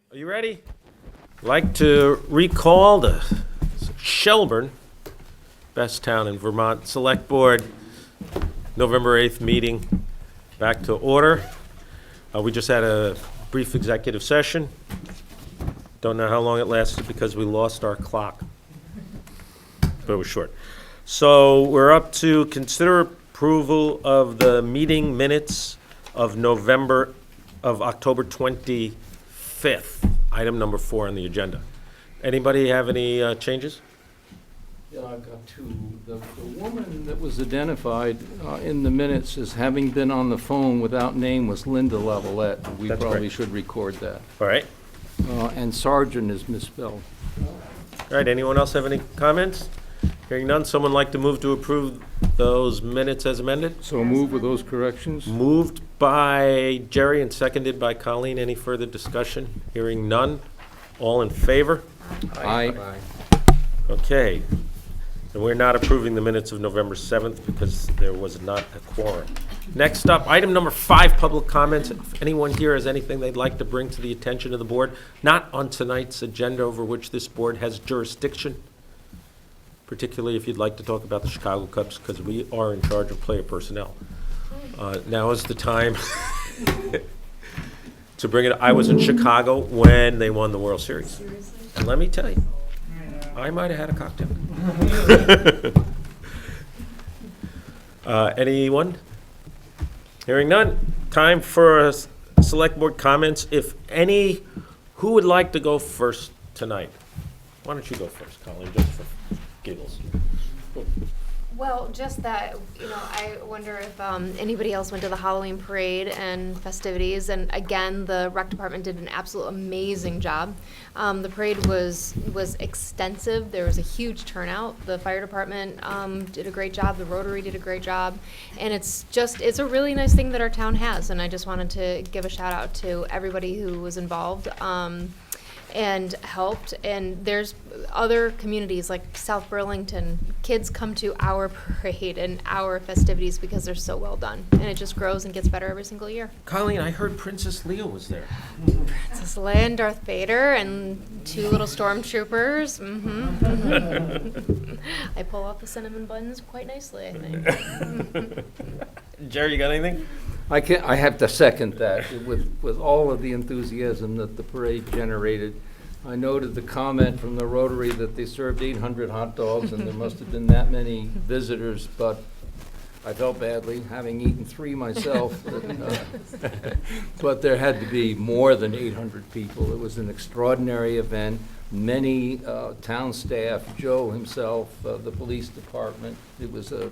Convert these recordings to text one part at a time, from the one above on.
Are you ready? I'd like to recall the Shelburne, best town in Vermont, Selectboard, November 8th meeting, back to order. We just had a brief executive session. Don't know how long it lasted because we lost our clock, but it was short. So we're up to consider approval of the meeting minutes of October 25th, item number 4 on the agenda. Anybody have any changes? Yeah, I've got two. The woman that was identified in the minutes as having been on the phone without name was Linda Lavalette. We That's probably correct. should record that. All right. And Sergeant is misspelled. All right, anyone else have any comments? Hearing none, someone like to move to approve those minutes as amended? So move with those corrections. Moved by Jerry and seconded by Colleen. Any further discussion? Hearing none. All in favor? Aye. Okay. And we're not approving the minutes of November 7th because there was not a quorum. Next up, item number 5, public comments. If anyone here has anything they'd like to bring to the attention of the board, not on tonight's agenda over which this board has jurisdiction, particularly if you'd like to talk about the Chicago Cubs, because we are in charge of player personnel. Now is the time to bring it. I was in Chicago when they won the World Series. And let me tell you, I might have had a cocktail. Anyone? Hearing none. Time for select board comments. If any, who would like to go first tonight? Why don't you go first, Colleen, just for giggles? Well, just that, I wonder if anybody else went to the Halloween parade and festivities. And again, the rec department did an absolute amazing job. The parade was extensive. There was a huge turnout. The fire department did a great job. The Rotary did a great job. And it's a really nice thing that our town has. And I just wanted to give a shout out to everybody who was involved. And helped, and there's other communities like South Burlington. Kids come to our parade and our festivities because they're so well done, and it just grows and gets better every single year. Colleen, I heard Princess Leia was there. Princess Leia and Darth Vader and 2 little stormtroopers. I pull off the cinnamon buns quite nicely, I think. Jerry, you got anything? I have to second that with all of the enthusiasm that the parade generated. I noted the comment from the Rotary that they served 800 hot dogs and there must have been that many visitors, but I felt badly, having eaten 3 myself. But there had to be more than 800 people. It was an extraordinary event. Many town staff, Joe himself, the police department. It was a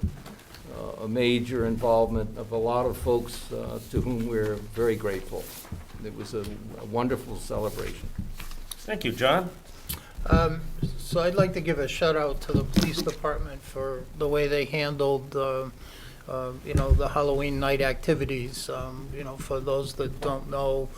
major involvement of a lot of folks to whom we're very grateful. It was a wonderful celebration. Thank you, John. So I'd like to give a shout out to the police department for the way they handled the Halloween night activities. For those that don't know,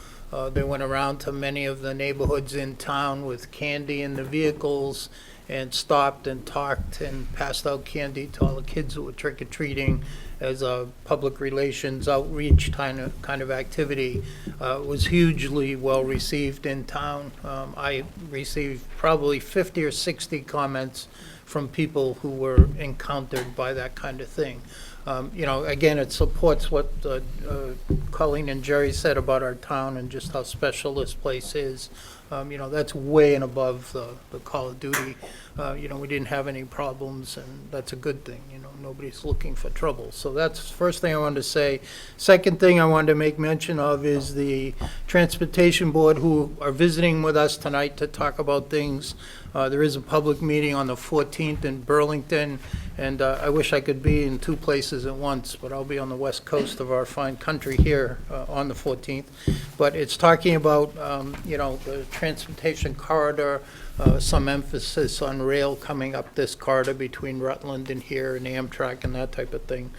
they went around to many of the neighborhoods in town with candy in the vehicles and stopped and talked and passed out candy to all the kids who were trick-or-treating as a public relations outreach kind of activity. It was hugely well received in town. I received probably 50 or 60 comments from people who were encountered by that kind of thing. Again, it supports what Colleen and Jerry said about our town and just how special this place is. That's way and above the Call of Duty. We didn't have any problems, and that's a good thing. Nobody's looking for trouble. So that's the first thing I wanted to say. Second thing I wanted to make mention of is the Transportation Board, who are visiting with us tonight to talk about things. There is a public meeting on the 14th in Burlington, and I wish I could be in 2 places at once, but I'll be on the west coast of our fine country here on the 14th. But it's talking about, the transportation corridor, some emphasis on rail coming up this corridor between Rutland and here and Amtrak and that type of thing.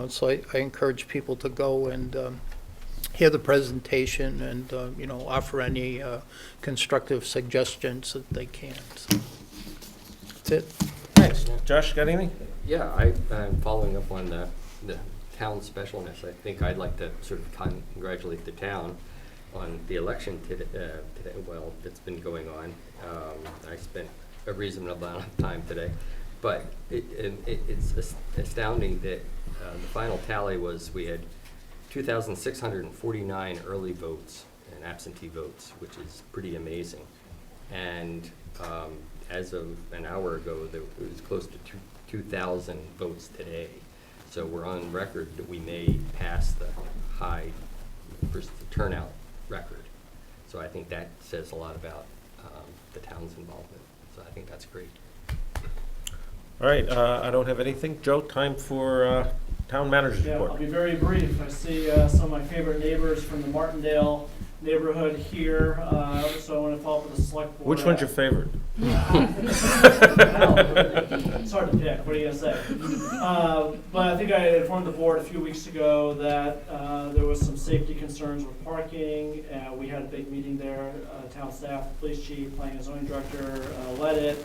So I encourage people to go and hear the presentation and, offer any constructive suggestions that they can. So that's it. Thanks. Josh, got anything? Yeah, I'm following up on the town specialness. I think I'd like to sort of congratulate the town on the election today, well, that's been going on. I spent a reasonable amount of time today, but it's astounding that the final tally was we had 2,649 early votes and absentee votes, which is pretty amazing. And as of an hour ago, it was close to 2,000 votes today. So we're on record that we may pass the high turnout record. So I think that says a lot about the town's involvement. So I think that's great. All right, I don't have anything. Joe, time for town manager's Yeah, I'll report. be very brief. I see some of my favorite neighbors from the Martindale neighborhood here, so I want to follow up with the select board. Which one's your favorite? It's hard to pick. What are you gonna say? But I think I informed the board a few weeks ago that there was some safety concerns with parking. We had a big meeting there. Town staff, police chief, planning and zoning director led it.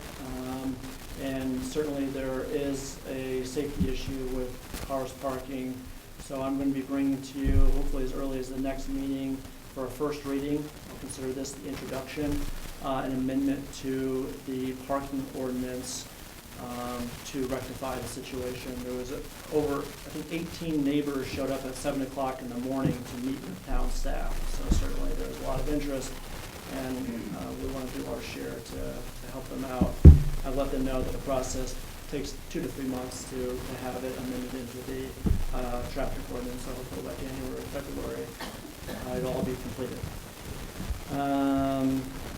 And certainly there is a safety issue with cars parking. So I'm going to be bringing to you, hopefully as early as the next meeting, for a first reading. I'll consider this the introduction, an amendment to the parking ordinance to rectify the situation. There was over, I think, 18 neighbors showed up at 7 o'clock in the morning to meet with town staff. So certainly there's a lot of interest, and we want to do our share to help them out. I let them know that the process takes 2 to 3 months to have it amended into the traffic ordinance. So hopefully by January or February, it'll all be completed.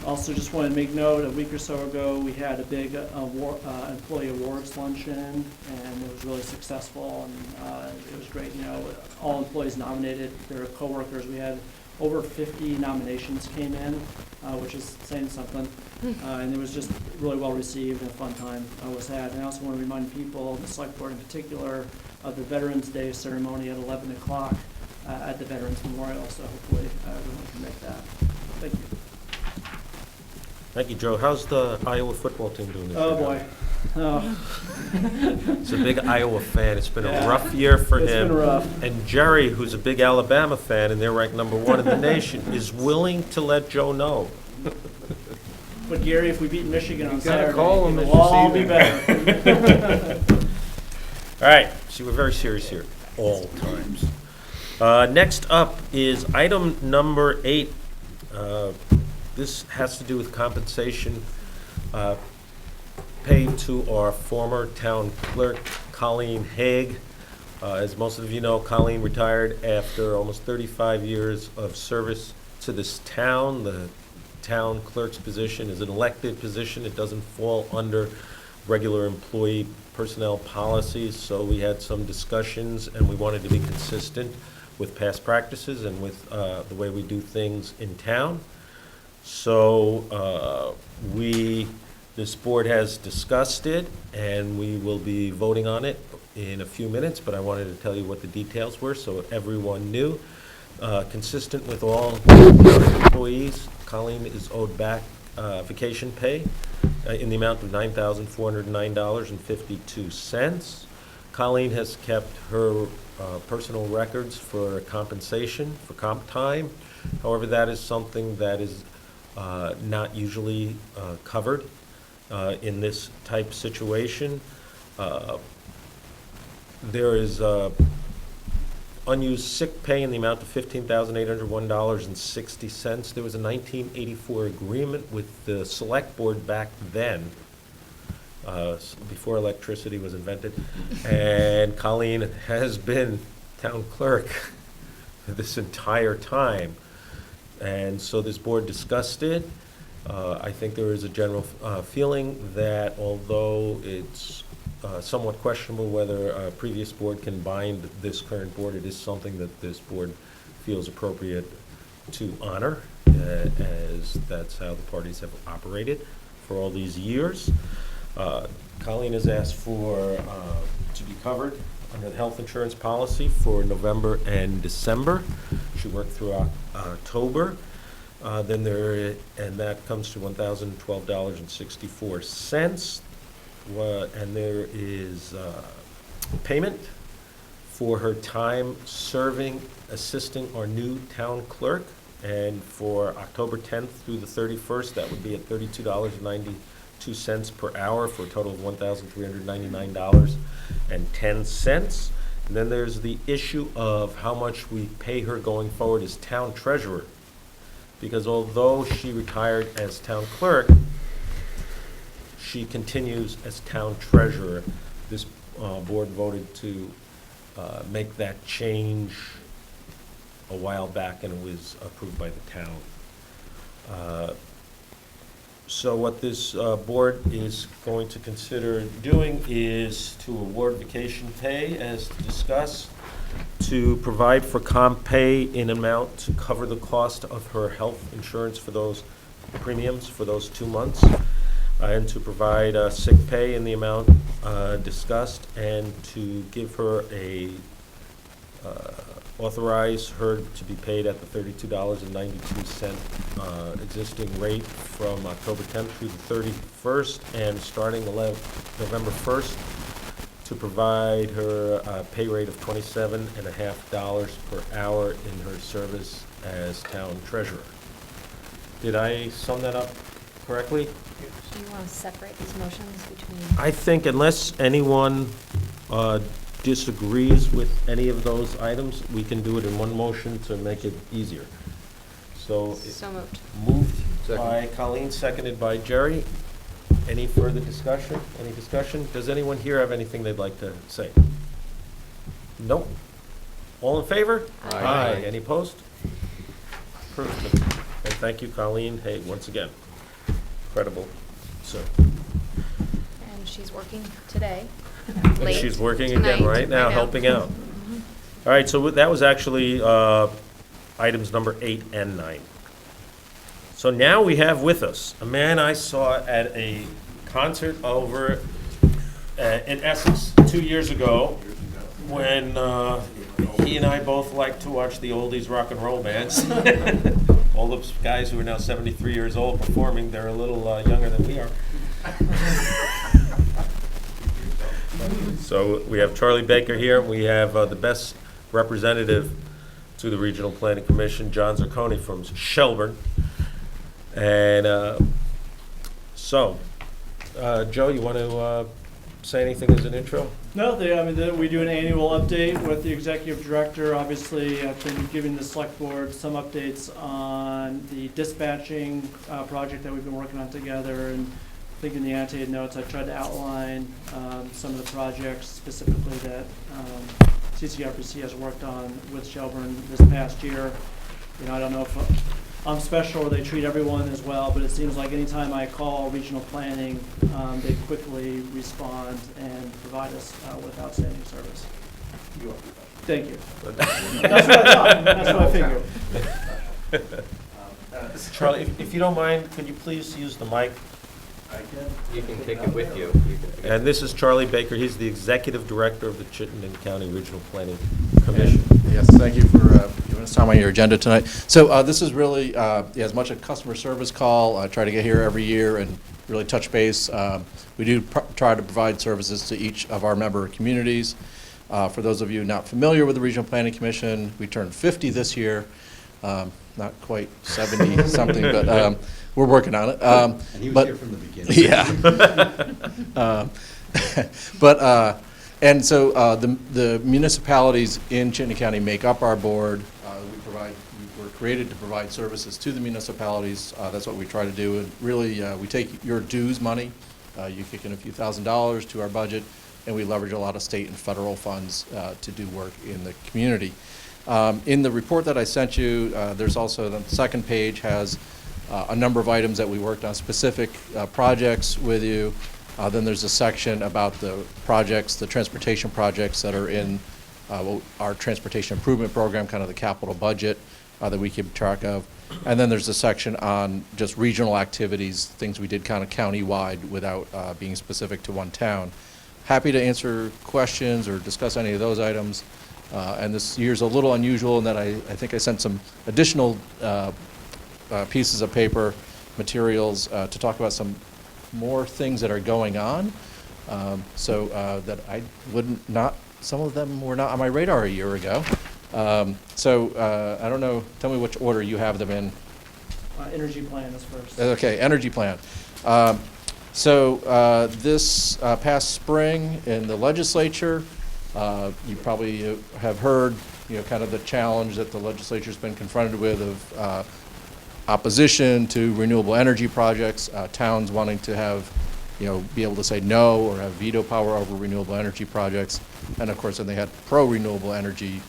Also, just wanted to make note, a week or so ago, we had a big employee awards luncheon, and it was really successful, and it was great. You know, all employees nominated their coworkers. We had over 50 nominations came in, which is saying something. And it was just really well received and a fun time was had. And I also want to remind people, the select board in particular, of the Veterans Day ceremony at 11 o'clock at the Veterans Memorial. So hopefully everyone can make that. Thank you. Thank you, Joe. How's the Iowa football team doing this year? Oh, boy. Oh. He's a big Iowa fan. It's been a Yeah. rough year for It's him. been rough. And Jerry, who's a big Alabama fan, and they're ranked #1 in the nation, is willing to let Joe know. But Gary, if we beat Michigan on You gotta Saturday, call 'em it'll as you all see be them. better. All right, see, we're very serious here, all times. Next up is item number 8. This has to do with compensation paid to our former town clerk, Colleen Haig. As most of you know, Colleen retired after almost 35 years of service to this town. The town clerk's position is an elected position. It doesn't fall under regular employee personnel policies, so we had some discussions, and we wanted to be consistent with past practices and with the way we do things in town. So this board has discussed it, and we will be voting on it in a few minutes, but I wanted to tell you what the details were so everyone knew. Consistent with all employees, Colleen is owed back vacation pay in the amount of $9,409.52. Colleen has kept her personal records for compensation, for comp time. However, that is something that is not usually covered in this type situation. There is unused sick pay in the amount of $15,801.60. There was a 1984 agreement with the Selectboard back then, before electricity was invented, and Colleen has been town clerk this entire time. And so this board discussed it. I think there is a general feeling that although it's somewhat questionable whether a previous board can bind this current board, it is something that this board feels appropriate to honor, as that's how the parties have operated for all these years. Colleen has asked for to be covered under the health insurance policy for November and December. She worked through October. And that comes to $1,012.64. And there is payment for her time serving, assisting our new town clerk, And for October 10th through the 31st, that would be at $32.92 per hour for a total of $1,399.10. And then there's the issue of how much we pay her going forward as town treasurer. Because although she retired as town clerk, she continues as town treasurer. This board voted to make that change a while back, and it was approved by the town. So what this board is going to consider doing is to award vacation pay as discussed, to provide for comp pay in amount to cover the cost of her health insurance for those premiums for those 2 months, and to provide sick pay in the amount discussed, and to give her a authorize her to be paid at the $32.92 existing rate from October 10th through the 31st, and starting November 1st, to provide her a pay rate of $27.50 per hour in her service as town treasurer. Did I sum that up correctly? Do you want to separate these motions between? I think unless anyone disagrees with any of those items, we can do it in one motion to make it easier. So So moved. moved Second. by Colleen, seconded by Jerry. Any further discussion? Any discussion? Does anyone here have anything they'd like to say? Nope. All in favor? Aye. Any opposed? Approved. And thank you, Colleen. Hey, once again, incredible. So, And she's working today. and Late she's working tonight, again right now, helping out. All right, so that was actually items number 8 and 9. So now we have with us a man I saw at a concert over in Essex 2 years ago, when he and I both like to watch the oldies rock and roll bands. All those guys who are now 73 years old performing, they're a little younger than we are. So we have Charlie Baker here. We have the best representative to the Regional Planning Commission, John Zacconi from Shelburne. And so, Joe, you want to say anything as an intro? No, we do an annual update with the executive director. Obviously, I've been giving the select board some updates on the dispatching project that we've been working on together. And I think in the annotated notes, I tried to outline some of the projects specifically that CCRPC has worked on with Shelburne this past year. You know, I don't know if I'm special or they treat everyone as well, but it seems like anytime I call regional planning, they quickly respond and provide us with outstanding service. Thank you. That's what I thought. That's what I figured. Charlie, if you don't mind, could you please use the mic? You can take it with you. And this is Charlie Baker. He's the Executive Director of the Chittenden County Regional Planning Commission. Yes, thank you for giving us time on your agenda tonight. So this is really as much a customer service call. I try to get here every year and really touch base. We do try to provide services to each of our member communities. For those of you not familiar with the Regional Planning Commission, we turned 50 this year. Not quite 70-something, but we're working on it. And he was here from the beginning. Yeah. And so the municipalities in Chittenden County make up our board. We were created to provide services to the municipalities. That's what we try to do. And really, we take your dues money. You kick in a few $1,000s to our budget, and we leverage a lot of state and federal funds to do work in the community. In the report that I sent you, there's also the second page has a number of items that we worked on, specific projects with you. Then there's a section about the projects, the transportation projects that are in our transportation improvement program, kind of the capital budget that we keep track of. And then there's a section on just regional activities, things we did kind of county-wide without being specific to one town. Happy to answer questions or discuss any of those items. And this year's a little unusual in that I think I sent some additional pieces of paper, materials to talk about some more things that are going on. So that I wouldn't not, some of them were not on my radar a year ago. So I don't know, tell me which order you have them in. Energy plan is first. Okay, energy plan. This past spring in the legislature, you probably have heard, kind of the challenge that the legislature's been confronted with of opposition to renewable energy projects, towns wanting to have, be able to say no or have veto power over renewable energy projects. And of course, then they had pro-renewable energy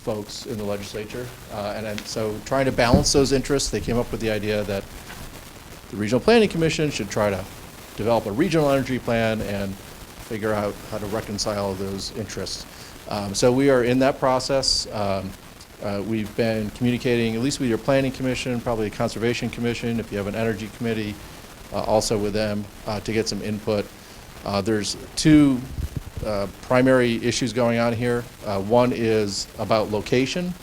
folks in the legislature. So trying to balance those interests, they came up with the idea that the Regional Planning Commission should try to develop a regional energy plan and figure out how to reconcile those interests. So we are in that process. We've been communicating, at least with your Planning Commission, probably the Conservation Commission, if you have an Energy Committee, also with them to get some input. There's two primary issues going on here. One is about location,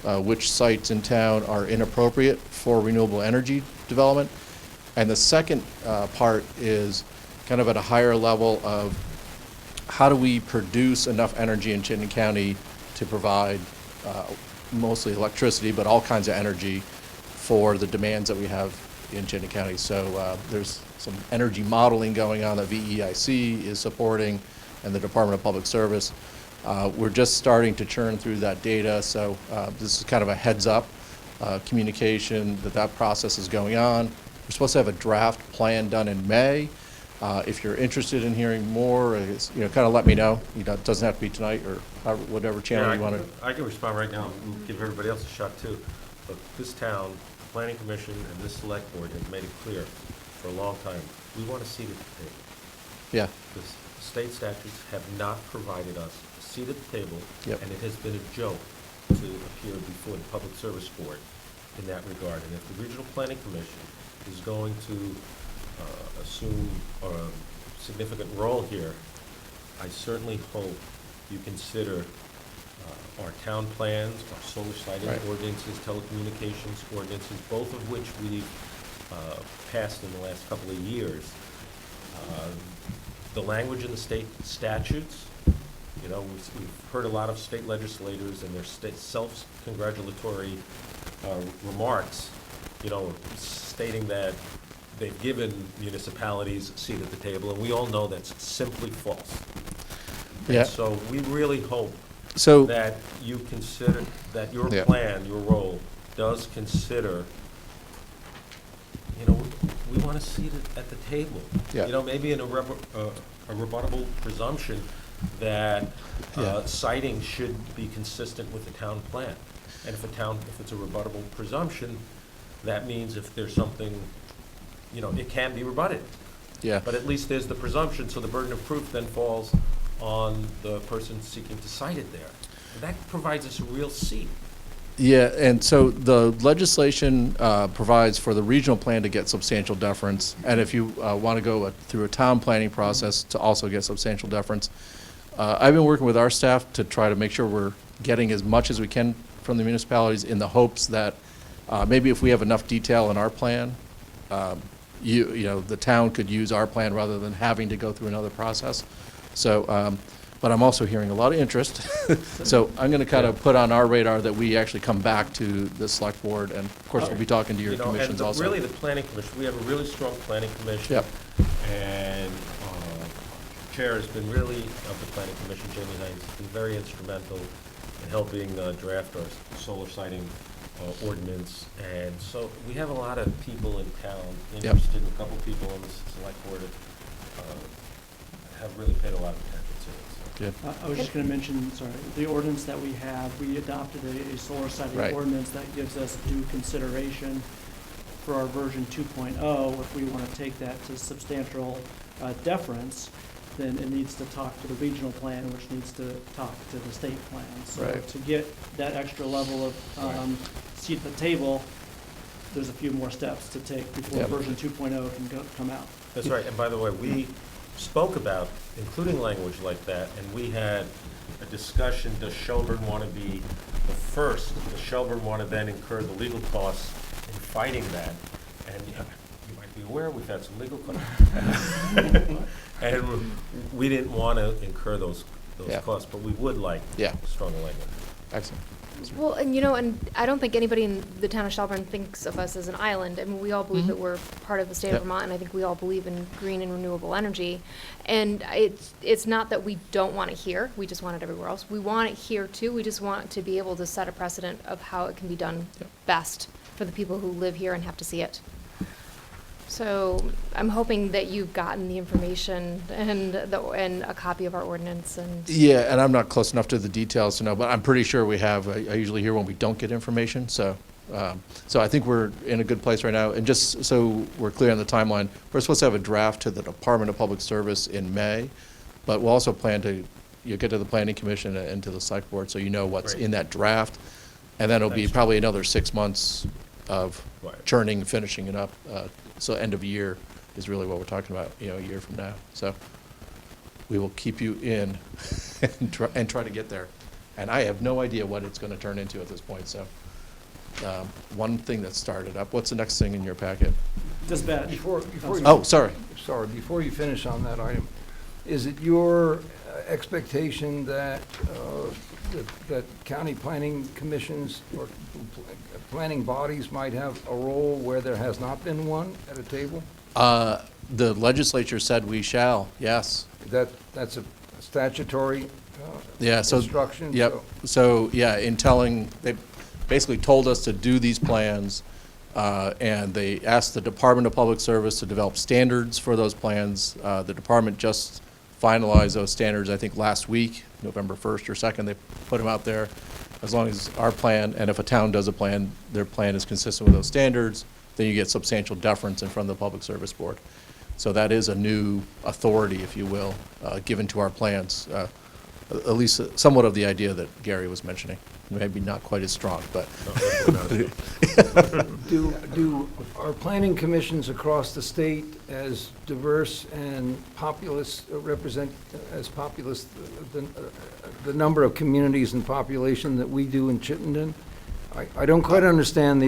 which sites in town are inappropriate for renewable energy development. And the second part is kind of at a higher level of how do we produce enough energy in Chittenden County to provide mostly electricity, but all kinds of energy for the demands that we have in Chittenden County. So there's some energy modeling going on that VEIC is supporting and the Department of Public Service. We're just starting to churn through that data, so this is kind of a heads up communication that process is going on. We're supposed to have a draft plan done in May. If you're interested in hearing more, kind of let me know. It doesn't have to be tonight or whatever channel you want to. I can respond right now and give everybody else a shot too. But this town, the Planning Commission, and this Select Board have made it clear for a long time, we want a seat at the table. Yeah. The state statutes have not provided us a seat at the table, Yep. and it has been a joke to appear before the Public Service Board in that regard. And if the Regional Planning Commission is going to assume a significant role here, I certainly hope you consider our town plans, our solar siting Right. ordinances, telecommunications ordinances, both of which we've passed in the last couple of years. The language in the state statutes, we've heard a lot of state legislators and their self-congratulatory remarks, stating that they've given municipalities a seat at the table, and we all know that's simply false. Yeah. And so we really hope So that you consider, that your Yeah. plan, your role, does consider, we want a seat at the table. Yeah. Maybe in a rebuttable presumption that Yeah. citing should be consistent with the town plan. And if it's a rebuttable presumption, that means if there's something, it can be rebutted. yeah. But at least there's the presumption, so the burden of proof then falls on the person seeking to cite it there. And that provides us a real seat. Yeah, and so the legislation provides for the regional plan to get substantial deference, and if you want to go through a town planning process to also get substantial deference. I've been working with our staff to try to make sure we're getting as much as we can from the municipalities in the hopes that maybe if we have enough detail in our plan, the town could use our plan rather than having to go through another process. So, but I'm also hearing a lot of interest. So I'm going to kind of put on our radar that we actually come back to the Select Board, and of course, we'll be talking to your commissions also. Really, the Planning Commission, we have a really strong Planning Commission. Yep. And Chair has been really, of the Planning Commission, Jamie Hines, has been very instrumental in helping draft our solar siting ordinance. And so we have a lot of people in town interested, a couple people on the Select Board have really paid a lot of attention to it. So. Good. I was just going to mention, the ordinance that we have, we adopted a solar siting Right. ordinance that gives us due consideration for our version 2.0. If we want to take that to substantial deference, then it needs to talk to the regional plan, which needs to talk to the state plan. So Right. to get that extra level of seat at the table, there's a few more steps to take before Yep. version 2.0 can come out. That's right, and by the way, we spoke about including language like that, and we had a discussion, does Shelburne want to be the first? Does Shelburne want to then incur the legal costs in fighting that? And you might be aware, we've had some legal costs. And we didn't want to incur those Yeah. costs, but we would like Yeah. stronger language. Excellent. Well, and you know, and I don't think anybody in the town of Shelburne thinks of us as an island. I mean, we all believe that we're part of the state Yep. of Vermont, and I think we all believe in green and renewable energy. And it's not that we don't want it here, we just want it everywhere else. We want it here too, we just want to be able to set a precedent of how it can be done Yep. best for the people who live here and have to see it. So I'm hoping that you've gotten the information and a copy of our ordinance and. Yeah, and I'm not close enough to the details to know, but I'm pretty sure we have. I usually hear when we don't get information, so I think we're in a good place right now. And just so we're clear on the timeline, we're supposed to have a draft to the Department of Public Service in May, but we'll also plan to get to the Planning Commission and to the Select Board, so you know what's Right. in that draft, and then it'll be Thanks. probably another 6 months of Right. churning, finishing it up. So end of year is really what we're talking about, a year from now. So we will keep you in and try to get there. And I have no idea what it's going to turn into at this point, so one thing that started up. What's the next thing in your packet? Dispatch. Before you. Oh, sorry. Sorry, before you finish on that item, is it your expectation that, that county planning commissions or planning bodies might have a role where there has not been one at a table? The legislature said we shall, yes. That's a statutory Yeah, so. instruction? Yep, so, yeah, they basically told us to do these plans, and they asked the Department of Public Service to develop standards for those plans. The department just finalized those standards, I think, last week, November 1st or 2nd, they put them out there. As long as our plan, and if a town does a plan, their plan is consistent with those standards, then you get substantial deference in front of the Public Service Board. So that is a new authority, if you will, given to our plans, at least somewhat of the idea that Gary was mentioning. Maybe not quite as strong, but. Do our planning commissions across the state as diverse and populous, represent as populous, the number of communities and population that we do in Chittenden? I don't quite understand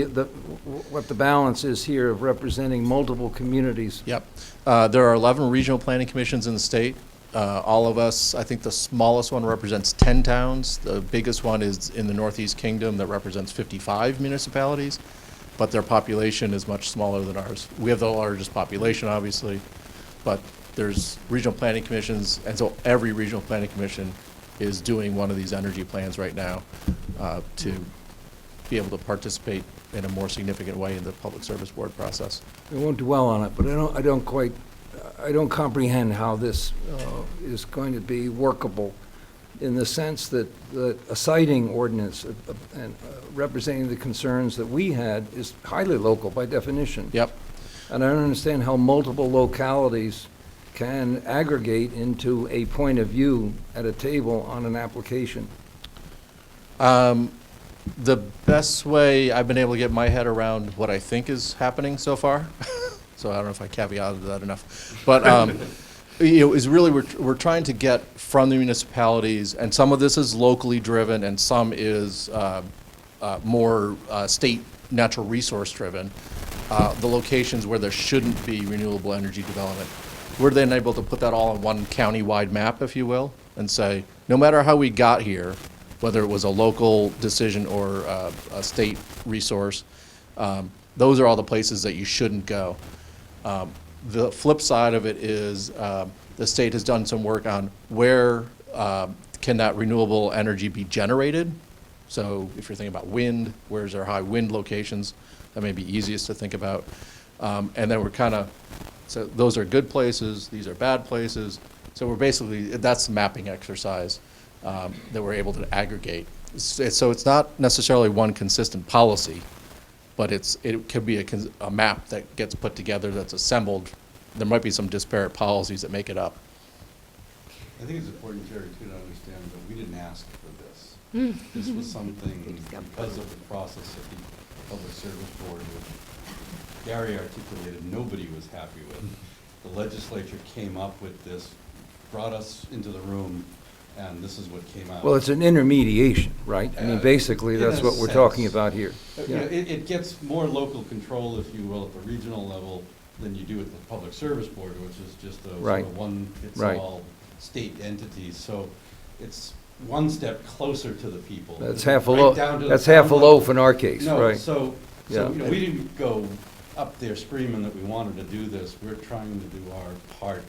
what the balance is here of representing multiple communities. Yep. There are 11 regional planning commissions in the state. All of us, I think the smallest one represents 10 towns. The biggest one is in the Northeast Kingdom that represents 55 municipalities, but their population is much smaller than ours. We have the largest population, obviously, but there's regional planning commissions, and so every regional planning commission is doing one of these energy plans right now to be able to participate in a more significant way in the Public Service Board process. I won't dwell on it, but I don't comprehend how this is going to be workable in the sense that a citing ordinance and representing the concerns that we had is highly local by definition. Yep. And I don't understand how multiple localities can aggregate into a point of view at a table on an application. The best way I've been able to get my head around what I think is happening so far, so I don't know if I caveated that enough, but is really we're trying to get from the municipalities, and some of this is locally driven, and some is more state natural resource driven, the locations where there shouldn't be renewable energy development. We're then able to put that all on one county-wide map, if you will, and say, no matter how we got here, whether it was a local decision or a state resource, those are all the places that you shouldn't go. The flip side of it is the state has done some work on where can that renewable energy be generated. So if you're thinking about wind, where's our high wind locations, that may be easiest to think about. And then we're so those are good places, these are bad places. So we're basically, that's the mapping exercise that we're able to aggregate. So it's not necessarily one consistent policy, but it could be a map that gets put together that's assembled. There might be some disparate policies that make it up. I think it's important, Jerry, too, to understand that we didn't ask for this. This was something because of the process of the Public Service Board, which Gary articulated nobody was happy with. The legislature came up with this, brought us into the room, and this is what came out. Well, it's an intermediation, right? I mean, basically, in that's a what we're talking sense. about here. You know, it gets more local control, if you will, at the regional level than you do at the Public Service Board, which is just a sort Right. of one-fits-all state entity. So it's one step closer to the people. That's half a Right down to loaf, the that's half a town loaf in our case, No, right? so, Yeah. you know, we didn't go up there screaming that we wanted to do this. We're trying to do our part,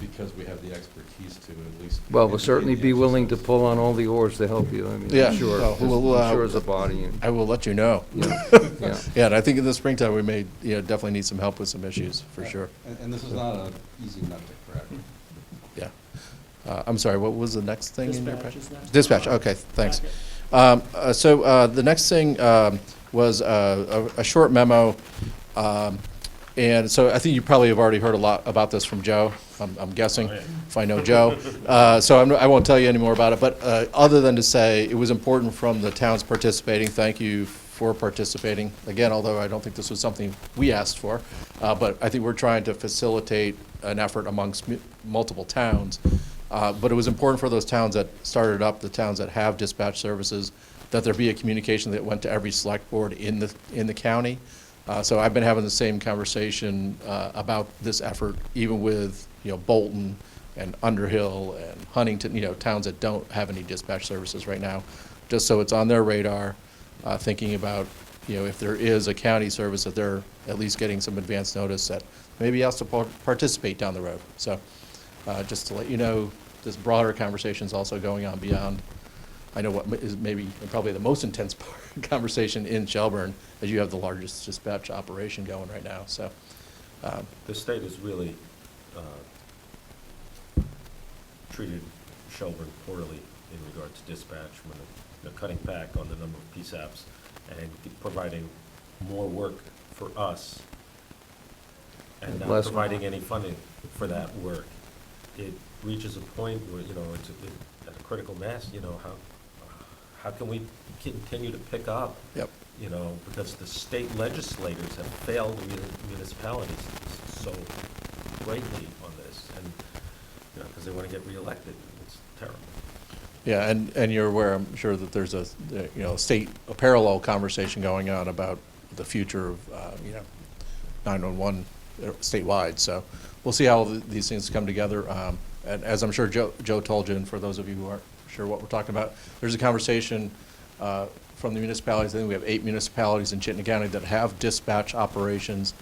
because we have the expertise to at least. Well, we'll certainly entertain be the willing to exercise. pull on all the oars to help you, I mean, Yeah, I'm sure, no, we'll, I'm sure as a body, and, I will let you know. yeah, yeah. Yeah, and I think in the springtime, we may, definitely need some help with some issues, for sure. And this is not an easy nut to crack. Yeah. I'm sorry, what was the next thing in your Dispatch packet? is next. Dispatch, okay, thanks. Packet. So the next thing was a short memo. And so I think you probably have already heard a lot about this from Joe, I'm guessing, Oh, yeah. if I know Joe. So I won't tell you any more about it, but other than to say, it was important from the towns participating. Thank you for participating. Again, although I don't think this was something we asked for, but I think we're trying to facilitate an effort amongst multiple towns. But it was important for those towns that started up, the towns that have dispatch services, that there be a communication that went to every select board in the county. So I've been having the same conversation about this effort, even with, Bolton and Underhill and Huntington, towns that don't have any dispatch services right now, just so it's on their radar, thinking about, if there is a county service, that they're at least getting some advance notice that maybe asked to participate down the road. So just to let you know, this broader conversation is also going on beyond, I know what is maybe probably the most intense conversation in Shelburne, as you have the largest dispatch operation going right now, so. The state has really treated Shelburne poorly in regard to dispatch, when they're cutting back on the number of PSAPs and providing more work for us and not Less- providing any funding for that work. It reaches a point where, it's at a critical mass, how can we continue to pick up? Yep. Because the state legislators have failed the municipalities so greatly on this, and, because they want to get reelected. It's terrible. Yeah, and you're aware, I'm sure, that there's a parallel conversation going on about the future of, 911 statewide, so we'll see how these things come together. And as I'm sure Joe told you, and for those of you who aren't sure what we're talking about, there's a conversation from the municipalities. I think we have 8 municipalities in Chittenden County that have dispatch operations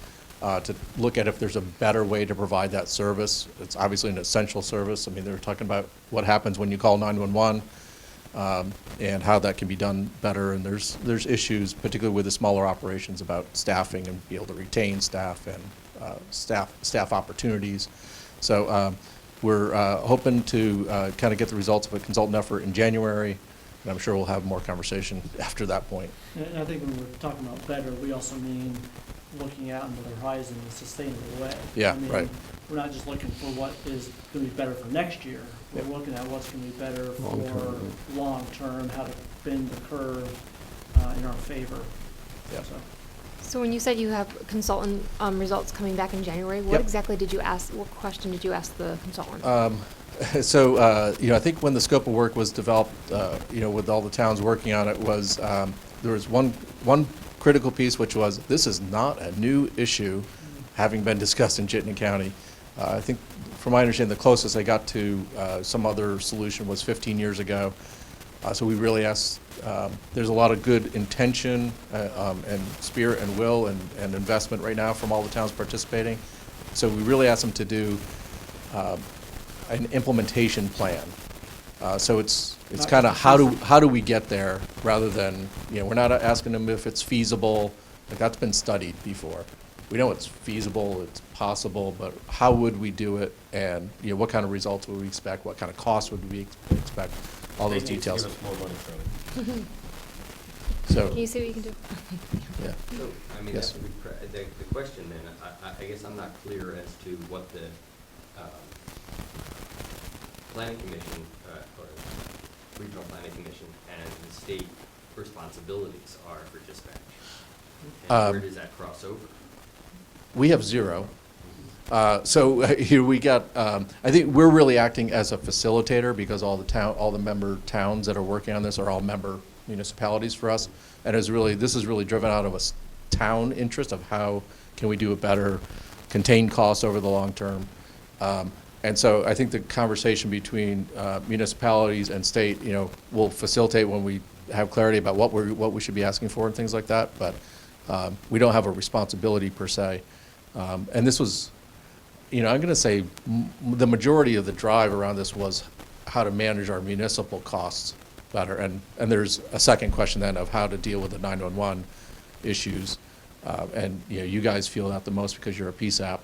to look at if there's a better way to provide that service. It's obviously an essential service. I mean, they're talking about what happens when you call 911 and how that can be done better. And there's issues, particularly with the smaller operations, about staffing and be able to retain staff and staff opportunities. So we're hoping to kind of get the results of a consultant effort in January, and I'm sure we'll have more conversation after that point. And I think when we're talking about better, we also mean looking out into the horizon in a sustainable way. Yeah, I mean, right. We're not just looking for what is going to be better for next year. We're Yep. looking at what's going to be better for Long-term, long-term, how to bend the curve in our favor. Yep. So, So when you said you have consultant results coming back in January, what Yep. exactly did you ask, what question did you ask the consultant? So, I think when the scope of work was developed, with all the towns working on it, was there was one critical piece, which was, this is not a new issue, having been discussed in Chittenden County. I think, from my understanding, the closest I got to some other solution was 15 years ago. So we really asked, there's a lot of good intention and spirit and will and investment right now from all the towns participating. So we really asked them to do an implementation plan. So it's Not kind of just how do we get there, rather than, we're not asking them if it's feasible. Like, that's been studied before. We know it's feasible, it's possible, but how would we do it? And, what kind of results would we expect? What kind of costs would we expect? All those They need to details. give us more money, Charlie. So, Can you see what you can do? yeah. So, I mean, Yes. that's the question then, I guess I'm not clear as to what the planning commission, or regional planning commission and the state responsibilities are for dispatch. And where does that cross over? We have 0. So here we got, I think we're really acting as a facilitator, because all the member towns that are working on this are all member municipalities for us. And this is really driven out of a town interest of how can we do it better, contain costs over the long term. And so I think the conversation between municipalities and state, will facilitate when we have clarity about what we should be asking for and things like that, but we don't have a responsibility per se. And this was, I'm going to say the majority of the drive around this was how to manage our municipal costs better. And there's a second question then of how to deal with the 911 issues. And you guys feel that the most because you're a PSAP,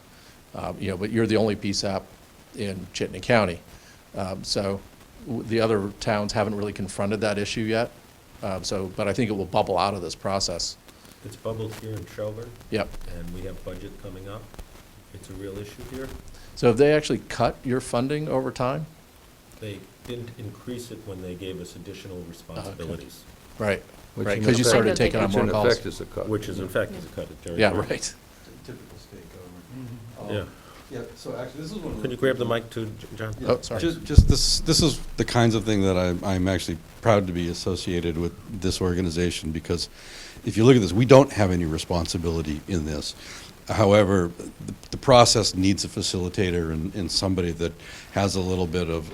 but you're the only PSAP in Chittenden County. So the other towns haven't really confronted that issue yet. But I think it will bubble out of this process. It's bubbled here in Shelburne. Yep. And we have budget coming up. It's a real issue here. So have they actually cut your funding over time? They didn't increase it when they gave us additional responsibilities, Right, Which right, in because you effect- started taking on Which more in calls. effect is a cut. which is in fact is a cut at Yeah, territory. right. Typical state government. Yeah. Yeah, so actually, this is one of the. Could you grab the mic too, John? Yeah, Oh, sorry. Just this is the kinds of thing that I'm actually proud to be associated with this organization, because if you look at this, we don't have any responsibility in this. However, the process needs a facilitator and somebody that has a little bit of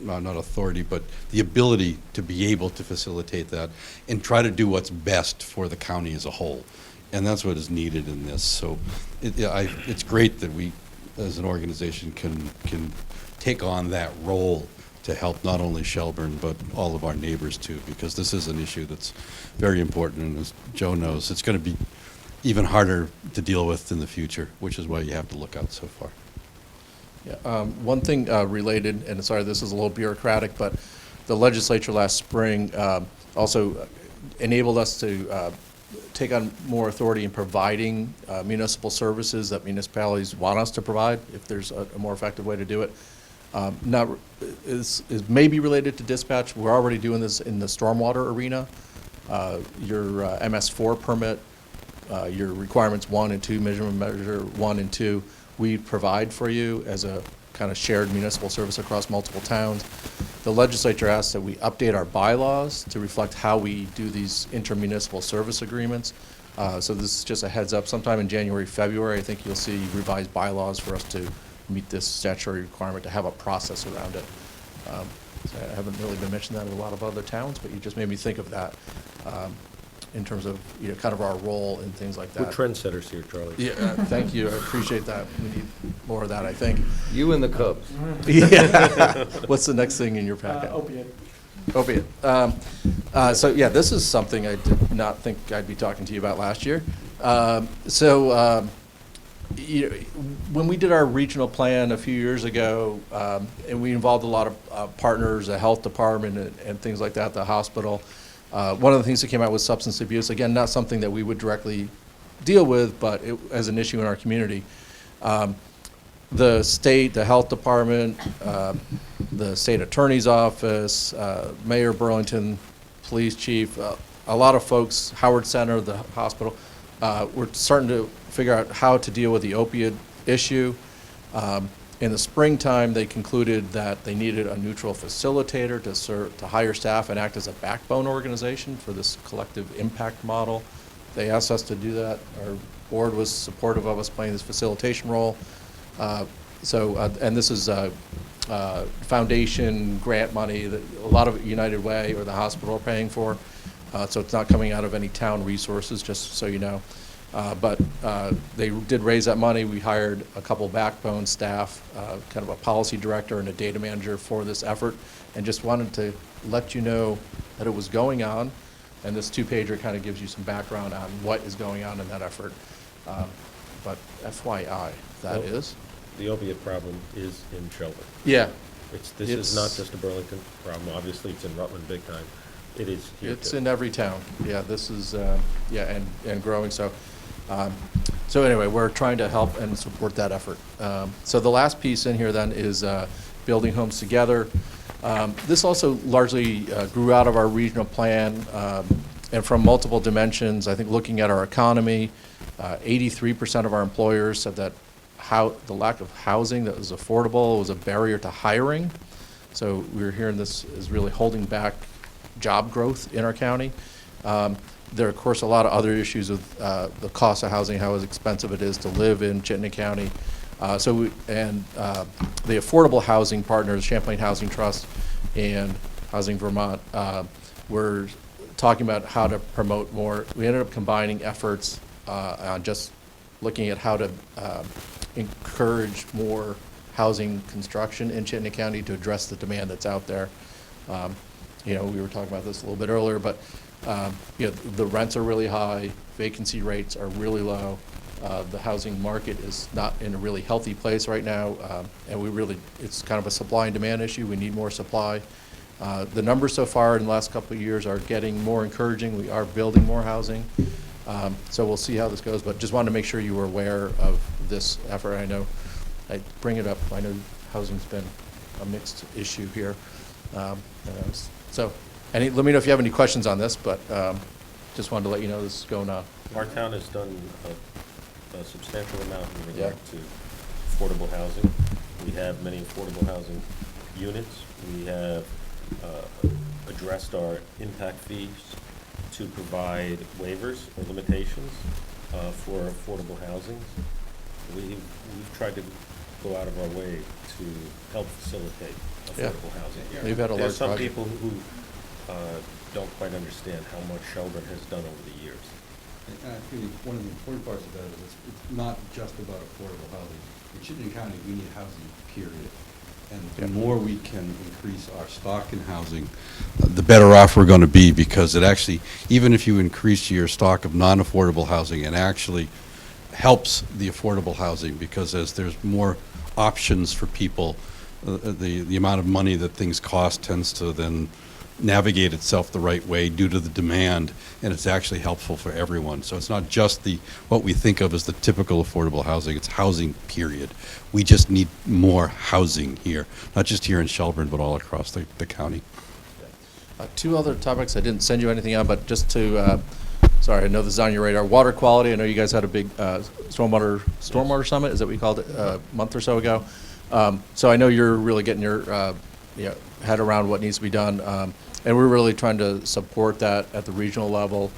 not authority, but the ability to be able to facilitate that and try to do what's best for the county as a whole. And that's what is needed in this. So it's great that we, as an organization, can take on that role to help not only Shelburne, but all of our neighbors too, because this is an issue that's very important, and as Joe knows, it's going to be even harder to deal with in the future, which is why you have to look out so far. Yeah, one thing related, and sorry, this is a little bureaucratic, but the legislature last spring also enabled us to take on more authority in providing municipal services that municipalities want us to provide, if there's a more effective way to do it. Not is maybe related to dispatch. We're already doing this in the stormwater arena. Your MS4 permit, your requirements 1 and 2, measure 1 and 2, we provide for you as a kind of shared municipal service across multiple towns. The legislature asked that we update our bylaws to reflect how we do these intermunicipal service agreements. So this is just a heads up. Sometime in January, February, I think you'll see revised bylaws for us to meet this statutory requirement to have a process around it. So I haven't really been mentioning that in a lot of other towns, but you just made me think of that in terms of kind of our role and things like that. We're trendsetters here, Charlie. Yeah, thank you. I appreciate that. We need more of that, I think. You and the Cubs. Yeah. What's the next thing in your packet? Opiate. Opiate. So yeah, this is something I did not think I'd be talking to you about last year. When we did our regional plan a few years ago, and we involved a lot of partners, the health department and things like that, the hospital, one of the things that came out was substance abuse. Again, not something that we would directly deal with, but as an issue in our community. The state, the health department, the state attorney's office, Mayor Burlington, police chief, a lot of folks, Howard Center, the hospital, we're starting to figure out how to deal with the opioid issue. In the springtime, they concluded that they needed a neutral facilitator to hire staff and act as a backbone organization for this collective impact model. They asked us to do that. Our board was supportive of us playing this facilitation role. And this is foundation grant money that a lot of United Way or the hospital are paying for. So it's not coming out of any town resources, just so you know. But they did raise that money. We hired a couple backbone staff, kind of a policy director and a data manager for this effort, and just wanted to let you know that it was going on. And this 2-pager kind of gives you some background on what is going on in that effort. But FYI, that Well, is. The opiate problem is in Shelburne. Yeah. This is not just a Burlington problem. Obviously, it's in Rutland big time. It is here It's too. in every town. Yeah, this is, and growing. So anyway, we're trying to help and support that effort. So the last piece in here then is building homes together. This also largely grew out of our regional plan and from multiple dimensions. I think looking at our economy, 83% of our employers said that the lack of housing that was affordable was a barrier to hiring. So we're hearing this is really holding back job growth in our county. There are, of course, a lot of other issues with the cost of housing, how expensive it is to live in Chittenden County. The Affordable Housing Partners, Champlain Housing Trust and Housing Vermont, we're talking about how to promote more. We ended up combining efforts on just looking at how to encourage more housing construction in Chittenden County to address the demand that's out there. We were talking about this a little bit earlier, but the rents are really high, vacancy rates are really low. The housing market is not in a really healthy place right now, and it's kind of a supply and demand issue. We need more supply. The numbers so far in the last couple of years are getting more encouraging. We are building more housing. So we'll see how this goes, but just wanted to make sure you were aware of this effort. I bring it up. I know housing's been a mixed issue here. Let me know if you have any questions on this, but just wanted to let you know this is going on. Our town has done a substantial amount in regard to affordable housing. We have many affordable housing units. We have addressed our impact fees to provide waivers or limitations for affordable housing. We've tried to go out of our way to help facilitate affordable housing. We've had a large There's some project. people who don't quite understand how much Shelburne has done over the years. And I think one of the important parts of that is it's not just about affordable housing. In Chittenden County, we need housing, period. And the more we can increase our stock in housing, the better off we're going to be, because it actually, even if you increase your stock of non-affordable housing, it actually helps the affordable housing, because as there's more options for people, the amount of money that things cost tends to then navigate itself the right way due to the demand, and it's actually helpful for everyone. So it's not just what we think of as the typical affordable housing, it's housing, period. We just need more housing here, not just here in Shelburne, but all across the county. Two other topics I didn't send you anything on, but just to, sorry, I know this is on your radar. Water quality, I know you guys had a big stormwater summit, is that what you called it, a month or so ago? So I know you're really getting your head around what needs to be done. And we're really trying to support that at the regional level.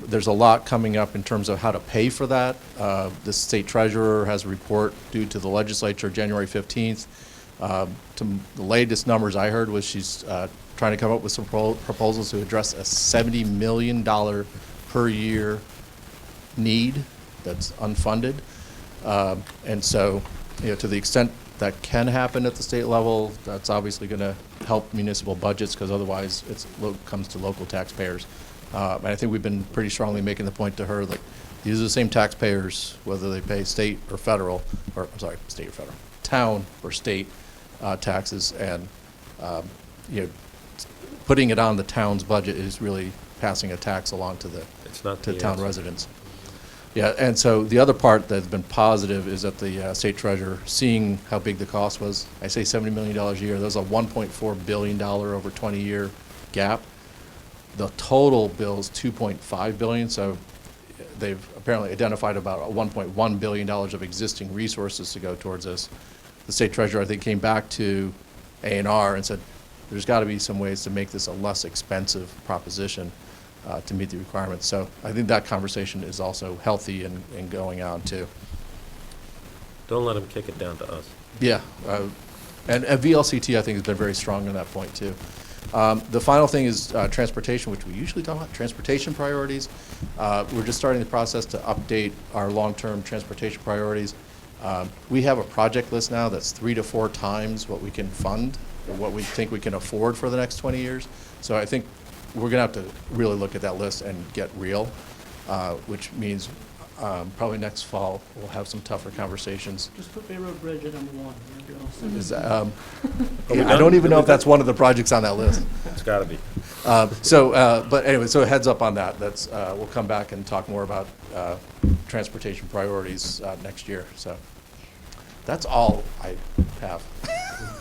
There's a lot coming up in terms of how to pay for that. The state treasurer has a report due to the legislature January 15th. The latest numbers I heard was she's trying to come up with some proposals to address a $70 million per year need that's unfunded. And so, to the extent that can happen at the state level, that's obviously going to help municipal budgets, because otherwise it comes to local taxpayers. And I think we've been pretty strongly making the point to her that these are the same taxpayers, whether they pay state or federal, state or federal, town or state taxes, and putting it on the town's budget is really passing a tax along to the town residents. Yeah, and so the other part that's been positive is that the state treasurer, seeing how big the cost was, I say $70 million a year, there's a $1.4 billion over 20-year gap. The total bill is $2.5 billion, so they've apparently identified about $1.1 billion of existing resources to go towards this. The state treasurer, I think, came back to A&R and said, there's got to be some ways to make this a less expensive proposition to meet the requirements. So I think that conversation is also healthy and going on too. Don't let them kick it down to us. Yeah, and VLCT I think has been very strong on that point too. The final thing is transportation, which we usually talk about, transportation priorities. We're just starting the process to update our long-term transportation priorities. We have a project list now that's 3 to 4 times what we can fund, or what we think we can afford for the next 20 years. So I think we're going to have to really look at that list and get real, which means probably next fall we'll have some tougher conversations. Just put Bay Road Bridge at number 1. You'll be all set. Is I don't even know if that's one of the projects on that list. It's got to be. But anyway, so a heads up on that. That's we'll come back and talk more about transportation priorities next year. So that's all I have.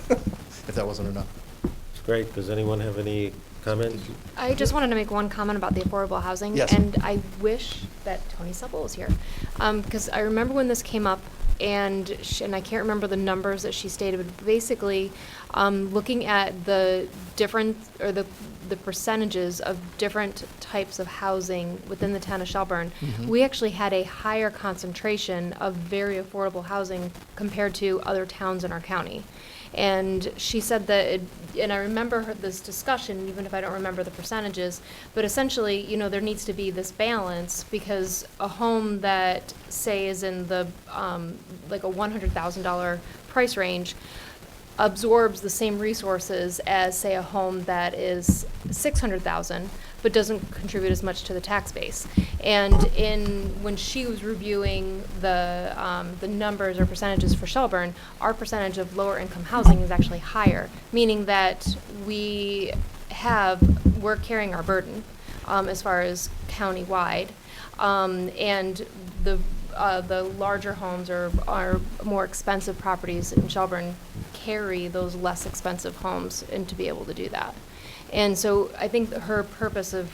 If that wasn't enough. It's great. Does anyone have any comments? I just wanted to make one comment about the affordable housing. Yes. And I wish that Tony Supple was here. Because I remember when this came up, and I can't remember the numbers that she stated, but basically, looking at the difference, or the the percentages of different types of housing within the town of Shelburne, Mhm. we actually had a higher concentration of very affordable housing compared to other towns in our county. And she said that, and I remember this discussion, even if I don't remember the percentages, but essentially, there needs to be this balance, because a home that, say, is in the, like a $100,000 price range, absorbs the same resources as, say, a home that is 600,000, but doesn't contribute as much to the tax base. And when she was reviewing the numbers or percentages for Shelburne, our percentage of lower income housing is actually higher, meaning that we're carrying our burden, as far as countywide. And the larger homes are more expensive properties in Shelburne carry those less expensive homes, and to be able to do that. And so I think that her purpose of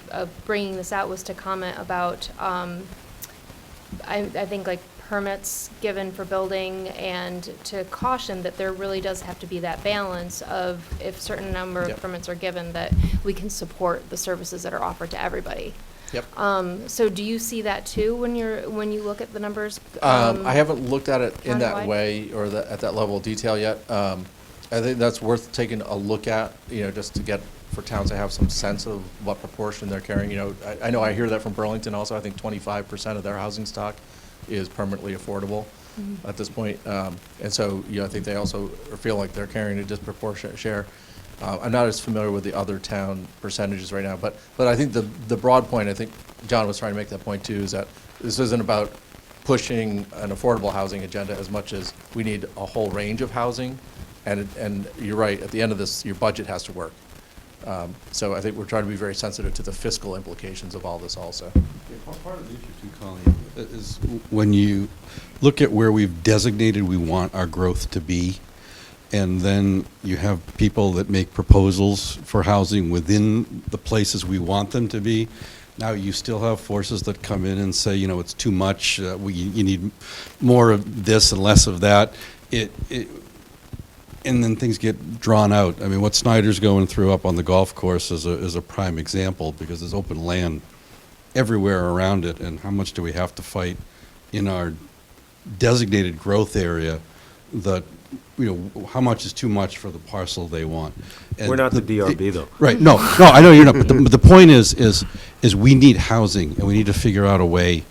bringing this out was to comment about, I think, like, permits given for building, and to caution that there really does have to be that balance of, if certain number of Yep. permits are given, that we can support the services that are offered to everybody. Yep. So do you see that too when you look at the numbers? I haven't looked at it in that countywide? way, or at that level of detail yet. I think that's worth taking a look at, just to get, for towns to have some sense of what proportion they're carrying. I know I hear that from Burlington also. I think 25% of their housing stock is permanently affordable at this point. And so, I think they also feel like they're carrying a disproportionate share. I'm not as familiar with the other town percentages right now, but I think the broad point, I think John was trying to make that point too, is that this isn't about pushing an affordable housing agenda as much as we need a whole range of housing. And you're right, at the end of this, your budget has to work. So I think we're trying to be very sensitive to the fiscal implications of all this also. Part of the issue too, Colleen, is when you look at where we've designated we want our growth to be, and then you have people that make proposals for housing within the places we want them to be. Now you still have forces that come in and say, it's too much, you need more of this and less of that. And then things get drawn out. I mean, what Snyder's going through up on the golf course is a prime example, because there's open land everywhere around it, and how much do we have to fight in our designated growth area that, how much is too much for the parcel they want. And We're not the DRB, though. Right, no, I know you're not, but the point is we need housing, and we need to figure out a way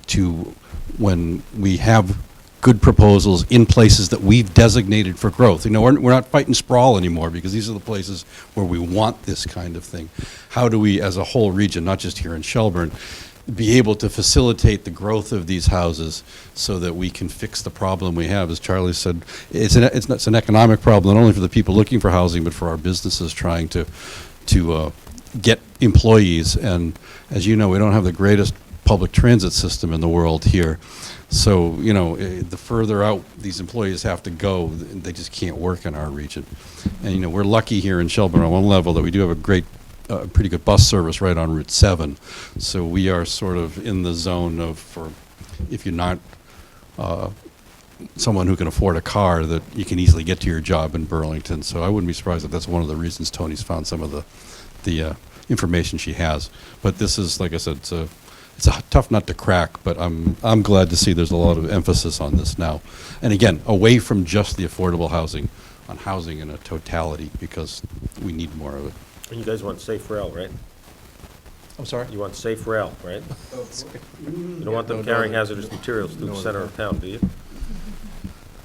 to, when we have good proposals in places that we've designated for growth. We're not fighting sprawl anymore, because these are the places where we want this kind of thing. How do we, as a whole region, not just here in Shelburne, be able to facilitate the growth of these houses so that we can fix the problem we have? As Charlie said, it's an economic problem, not only for the people looking for housing, but for our businesses trying to get employees. And as you know, we don't have the greatest public transit system in the world here. So, the further out these employees have to go, they just can't work in our region. And, we're lucky here in Shelburne on one level that we do have a pretty good bus service right on Route 7. So we are sort of in the zone of, if you're not someone who can afford a car, that you can easily get to your job in Burlington. So I wouldn't be surprised if that's one of the reasons Tony's found some of the information she has. But this is, like I said, it's a tough nut to crack, but I'm glad to see there's a lot of emphasis on this now. And again, away from just the affordable housing, on housing in a totality, because we need more of it. And you guys want safe rail, right? I'm sorry? You want safe rail, right? You don't want them carrying hazardous materials through the center of town, do you?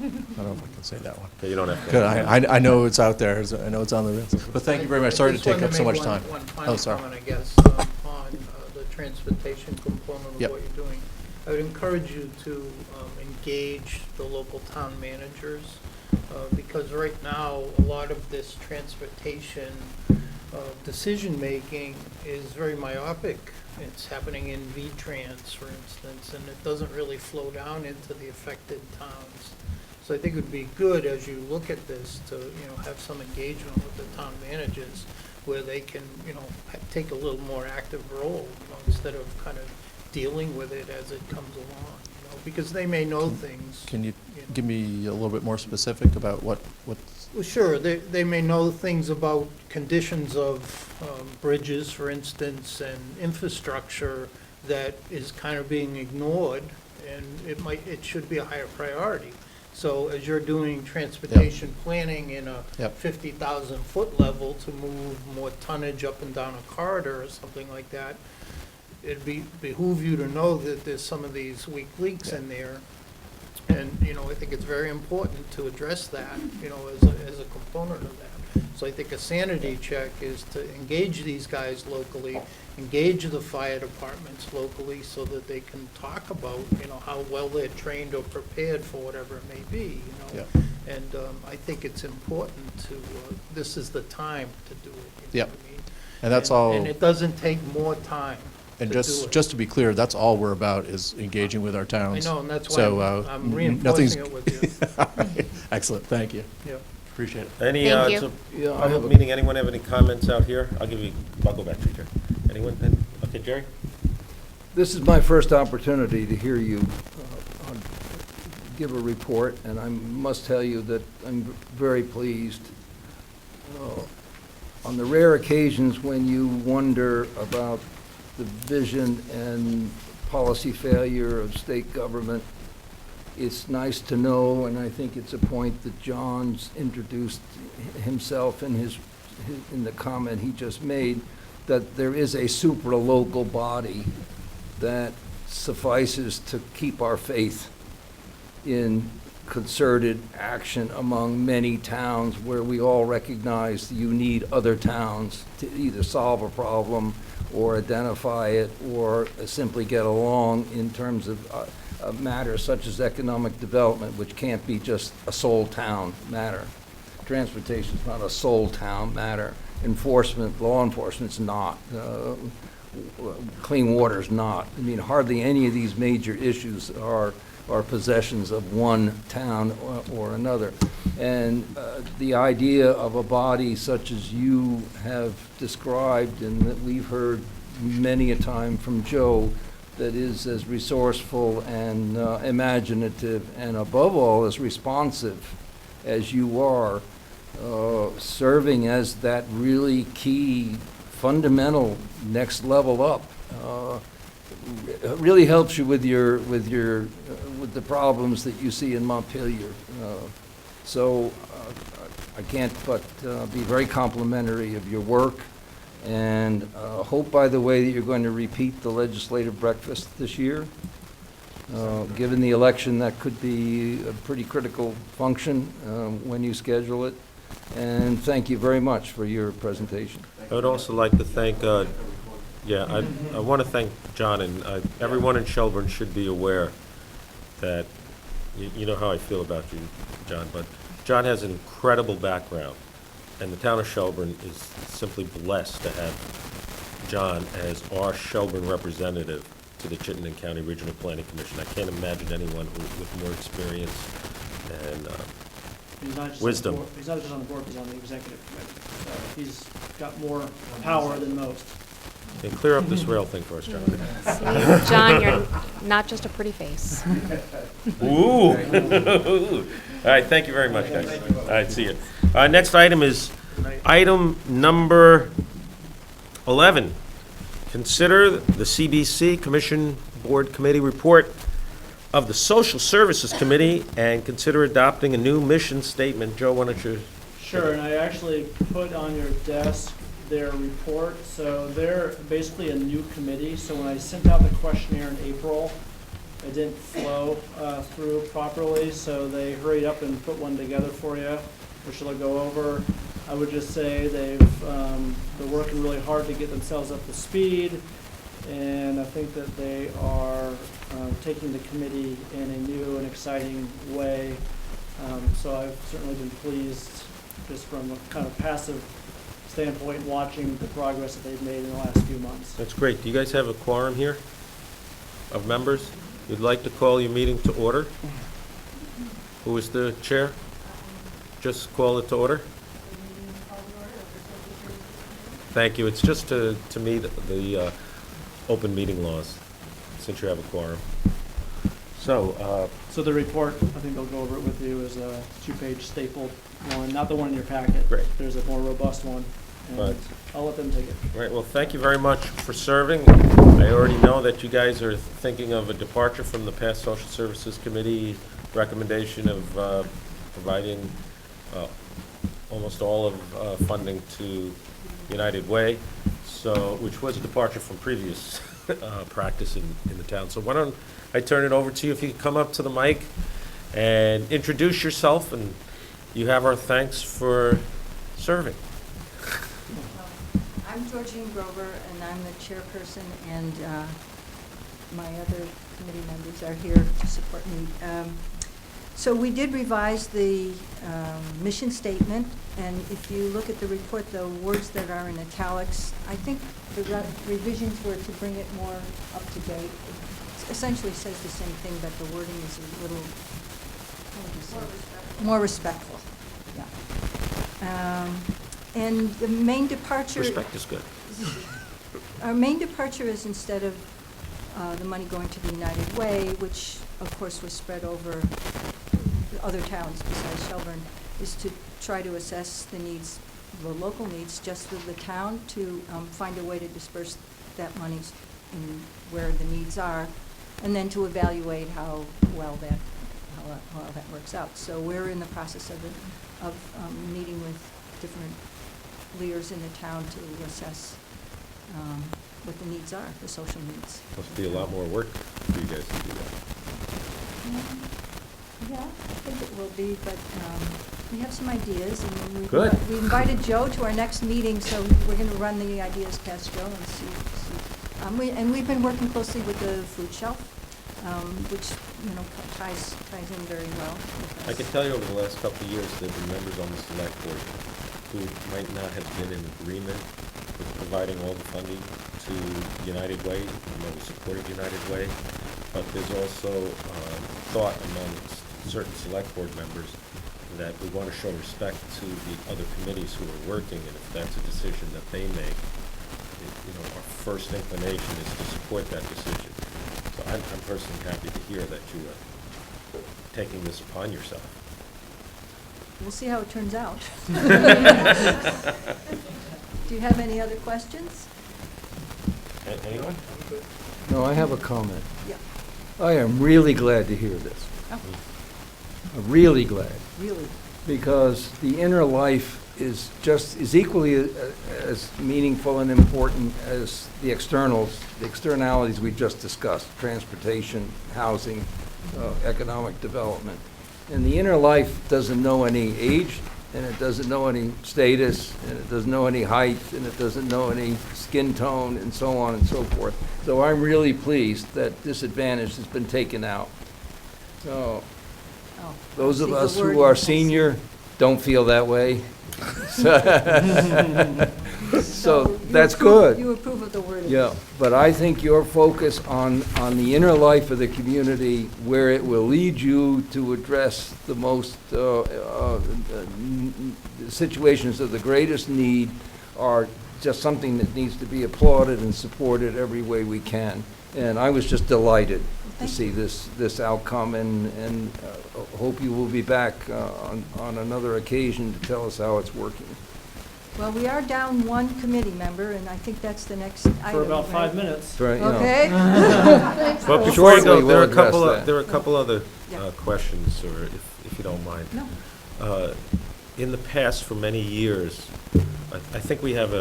I don't know if I can say that one. Okay, you don't have to. Good, I know it's out there, I know it's on the list. But thank you very much, sorry to Just wanted take up so make much time. One Oh, final sorry. comment, I guess, on the transportation component of Yep. what you're doing. I would encourage you to engage the local town managers, because right now, a lot of this transportation decision-making is very myopic. It's happening in V-Trans, for instance, and it doesn't really flow down into the affected towns. So I think it would be good, as you look at this, to, have some engagement with the town managers where they can, take a little more active role, instead of kind of dealing with it as it comes along, because they may know things. Can you give me a little bit more specific about what Well, sure, they may know things about conditions of bridges, for instance, and infrastructure that is kind of being ignored, and it should be a higher priority. So as you're doing transportation planning in a Yep. 50,000-foot level to move more tonnage up and down a corridor or something like that, it'd behoove you to know that there's some of these weak links in there. And, I think it's very important to address that, as a component of that. So I think a sanity check is to engage these guys locally, engage the fire departments locally so that they can talk about, how well they're trained or prepared for whatever it may be, Yep. And I think it's important to, this is the time to do it. Yep. What I mean? And that's all. And it doesn't take more time And to do just, it. just to be clear, that's all we're about, is engaging with our I towns. know, and that's why So, I'm nothing's- reinforcing it with you. Excellent, thank you. Yeah. Appreciate it. Any, Thank you. it's a Yeah, I have public a- meeting, anyone have any comments out here? I'll go back to you, Jerry. Anyone? Okay, Jerry? This is my first opportunity to hear you give a report, and I must tell you that I'm very pleased. On the rare occasions when you wonder about the vision and policy failure of state government, it's nice to know, and I think it's a point that John's introduced himself in in the comment he just made, that there is a supra-local body that suffices to keep our faith in concerted action among many towns where we all recognize you need other towns to either solve a problem or identify it or simply get along in terms of matters such as economic development, which can't be just a sole town matter. Transportation is not a sole town matter. Enforcement, law enforcement's not. Clean water's not. I mean, hardly any of these major issues are possessions of one town or another. And the idea of a body such as you have described and that we've heard many a time from Joe, that is as resourceful and imaginative and above all as responsive as you are, serving as that really key, fundamental next level up, really helps you with the problems that you see in Montpelier. So I can't but be very complimentary of your work, and hope, by the way, that you're going to repeat the legislative breakfast this year. Given the election, that could be a pretty critical function when you schedule it. And thank you very much for your presentation. I would also like to thank, I want to thank John, and everyone in Shelburne should be aware that, you know how I feel about you, John, but John has an incredible background, and the town of Shelburne is simply blessed to have John as our Shelburne representative to the Chittenden County Regional Planning Commission. I can't imagine anyone with more experience and He's not just wisdom. On the board, he's not just on the board, he's on the executive committee. So he's got more power than most. And clear up this rail thing for us, John. See, John, you're not just a pretty face. Ooh. All right, thank you very much, guys. All right, see you. Next item is item number 11. Consider the CBC Commission Board Committee report of the Social Services Committee and consider adopting a new mission statement. Joe, why don't you? Sure, and I actually put on your desk their report. So they're basically a new committee. So when I sent out the questionnaire in April, it didn't flow through properly. So they hurried up and put one together for you, which they'll go over. I would just say they're working really hard to get themselves up to speed, and I think that they are taking the committee in a new and exciting way. So I've certainly been pleased, just from a kind of passive standpoint, watching the progress that they've made in the last few months. That's great. Do you guys have a quorum here of members? You'd like to call your meeting to order? Who is the chair? Just call it to order. Thank you. It's just to meet the open meeting laws, since you have a quorum. So, So the report, I think I'll go over it with you, is a 2-page stapled one, not the one in your packet. Great. There's a more robust one, Right. and I'll let them take it. right, well, thank you very much for serving. I already know that you guys are thinking of a departure from the past Social Services Committee recommendation of providing almost all of funding to United Way, so, which was a departure from previous practice in the town. So why don't I turn it over to you, if you could come up to the mic and introduce yourself, and you have our thanks for serving. I'm Georgine Grover, and I'm the chairperson, and my other committee members are here to support me. So we did revise the mission statement, and if you look at the report, the words that are in italics, I think the revisions were to bring it more up to date. It essentially says the same thing, but the wording is a little, how would you say? More respectful. Yeah. And the main departure. Respect is good. Our main departure is, instead of the money going to the United Way, which of course was spread over other towns besides Shelburne, is to try to assess the needs, the local needs, just of the town, to find a way to disperse that money in where the needs are, and then to evaluate how well that works out. So we're in the process of meeting with different leaders in the town to assess what the needs are, the social needs. Must be a lot more work for you guys to do that. Yeah, I think it will be, but we have some ideas, and Good. we invited Joe to our next meeting, so we're going to run the ideas past Joe and see. And we've been working closely with the food shelf, which, you know, ties in very well with us. I can tell you over the last couple of years, there have been members on the select board who might not have been in agreement with providing all the funding to United Way, even though we supported United Way. But there's also thought amongst certain select board members that we want to show respect to the other committees who are working, and if that's a decision that they make, you know, our first inclination is to support that decision. So I'm personally happy to hear that you are taking this upon yourself. We'll see how it turns out. Do you have any other questions? Anyone? No, I have a comment. Yeah. I am really glad to hear this. Oh, I'm really glad, really? because the inner life is equally as meaningful and important as the externalities we just discussed: transportation, housing, economic development. And the inner life doesn't know any age, and it doesn't know any status, and it doesn't know any height, and it doesn't know any skin tone, and so on and so forth. So I'm really pleased that this advantage has been taken out. So Oh, those I of see the us word who are in- senior don't feel that way. So you that's approve- good. You approve of the wording? Yeah, but I think your focus on the inner life of the community, where it will lead you to address the most situations of the greatest need, are just something that needs to be applauded and supported every way we can. And I was just delighted to Thank see this outcome, and hope you will be back on another occasion to tell us how it's working. Well, we are down one committee member, and I think that's the next item. For about 5 right? minutes. That's right, you know. Okay. But before you go, Shortly, we'll address there are a couple other Yeah. questions, or if you don't mind. No. In the past, for many years, I think we have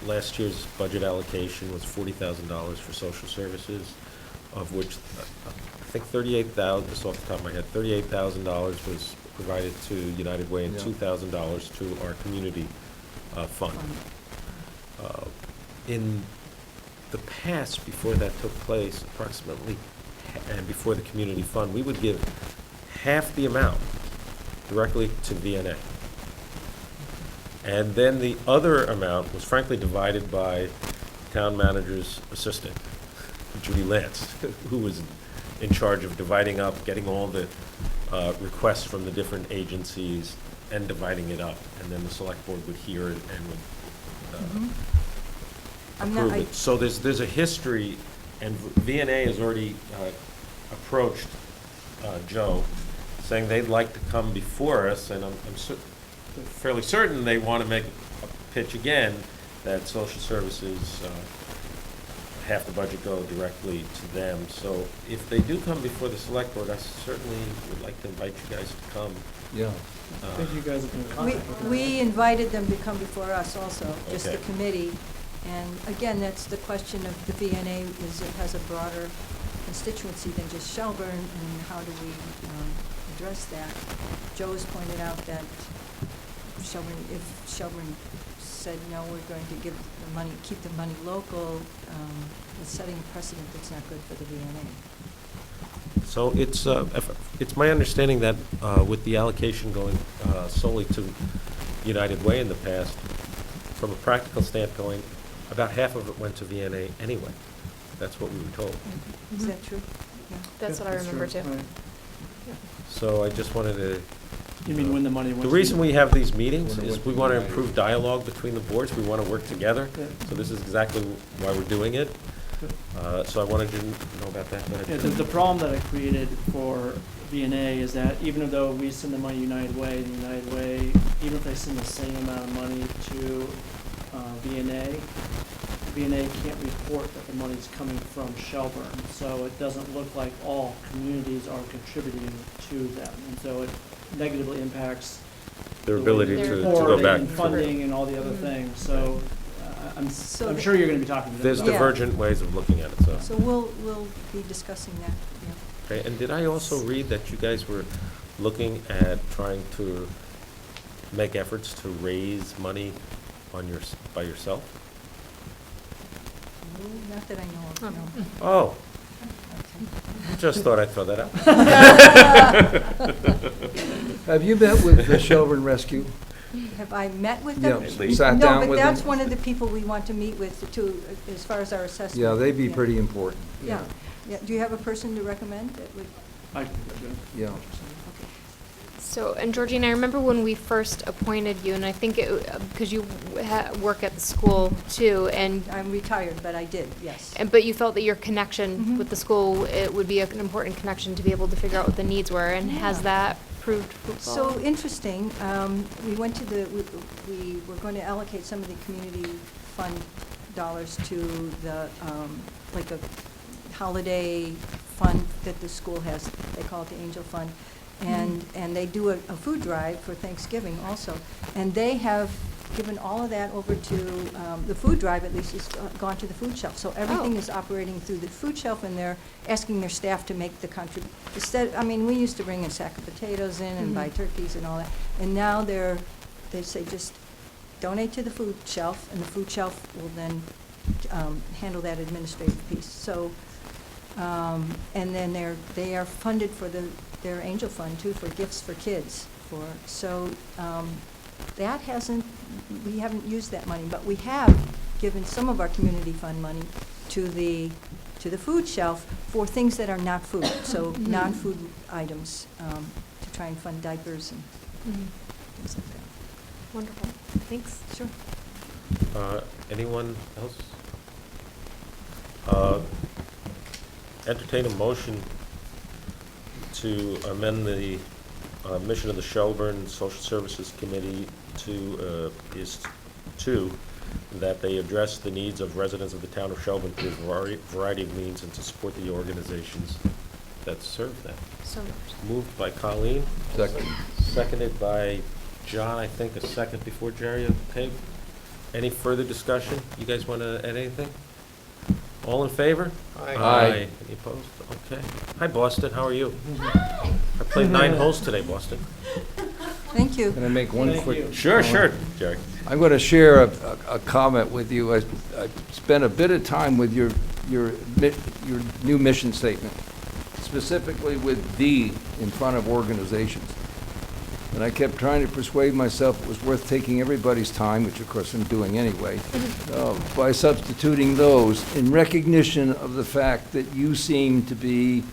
last year's budget allocation was $40,000 for social services, of which I think 38,000, just off the top of my head, $38,000 was provided to United Way and Yeah. $2,000 to our community fund. In the past, before that took place, approximately, and before the community fund, we would give half the amount directly to VNA. And then the other amount was frankly divided by town manager's assistant, Judy Lance, who was in charge of dividing up, getting all the requests from the different agencies and dividing it up. And then the select board would hear it and would I'm not, approve it. So there's a history, and VNA has already approached Joe, saying they'd like to come before us, and I'm fairly certain they want to make a pitch again that social services, half the budget go directly to them. So if they do come before the select board, I certainly would like to invite you guys to come. Yeah. I think you guys have been in contact with them. We invited them to come before us also, just the Okay. committee. And again, that's the question of the VNA, is it has a broader constituency than just Shelburne, and how do we address that? Joe has pointed out that Shelburne, if Shelburne said, no, we're going to give the money, keep the money local, it's setting a precedent that's not good for the VNA. So it's my understanding that with the allocation going solely to United Way in the past, from a practical standpoint, about half of it went to VNA anyway. That's what we were told. Is that true? Yeah. That's what I remember too. Right. So I just wanted to. You mean when the money went? The to- reason we have these meetings is we want to improve dialogue between the boards. We want to work together. Yeah. So this is exactly why we're doing it. So I wanted you to know about that. Go ahead. Yeah, the problem that I created for VNA is that even though we send the money United Way, the United Way, even if they send the same amount of money to VNA can't report that the money's coming from Shelburne. So it doesn't look like all communities are contributing to them. And so it negatively impacts Their ability Their to go reporting back. and funding and all the other things. So I'm So sure you're going to be talking to them. There's about Yeah. divergent ways of looking at it, so. So we'll be discussing that, yeah. Okay, and did I also read that you guys were looking at trying to make efforts to raise money by yourself? Not that I know of, no. Oh, Okay. just thought I'd throw that out. Have you met with the Shelburne Rescue? Have I met with Yeah, them? At least. sat No, down but with that's them? one of the people we want to meet with too, as far as our assessment. Yeah, they'd be Yeah. pretty important. Yeah, yeah. Do you have a person to recommend that would? I- Yeah. So, and Georgine, I remember when we first appointed you, and I think because you work at the school too, and I'm retired, but I did, yes. but you felt that your connection Mhm. with the school, it would be an important connection to be able to figure out what the needs were, and has Yeah. that proved fruitful? So interesting, we went to we were going to allocate some of the community fund dollars to the, like a holiday fund that the school has, they call it the Angel Fund. And they do a food drive for Thanksgiving also. And they have given all of that over to, the food drive at least has gone to the food shelf. So everything Oh. is operating through the food shelf, and they're asking their staff to make the instead, I mean, we used to bring a sack of potatoes in and buy turkeys and all that. And now they say just donate to the food shelf, and the food shelf will then handle that administrative piece. So, and then they are funded for their Angel Fund too, for gifts for kids. That we haven't used that money, but we have given some of our community fund money to the food shelf for things that are not food, so non-food items, to try and fund diapers and Mhm. things like that. Wonderful, thanks. Sure. Anyone else? Entertain a motion to amend the mission of the Shelburne Social Services Committee to that they address the needs of residents of the town of Shelburne through a variety of means and to support the organizations that serve them. So moved. Moved by Colleen. Second. Seconded by John, I think, a second before Jerry. Okay. Any further discussion? You guys want to add anything? All in favor? Aye. Any opposed? Okay. Hi, Boston, how are you? I played 9 holes today, Boston. Thank you. Can I make one Thank quick? you. Sure, Jerry. I'm going to share a comment with you. I spent a bit of time with your new mission statement, specifically with D in front of organizations. And I kept trying to persuade myself it was worth taking everybody's time, which of course I'm doing anyway, by substituting those in recognition of the fact that you seem to be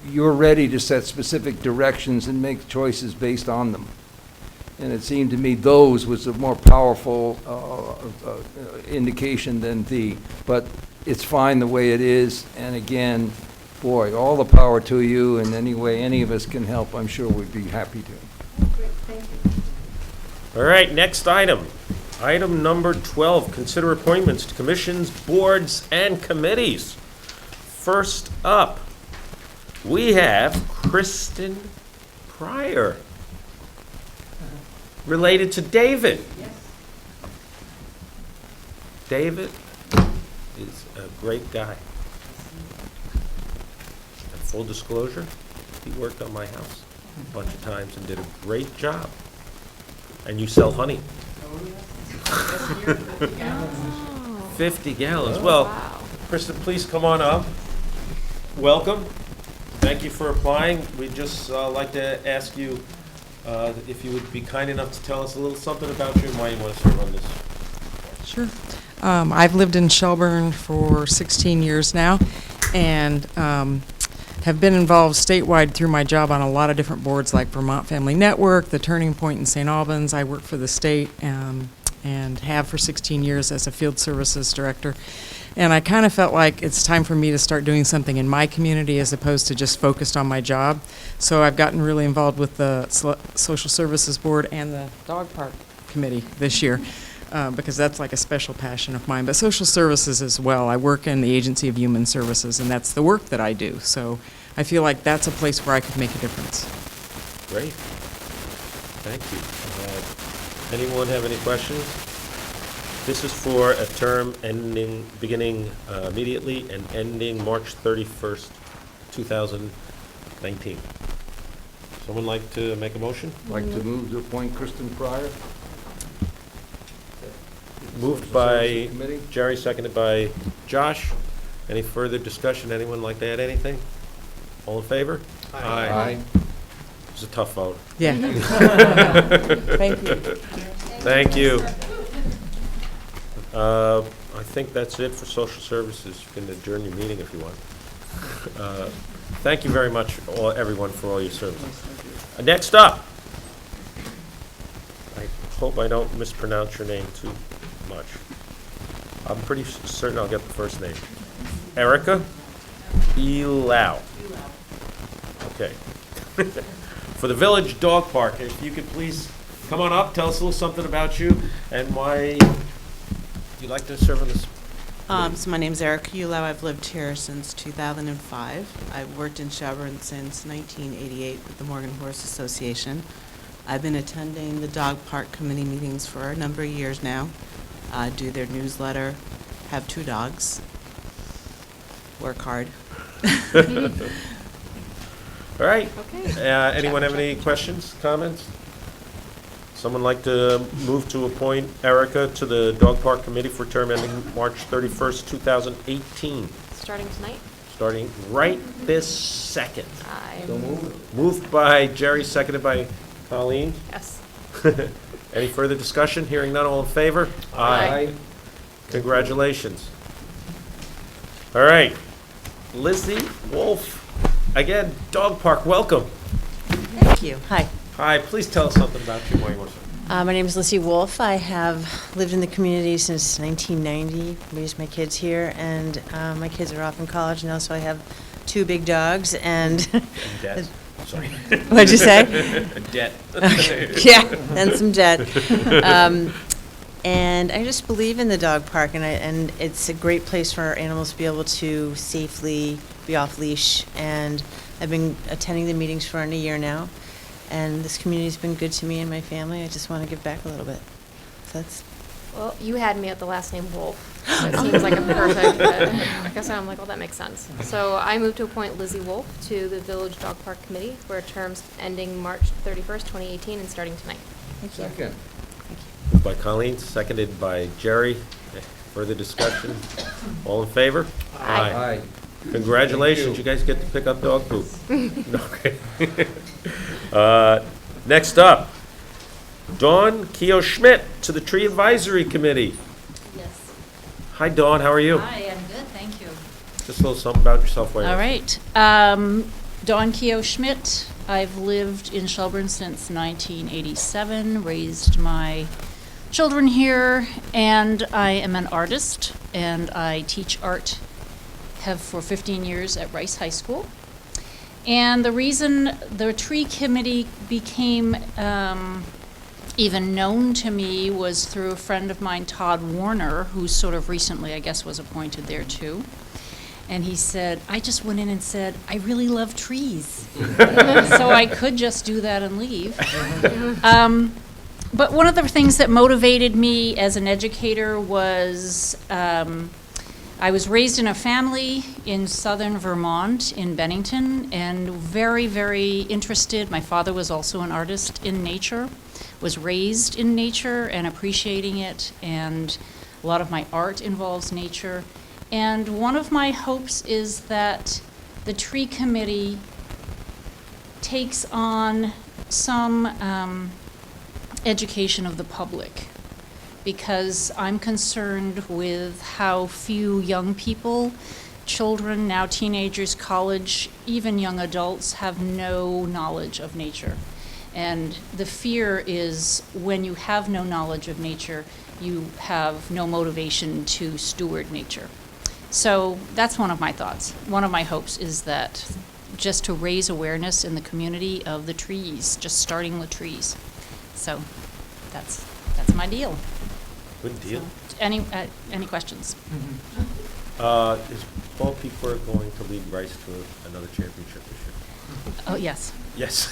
you're ready to set specific directions and make choices based on them. And it seemed to me those was a more powerful indication than D. But it's fine the way it is, and again, boy, all the power to you, and any way any of us can help, I'm sure we'd be happy to. All right, next item. Item number 12, consider appointments to commissions, boards, and committees. First up, we have Kristen Pryor, related to David. David is a great guy. And full disclosure, he worked on my house a bunch of times and did a great job. And you sell honey. 50 gallons. Well, Wow. Kristen, please come on up. Welcome. Thank you for applying. We'd just like to ask you if you would be kind enough to tell us a little something about you and why you want to serve on this. Sure. I've lived in Shelburne for 16 years now, and have been involved statewide through my job on a lot of different boards like Vermont Family Network, the Turning Point in St. Albans. I work for the state and have for 16 years as a field services director. And I kind of felt like it's time for me to start doing something in my community as opposed to just focused on my job. So I've gotten really involved with the Social Services Board and the Dog Park Committee this year. Because that's like a special passion of mine, but social services as well. I work in the Agency of Human Services, and that's the work that I do. So I feel like that's a place where I could make a difference. Great. Thank you. Anyone have any questions? This is for a term beginning immediately and ending March 31st, 2019. Someone like to make a motion? Like to move to appoint Kristen Pryor? Moved by Services Committee? Jerry, seconded by Josh. Any further discussion? Anyone like to add anything? All in favor? Aye. It's a tough vote. Yeah. Thank you. Thank you. I think that's it for social services. You can adjourn your meeting if you want. Thank you very much, everyone, for all your service. Next up, I hope I don't mispronounce your name too much. I'm pretty certain I'll get the first name. Erica Elau. Okay. For the Village Dog Park, if you could please come on up, tell us a little something about you and why you'd like to serve on this. So my name's Erica Ulau. I've lived here since 2005. I've worked in Shelburne since 1988 with the Morgan Horse Association. I've been attending the Dog Park Committee meetings for a number of years now. Do their newsletter, have 2 dogs, work hard. All right. Okay. Anyone have any questions, comments? Someone like to move to appoint Erica to the Dog Park Committee for a term ending March 31st, 2018, Starting tonight? starting right this second. So I'm, moved. Moved by Jerry, seconded by Colleen. yes. Any further discussion? Hearing none, all in favor? Aye. Congratulations. All right. Lizzie Wolf, again, Dog Park, welcome. Thank you. Hi. Hi, please tell us something about you. Why you want to serve. My name is Lissy Wolf. I have lived in the community since 1990, raised my kids here, and my kids are off in college now, so I have 2 big dogs and... And debt. Sorry. What'd you say? Debt. Yeah, and some debt. And I just believe in the dog park, and it's a great place for our animals to be able to safely be off leash. And I've been attending the meetings for a year now, and this community's been good to me and my family. I just want to give back a little bit. So that's... Well, you had me at the last name Wolf. So it seems like a perfect fit. I guess I'm like, well, that makes sense. So I move to appoint Lizzie Wolf to the Village Dog Park Committee for a term ending March 31st, 2018, and starting tonight. Thank you. Second. Moved by Colleen, seconded by Jerry. Further discussion? All in favor? Aye. Congratulations, you guys get to pick up dog poop. Okay. Next up, Dawn Keough-Schmidt to the Tree Advisory Committee. Yes. Hi, Dawn, how are you? Hi, I'm good, thank you. Just a little something about yourself. while you're- All right. Dawn Keough-Schmidt. I've lived in Shelburne since 1987, raised my children here, and I am an artist, and I teach art have for 15 years at Rice High School. And the reason the tree committee became even known to me was through a friend of mine, Todd Warner, who sort of recently, I guess, was appointed there too. And he said, I just went in and said, I really love trees. So I could just do that and leave. But one of the things that motivated me as an educator was I was raised in a family in southern Vermont, in Bennington, and very, very interested. My father was also an artist in nature, was raised in nature and appreciating it, and a lot of my art involves nature. And one of my hopes is that the tree committee takes on some education of the public, because I'm concerned with how few young people, children, now teenagers, college, even young adults, have no knowledge of nature. And the fear is when you have no knowledge of nature, you have no motivation to steward nature. So that's one of my thoughts. One of my hopes is that just to raise awareness in the community of the trees, just starting with trees. So that's my deal. Good deal. So, any questions? Is Paul Pecor going to lead Rice to another championship this year? Oh, yes, Yes,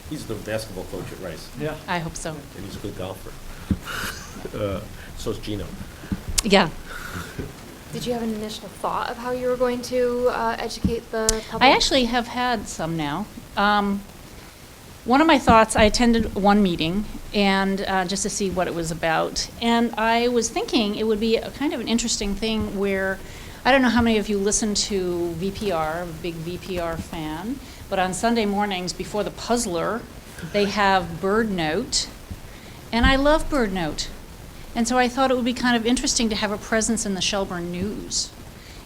he's the basketball coach at Rice, Yeah. I hope so. and he's a good golfer. So's Gino. Yeah. Did you have an initial thought of how you were going to educate the public? I actually have had some now. One of my thoughts, I attended one meeting and just to see what it was about. And I was thinking it would be a kind of an interesting thing where, I don't know how many of you listen to VPR, I'm a big VPR fan, but on Sunday mornings before the Puzzler, they have Bird Note. And I love Bird Note. And so I thought it would be kind of interesting to have a presence in the Shelburne News.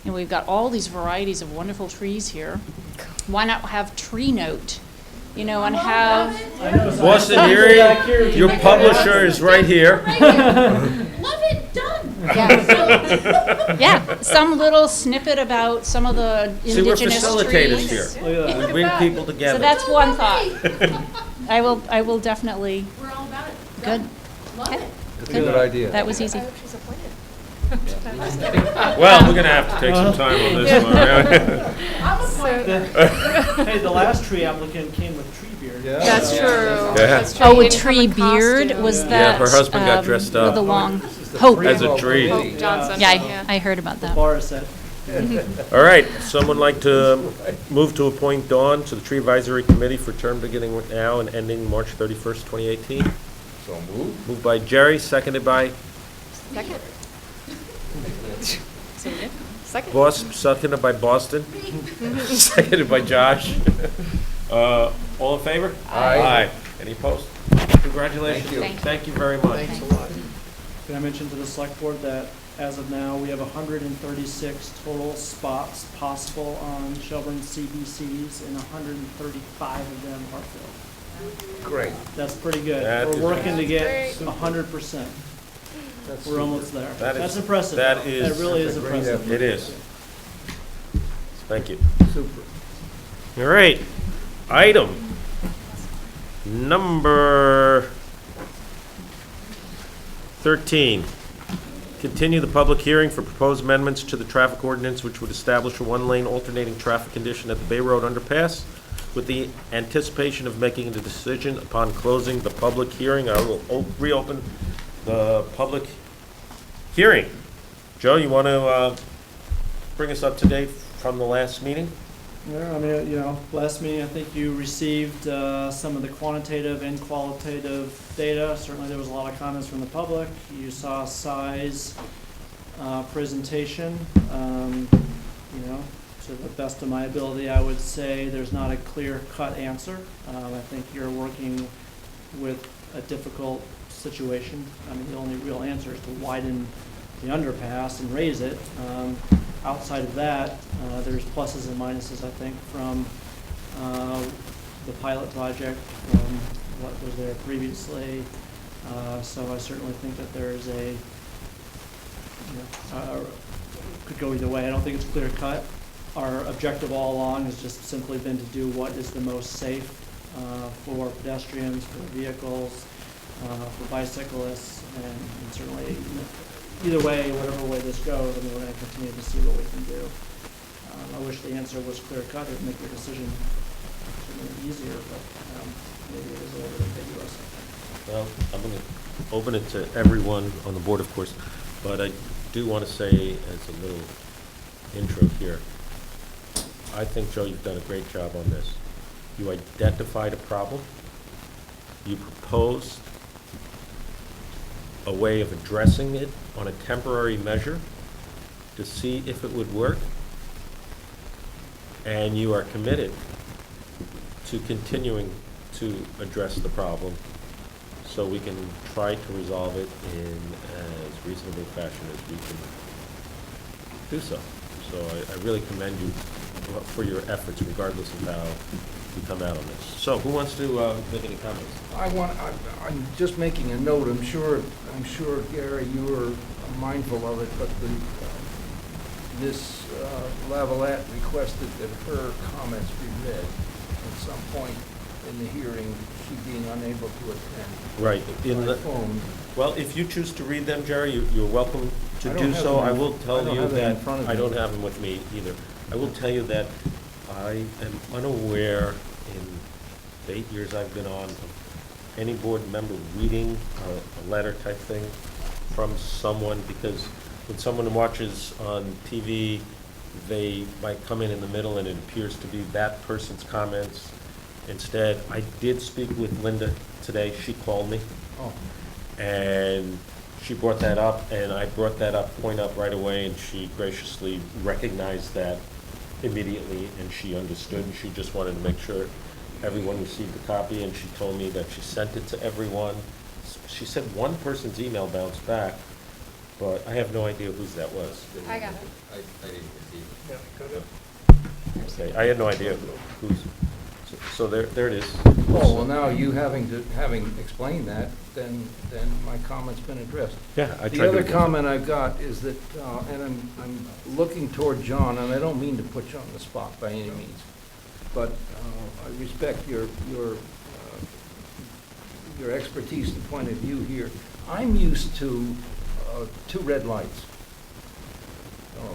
And we've got all these varieties of wonderful trees here. Why not have Tree Note? You know, and have... Boston Erie, your publisher is right here. Love it, done. Yeah. Yeah, some little snippet about some of the See, we're indigenous facilitators trees. here. We bring people together. So that's one thought. I will definitely. We're all about it. Good. Love Okay. it. That's a good idea. That was easy. I hope she's appointed. Well, we're gonna have to take some time on this one, right? I'm a planner. Hey, the last tree applicant came with tree beard. That's true. Yeah. That's true. Oh, He with didn't come tree in beard, costume. was Yeah, that? her husband got dressed up. With the long, Hope. As a tree. Hope Johnson. Yeah, I heard about The that. bar is set. All right, someone like to move to appoint Dawn to the Tree Advisory Committee for term beginning now and ending March 31st, 2018? So move. Moved by Jerry, seconded by Second. So we did? Second. Seconded by Boston. Seconded by Josh. All in favor? Aye. Any opposed? Congratulations. Thank you. Thank you very much. Thanks a lot. Can I mention to the select board that as of now, we have 136 total spots possible on Shelburne CBCs, and 135 of them are filled. Great. That's pretty good. That is We're working to get great. 100%. That's We're almost there. That is- That's impressive. that though. is- That really is That's a great impressive. effort. It is. Thank you. super. All right, item number 13. Continue the public hearing for proposed amendments to the traffic ordinance which would establish a one-lane alternating traffic condition at the Bay Road underpass with the anticipation of making a decision upon closing the public hearing. I will reopen the public hearing. Joe, you want to bring us up to date from the last meeting? Yeah, I mean, you know, last meeting, I think you received some of the quantitative and qualitative data. Certainly, there was a lot of comments from the public. You saw a size presentation. You know, to the best of my ability, I would say there's not a clear-cut answer. I think you're working with a difficult situation. I mean, the only real answer is to widen the underpass and raise it. Outside of that, there's pluses and minuses, I think, from the pilot project, from what was there previously. So I certainly think that there's a, you know, could go either way. I don't think it's clear cut. Our objective all along has just simply been to do what is the most safe for pedestrians, for vehicles, for bicyclists, and certainly either way, whatever way this goes, I mean, we're going to continue to see what we can do. I wish the answer was clear-cut. It would make your decision certainly easier, but maybe it is a little bit ambiguous. Well, I'm going to open it to everyone on the board, of course, but I do want to say as a little intro here, I think, Joe, you've done a great job on this. You identified a problem. You proposed a way of addressing it on a temporary measure to see if it would work. And you are committed to continuing to address the problem so we can try to resolve it in as reasonable fashion as we can do so. So I really commend you for your efforts regardless of how you come out on this. So who wants to make any comments? I'm just making a note. I'm sure, Gary, you were mindful of it, but Ms. Lavalette requested that her comments be read at some point in the hearing, she being unable to attend. Right. By phone. Well, if you choose to read them, Jerry, you're welcome to do so. I will tell you that, I don't have them with me either. I will tell you that I am unaware in the 8 years I've been on of any board member reading a letter type thing from someone, because when someone watches on TV, they might come in the middle and it appears to be that person's comments. Instead, I did speak with Linda today. She called me. Oh. And she brought that up, and I brought that point up right away, and she graciously recognized that immediately, and she understood, and she just wanted to make sure everyone received a copy, and she told me that she sent it to everyone. She said one person's email bounced back, but I have no idea whose that was. I got it. I didn't receive it. Yeah, got it. Okay, I had no idea whose. So there it is. Oh, well, now you having explained that, then my comment's been addressed. Yeah, I tried to. The other comment I've got is that, and I'm looking toward John, and I don't mean to put you on the spot by any means, but I respect your expertise and point of view here. I'm used to 2 red lights,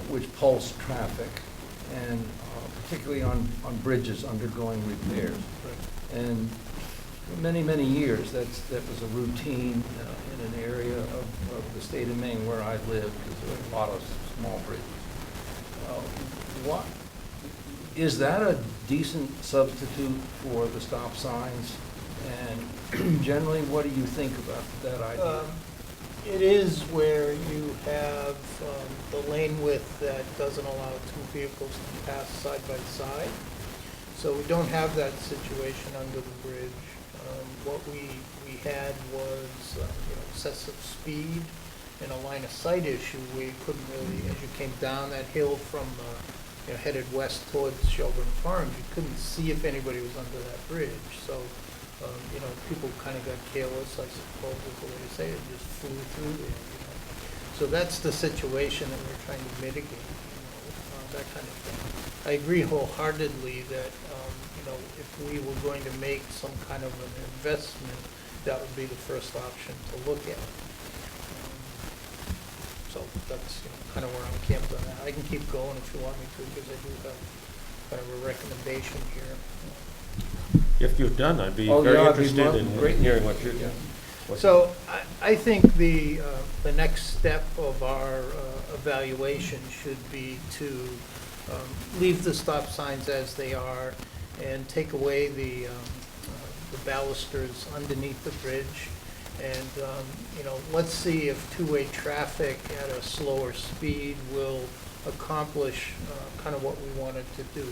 which pulse traffic, and particularly on bridges undergoing repairs. And for many, many years, that was a routine in an area of the state of Maine where I live, because there were a lot of small bridges. Is that a decent substitute for the stop signs? And generally, what do you think about that idea? It is where you have the lane width that doesn't allow 2 vehicles to pass side by side. So we don't have that situation under the bridge. What we had was excessive speed and a line of sight issue where you couldn't really, as you came down that hill from headed west towards Shelburne Farms, you couldn't see if anybody was under that bridge. So people kind of got careless, I suppose is the way to say it, just flew through there. So that's the situation that we're trying to mitigate, that kind of thing. I agree wholeheartedly that, if we were going to make some kind of an investment, that would be the first option to look at. So that's kind of where I'm camped on that. I can keep going if you want me to, because I do have kind of a recommendation here. If you're done, I'd be very interested in hearing what you're. So I think the next step of our evaluation should be to leave the stop signs as they are and take away the balusters underneath the bridge. And, let's see if two-way traffic at a slower speed will accomplish kind of what we wanted to do.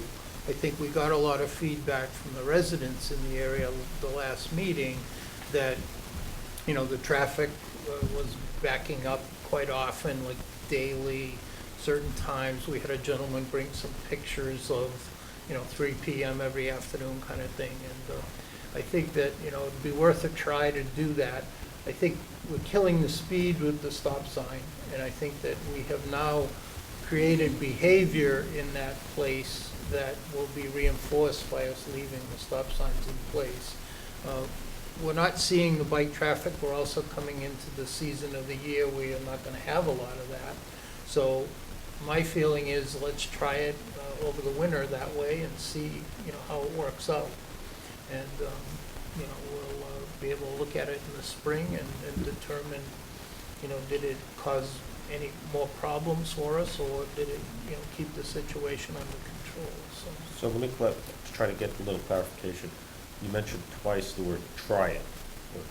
I think we got a lot of feedback from the residents in the area the last meeting that, the traffic was backing up quite often, like daily, certain times. We had a gentleman bring some pictures of, 3 p.m. every afternoon kind of thing. And I think that, it'd be worth a try to do that. I think we're killing the speed with the stop sign, and I think that we have now created behavior in that place that will be reinforced by us leaving the stop signs in place. We're not seeing the bike traffic. We're also coming into the season of the year where you're not going to have a lot of that. So my feeling is let's try it over the winter that way and see, how it works out. And, we'll be able to look at it in the spring and determine, did it cause any more problems for us, or did it, keep the situation under control? So let me try to get a little clarification. You mentioned twice the word try it, or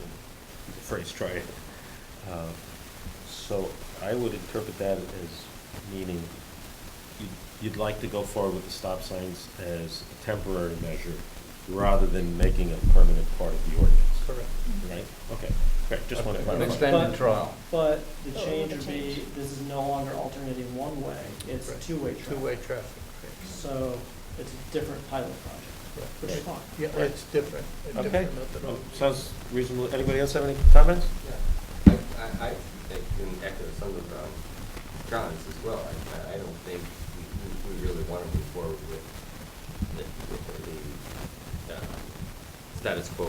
the phrase try it. So I would interpret that as meaning you'd like to go forward with the stop signs as a temporary measure rather than making a permanent part of the ordinance. Correct. Right? Okay. Great. Just want to An clarify. extended trial. But the change would be, this is no longer alternating one way, it's Right. two-way traffic. Two-way traffic. So it's a different pilot project, which is fine. Yeah, it's different. a Okay. different methodology. Sounds reasonable. Anybody else have any comments? I can echo some of John's as well. I don't think we really want to move forward with the status quo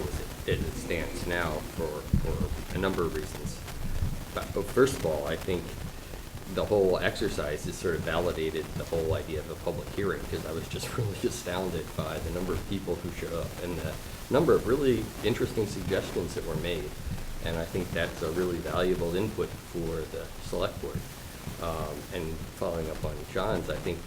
as it stands now for a number of reasons. But first of all, I think the whole exercise has sort of validated the whole idea of a public hearing, because I was just really astounded by the number of people who showed up and the number of really interesting suggestions that were made. And I think that's a really valuable input for the select board. And following up on John's, I think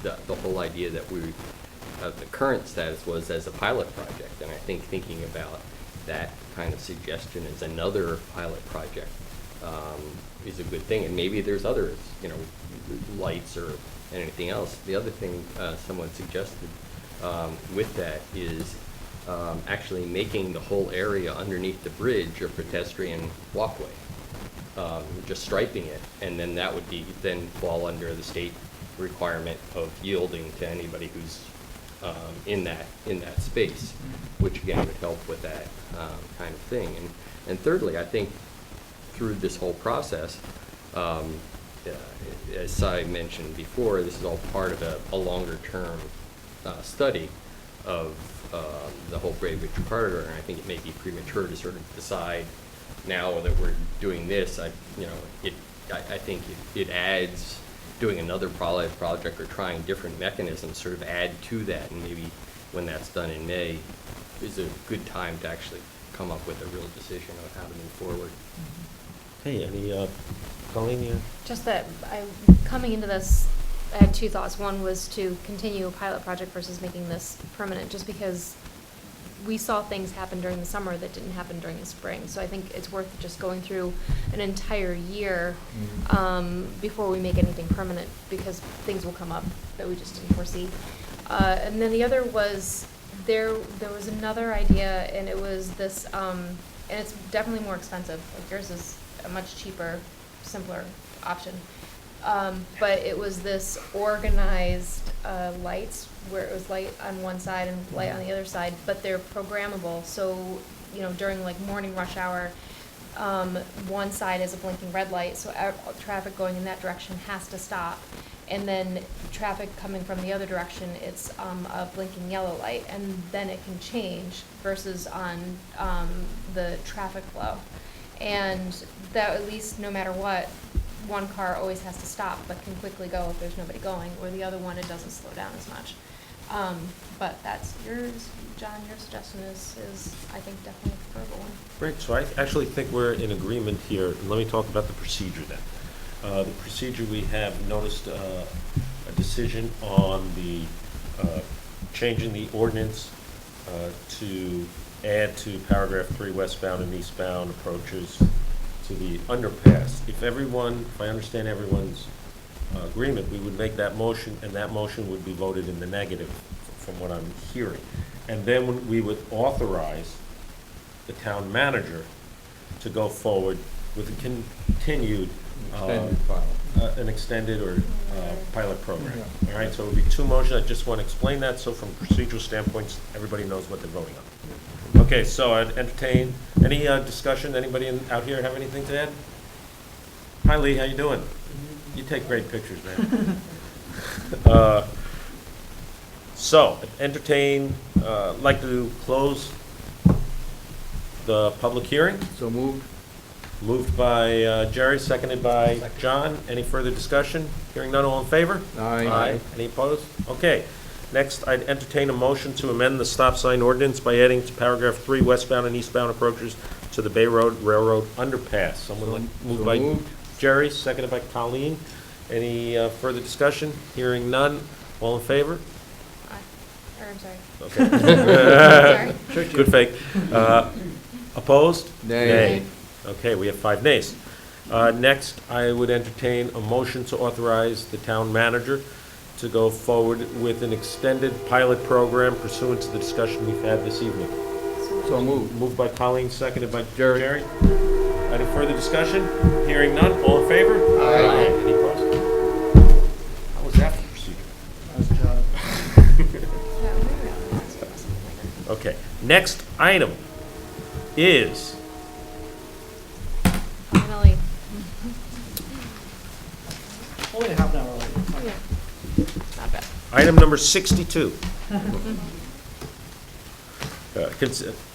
the whole idea that the current status was as a pilot project, and I think thinking about that kind of suggestion as another pilot project is a good thing. And maybe there's others, lights or anything else. The other thing someone suggested with that is actually making the whole area underneath the bridge a pedestrian walkway, just striping it, and then that would then fall under the state requirement of yielding to anybody who's in that space, which again would help with that kind of thing. And thirdly, I think through this whole process, as Cy mentioned before, this is all part of a longer-term study of the whole Braid Ridge corridor, and I think it may be premature to sort of decide now that we're doing this. I think it adds, doing another pilot project or trying different mechanisms sort of add to that, and maybe when that's done in May is a good time to actually come up with a real decision on how to move forward. Hey, any, Colleen, you? Just that coming into this, I had two thoughts. One was to continue a pilot project versus making this permanent, just because we saw things happen during the summer that didn't happen during the spring. So I think it's worth just going through an entire year before we make anything permanent, because things will come up that we just didn't foresee. And then the other was, there was another idea, and it was this, and it's definitely more expensive. Like yours is a much cheaper, simpler option. But it was this organized lights, where it was light on one side and light on the other side, but they're programmable. So, during like morning rush hour, one side is a blinking red light, so traffic going in that direction has to stop. And then traffic coming from the other direction, it's a blinking yellow light, and then it can change versus on the traffic flow. And that, at least no matter what, one car always has to stop but can quickly go if there's nobody going, or the other one, it doesn't slow down as much. But that's yours, John, your suggestion is I think definitely a preferable one. Great, so I actually think we're in agreement here. Let me talk about the procedure then. The procedure, we have noticed a decision on the changing the ordinance to add to paragraph 3 westbound and eastbound approaches to the underpass. If I understand everyone's agreement, we would make that motion, and that motion would be voted in the negative from what I'm hearing. And then we would authorize the town manager to go forward with a continued an extended or pilot program. All right, so it would be two motions. I just want to explain that so from procedural standpoints, everybody knows what they're voting on. Okay, so I'd entertain any discussion. Anybody out here have anything to add? Hi, Lee. How you doing? You take great pictures, man. So, entertain, like to close the public hearing? So moved. Moved by Jerry, seconded by John. Any further discussion? Hearing none, all in favor? Aye. Any opposed? Okay. Next, I'd entertain a motion to amend the stop sign ordinance by adding to paragraph 3 westbound and eastbound approaches to the Bay Road Railroad underpass. Someone like, moved by Jerry, seconded by Colleen. Any further discussion? Hearing none, all in favor? Or, I'm sorry. Okay. Sorry. Good fake. Opposed? Nay. Okay, we have 5 nays. Next, I would entertain a motion to authorize the town manager to go forward with an extended pilot program pursuant to the discussion we've had this evening. So moved. Moved by Colleen, seconded by Jerry. Jerry. Any further discussion? Hearing none, all in favor? Aye. Any opposed? How was that for procedure? Okay, next item is Finally. Only a half an hour late. Not bad. item number 62.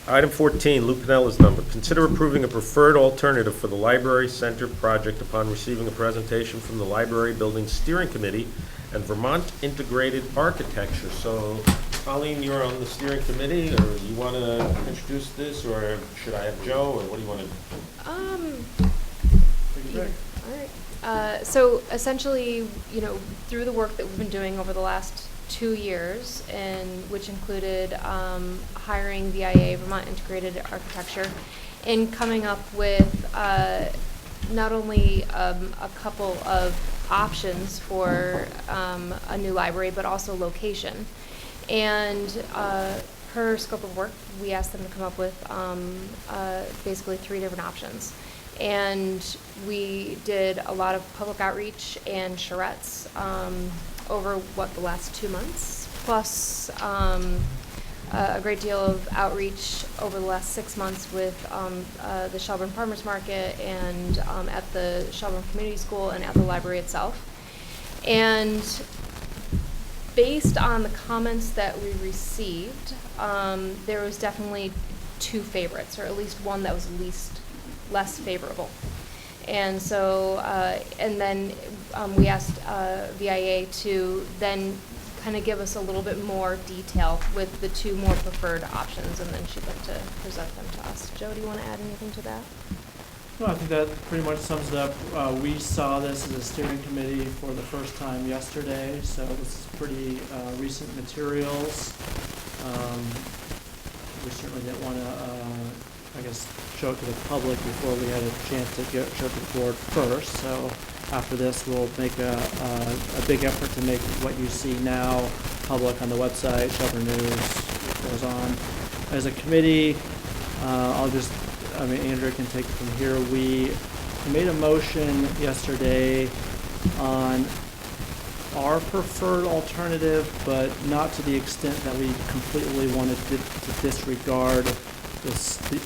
Item 14, Lou Pinella's number. Consider approving a preferred alternative for the Library Center project upon receiving a presentation from the Library Building Steering Committee and Vermont Integrated Architecture. So, Colleen, you're on the steering committee, or you want to introduce this, or should I have Joe, or what do you want to do? All right. So essentially, through the work that we've been doing over the last 2 years, and which included hiring VIA, Vermont Integrated Architecture, and coming up with not only a couple of options for a new library, but also location. And per scope of work, we asked them to come up with basically 3 different options. And we did a lot of public outreach and charrettes over the last 2 months, plus a great deal of outreach over the last 6 months with the Shelburne Farmers Market and at the Shelburne Community School and at the library itself. And based on the comments that we received, there was definitely 2 favorites, or at least one that was less favorable. And so, and then we asked VIA to then kind of give us a little bit more detail with the 2 more preferred options, and then she'd like to present them to us. Joe, do you want to add anything to that? No, I think that pretty much sums it up. We saw this as a steering committee for the first time yesterday, so this is pretty recent materials. We certainly didn't want to, show it to the public before we had a chance to show it to the board first. So after this, we'll make a big effort to make what you see now public on the website, Shelburne News, goes on. As a committee, Andrea can take it from here. We made a motion yesterday on our preferred alternative, but not to the extent that we completely wanted to disregard the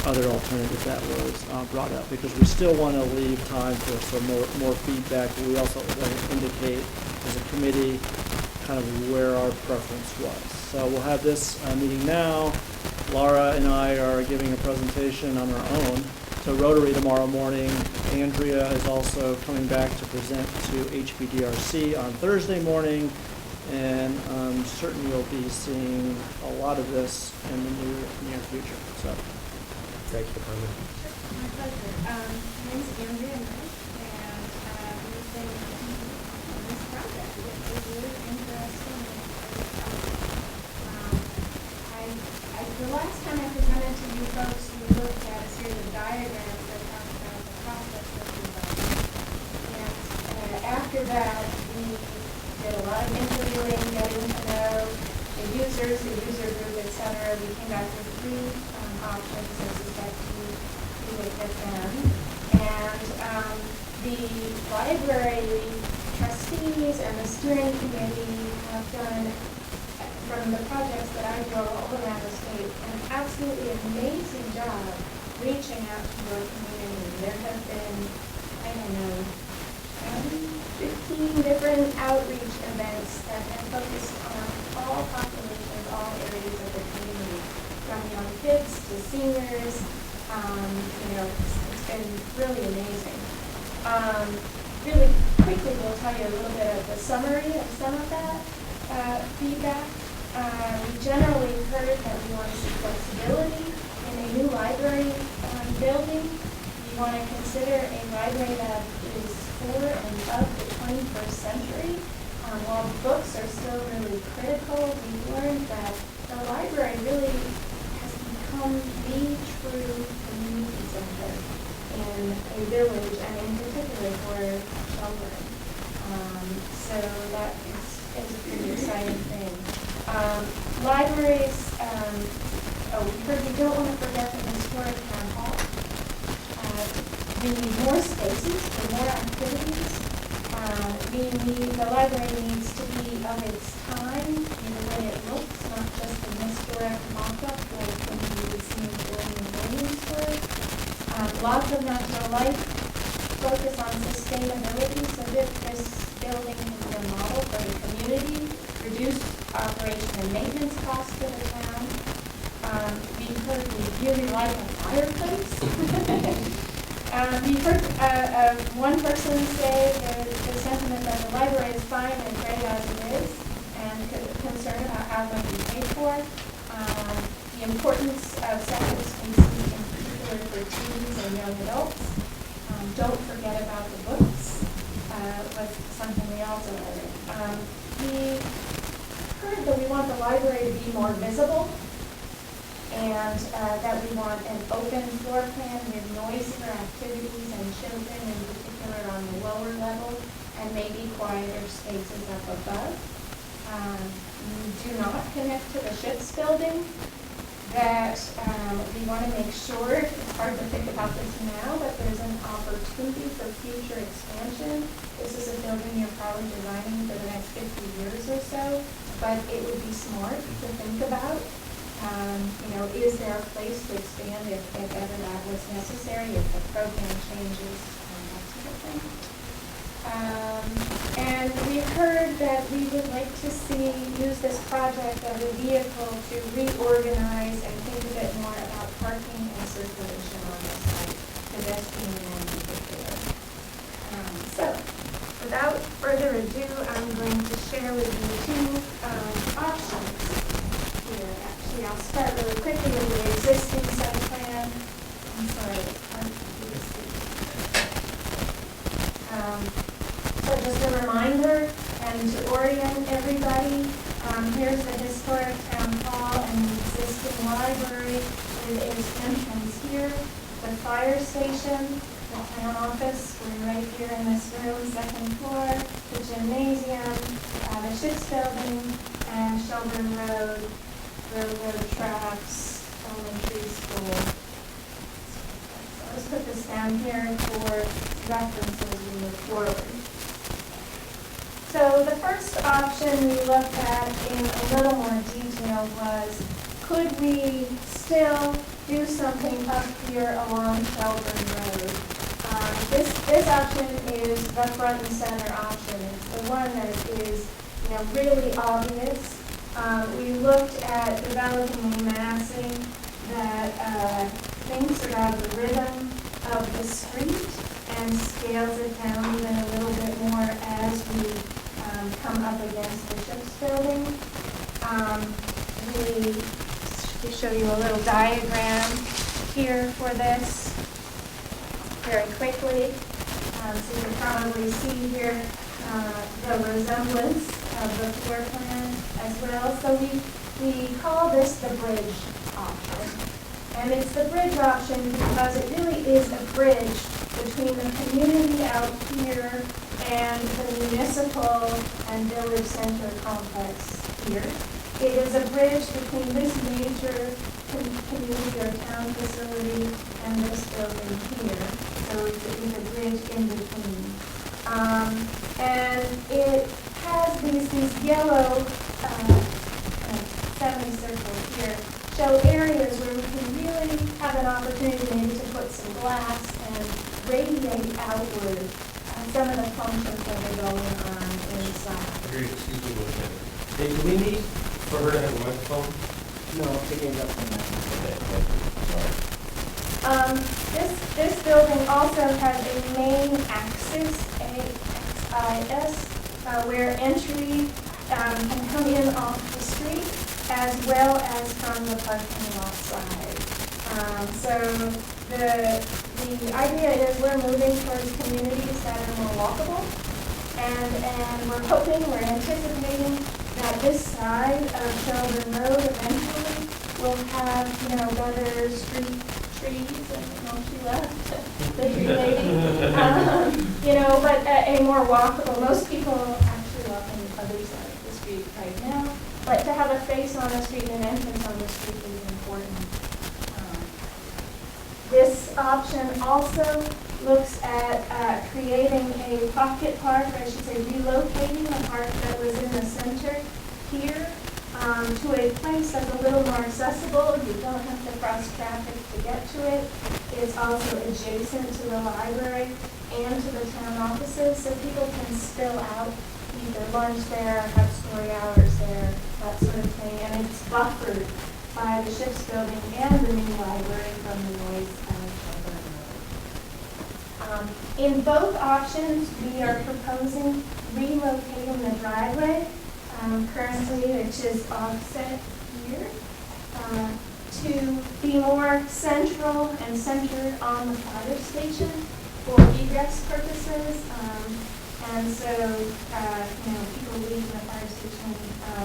other alternative that was brought up, because we still want to leave time for some more feedback. We also want to indicate as a committee kind of where our preference was. So we'll have this meeting now. Laura and I are giving a presentation on our own to Rotary tomorrow morning. Andrea is also coming back to present to HBDRC on Thursday morning, and I'm certain you'll be seeing a lot of this in the near future. So, Thanks for coming. My pleasure. My name is Andrea Knight, and we've been on this project. It was really interesting. The last time I presented to you folks, we looked at a series of diagrams that talked about the process that we went. And after that, we did a lot of interviewing, getting to know the users, the user group, et cetera. We came back with 3 options and suspect we would get them. And the library trustees and the steering committee have done, from the projects that I drove all around the state, an absolutely amazing job reaching out to our community. There have been, 10 15 different outreach events that have focused on all populations, all areas of the community, from young kids to seniors. It's been really amazing. Really quickly, we'll tell you a little bit of the summary of some of that feedback. We generally heard that we want to see flexibility in a new library building. We want to consider a library that is for and of the 21st century. While books are still really critical, we've learned that the library really has become the true community center in a village, and in particular for Shelburne. So that is a pretty exciting thing. Libraries, we heard we don't want to forget the historic town hall. We need more spaces for more activities. The library needs to be of its time in the way it looks, not just a misdirect mock-up like when you would see in Williamsburg. Lots of natural life, focus on sustainability, so that this building can be a model for the community, reduce operation and maintenance costs for the town. We heard we really like the fireplace. We heard one person say the sentiment that the library is fine and great as it is, and concerned about how it might be paid for. The importance of separate spaces, in particular for teens and young adults. Don't forget about the books, was something we also heard. We heard that we want the library to be more visible, and that we want an open floor plan with noisier activities and children, in particular on the lower level, and maybe quieter spaces up above. Do not connect to the ships building. That we want to make sure, it's hard to think about this now, but there's an opportunity for future expansion. This is a building you're probably designing for the next 50 years or so, but it would be smart to think about. Is there a place to expand if ever that was necessary, if the program changes, that sort of thing. And we heard that we would like to use this project as a vehicle to reorganize and think a bit more about parking and circulation on the site, pedestrian in particular. So, without further ado, I'm going to share with you two options here. Actually, I'll start really quickly with the existing site plan. I'm sorry, it's hard to do this. So just a reminder, and to orient everybody, here's the historic town hall and the existing library with its entrance here, the fire station, the town office, we're right here in this room, second floor, the gymnasium, the ships building, and Shelburne Road, railroad tracks, elementary school. So let's put this down here for reference as we move forward. So the first option we looked at in a little more detail was, could we still do something up here along Shelburne Road? This option is the front and center option. It's the one that is, really obvious. We looked at developing a massing that thinks about the rhythm of the street and scales it down even a little bit more as we come up against the ships building. We show you a little diagram here for this very quickly. So you can probably see here the resemblance of the floor plan as well. So we call this the bridge option. And it's the bridge option because it really is a bridge between the community out here and the municipal and village center complex here. It is a bridge between this major community or town facility and this building here. So it's a bridge in between. And it has these yellow semicircles here, show areas where we can really have an opportunity maybe to put some glass and radiate outward some of the functions that are going on inside. Agreed, excuse me one second. Hey, do we need for her to have a microphone? This building also has a main axis, AXIS, where entry can come in off the street as well as from the parking lot side. So the idea is we're moving towards communities that are more walkable, and we're hoping, we're anticipating that this side of Shelburne Road eventually will have, better street trees, and she left, thank you, lady. But a more walkable, most people actually walk on the other side of the street right now, but to have a face on the street and an entrance on the street is important. This option also looks at creating a pocket park, or I should say relocating a park that was in the center here to a place that's a little more accessible. You don't have to cross traffic to get to it. It's also adjacent to the library and to the town offices, so people can spill out, eat their lunch there, have story hours there, that sort of thing. And it's buffered by the Ship's Building and the new library from the noise of Shelburne Road. In both options, we are proposing relocating the driveway currently, which is offset here, to be more central and centered on the fire station for egress purposes. And so, people leave the fire station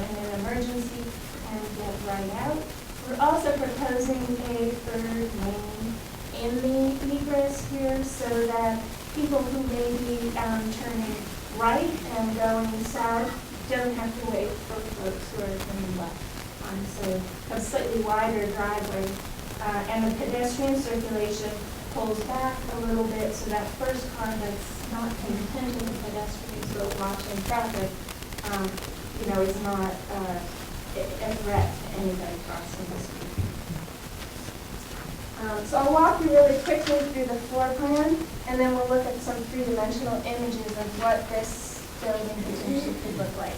in an emergency and get right out. We're also proposing a third lane in the egress here so that people who may be turning right and going south don't have to wait for folks who are turning left. So a slightly wider driveway, and the pedestrian circulation pulls back a little bit so that first car that's not paying attention to pedestrians but watching traffic, is not a threat to anybody crossing the street. So I'll walk you really quickly through the floor plan, and then we'll look at some three-dimensional images of what this building potentially could look like.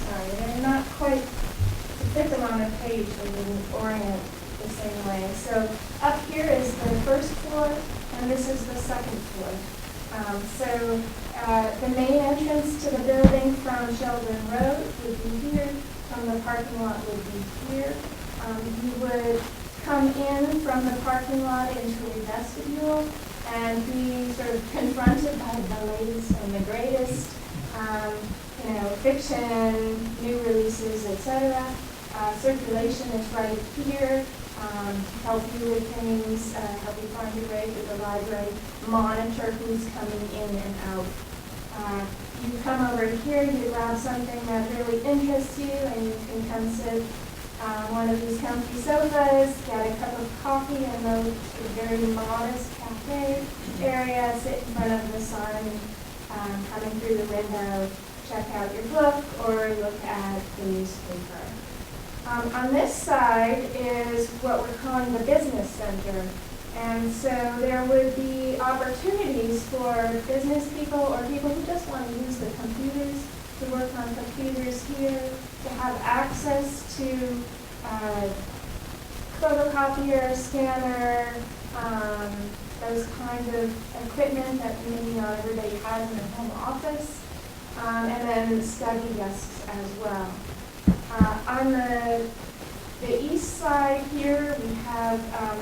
Sorry, they're not quite, to fit them on a page, they didn't orient the same way. So up here is the first floor, and this is the second floor. So the main entrance to the building from Shelburne Road would be here, from the parking lot would be here. You would come in from the parking lot into a vestibule and be sort of confronted by the latest and the greatest, fiction, new releases, etc. Circulation is right here. Help you with things, help you find your way to the library, monitor who's coming in and out. You come over here, you grab something that really interests you, and you can come sit on one of these comfy sofas, get a cup of coffee in the very modest cafe area, sit in front of the sun, coming through the window, check out your book, or look at the newspaper. On this side is what we're calling the business center. And so there would be opportunities for business people or people who just want to use the computers, to work on computers here, to have access to photocopier, scanner, those kind of equipment that maybe not everybody has in their home office, and then study desks as well. On the east side here, we have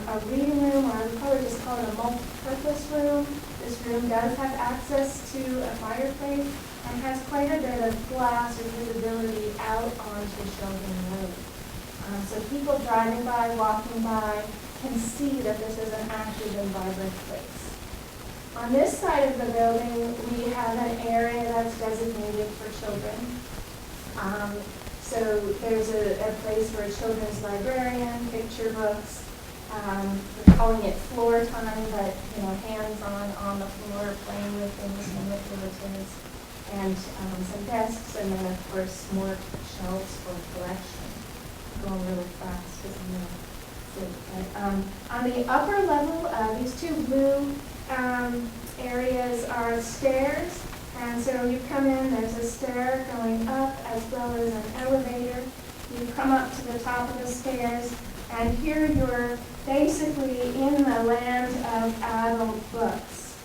a reading room, or I would probably just call it a multi-purpose room. This room does have access to a fireplace and has quite a bit of glass or visibility out onto Shelburne Road. So people driving by, walking by, can see that this is an active and vibrant place. On this side of the building, we have an area that's designated for children. So there's a place for a children's librarian, picture books. We're calling it floor time, but hands-on on the floor, playing with things, manipulatives, and some desks, and then of course more shelves for collection. Going really fast because I'm On the upper level, these two blue areas are stairs. And so you come in, there's a stair going up as well as an elevator. You come up to the top of the stairs, and here you're basically in the land of adult books.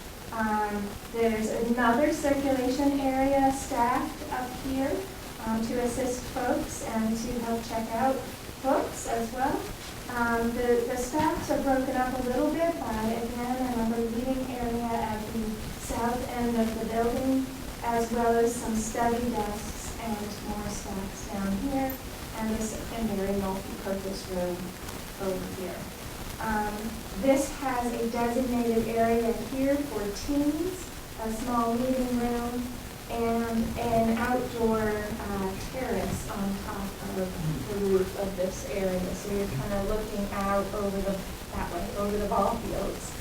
There's another circulation area staffed up here to assist folks and to help check out books as well. The stacks are broken up a little bit by, again, another reading area at the south end of the building, as well as some study desks and more stacks down here, and this secondary multi-purpose room over here. This has a designated area here for teens, a small meeting room, and an outdoor terrace on top of the roof of this area. So you're kind of looking out over that way, over the ball fields.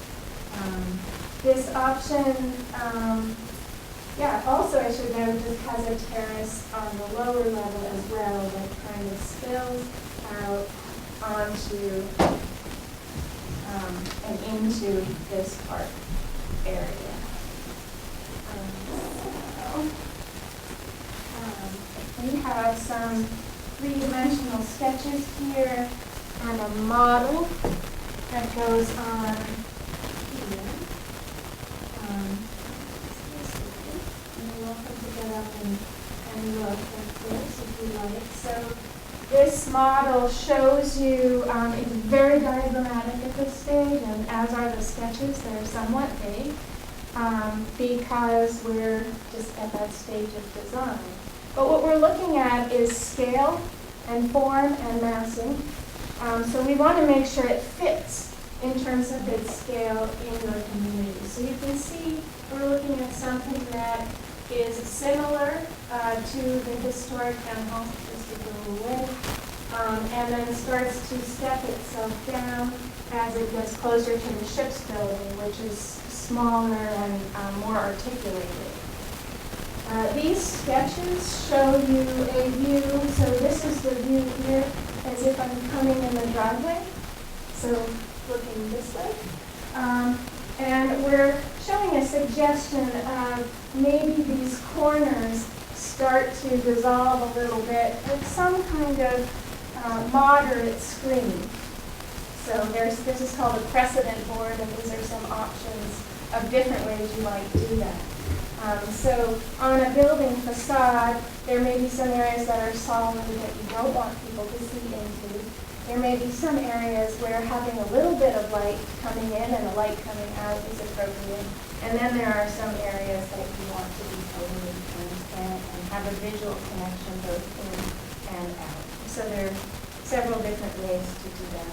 This option, also I should note, this has a terrace on the lower level as well that kind of spills out onto and into this park area. We have some three-dimensional sketches here and a model that goes on here. You're welcome to get up and look at this if you like. So this model shows you, it's very diagrammatic at this stage, and as are the sketches, they're somewhat vague because we're just at that stage of design. But what we're looking at is scale and form and massing. So we want to make sure it fits in terms of its scale in the community. So you can see we're looking at something that is similar to the historic town hall, just a little away, and then starts to step itself down as it gets closer to the ship's building, which is smaller and more articulated. These sketches show you a view, so this is the view here as if I'm coming in the driveway, so looking this way. And we're showing a suggestion of maybe these corners start to dissolve a little bit with some kind of moderate screen. So this is called a precedent board, and these are some options of different ways you might do that. So on a building facade, there may be some areas that are solid that you don't want people to see into. There may be some areas where having a little bit of light coming in and a light coming out is appropriate. And then there are some areas that you want to be totally transparent and have a visual connection both in and out. So there are several different ways to do that.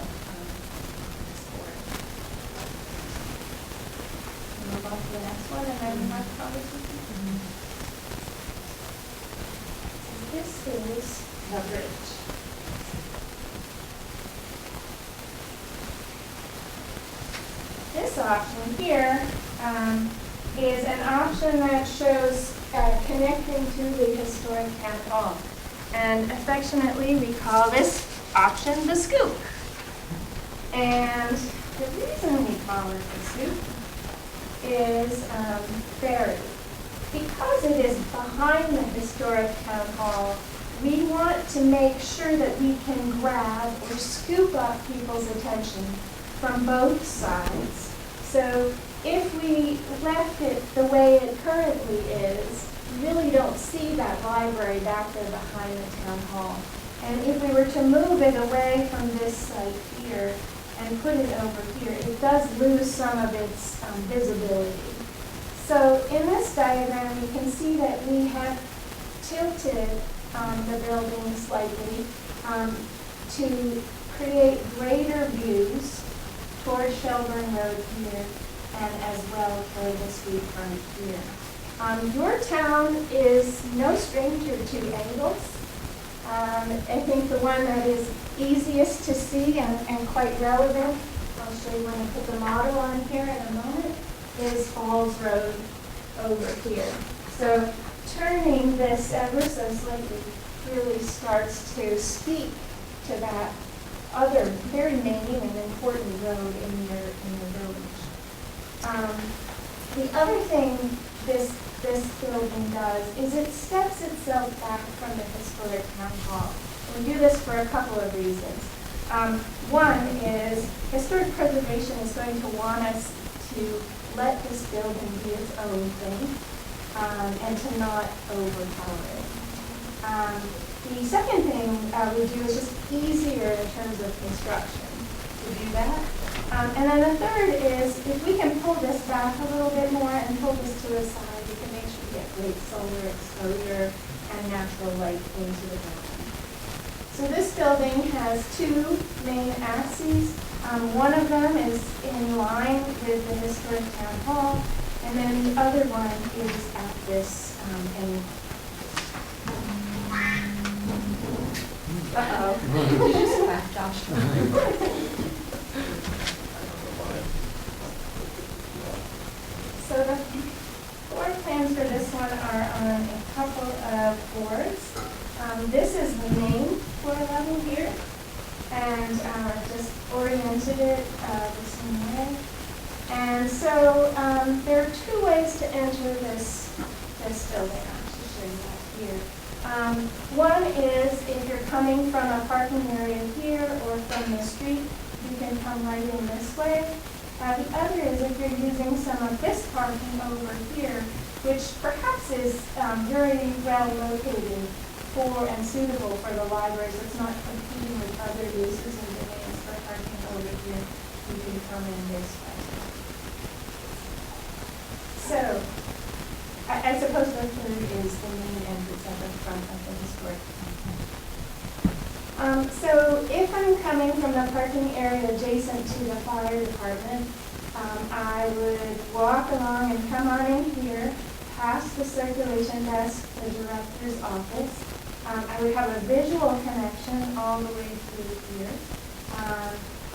Move on to the next one, and then my colleagues will continue. This is the bridge. This option here is an option that shows connecting to the historic town hall. And affectionately, we call this option the scoop. And the reason we call it the scoop is buried. Because it is behind the historic town hall, we want to make sure that we can grab or scoop up people's attention from both sides. So if we left it the way it currently is, you really don't see that library back there behind the town hall. And if we were to move it away from this site here and put it over here, it does lose some of its visibility. So in this diagram, you can see that we have tilted the building slightly to create greater views toward Shelburne Road here and as well toward the street front here. Your town is no stranger to angles. I think the one that is easiest to see and quite relevant, I'll show you when I put the model on here in a moment, is Falls Road over here. So turning this ever so slightly really starts to speak to that other very main and important road in your village. The other thing this building does is it steps itself back from the historic town hall. We do this for a couple of reasons. One is historic preservation is going to want us to let this building be its own thing and to not overpower it. The second thing we do is just easier in terms of construction to do that. And then the third is if we can pull this back a little bit more and pull this to the side, we can make sure we get great solar exposure and natural light into the building. So this building has two main axes. One of them is in line with the historic town hall, and then the other one is at this end. Uh-oh. You just laughed, Josh. So the floor plans for this one are on a couple of boards. This is the main floor level here, and just oriented it the same way. And so there are two ways to enter this building. I'll just show you that here. One is if you're coming from a parking area here or from the street, you can come right in this way. The other is if you're using some of this parking over here, which perhaps is very well located for and suitable for the library, so it's not competing with other uses and demands for parking over here, you can come in this way. So, I suppose the third is the main entrance at the front of the historic campus. So if I'm coming from the parking area adjacent to the fire department, I would walk along and come on in here, past the circulation desk, the director's office. I would have a visual connection all the way through here.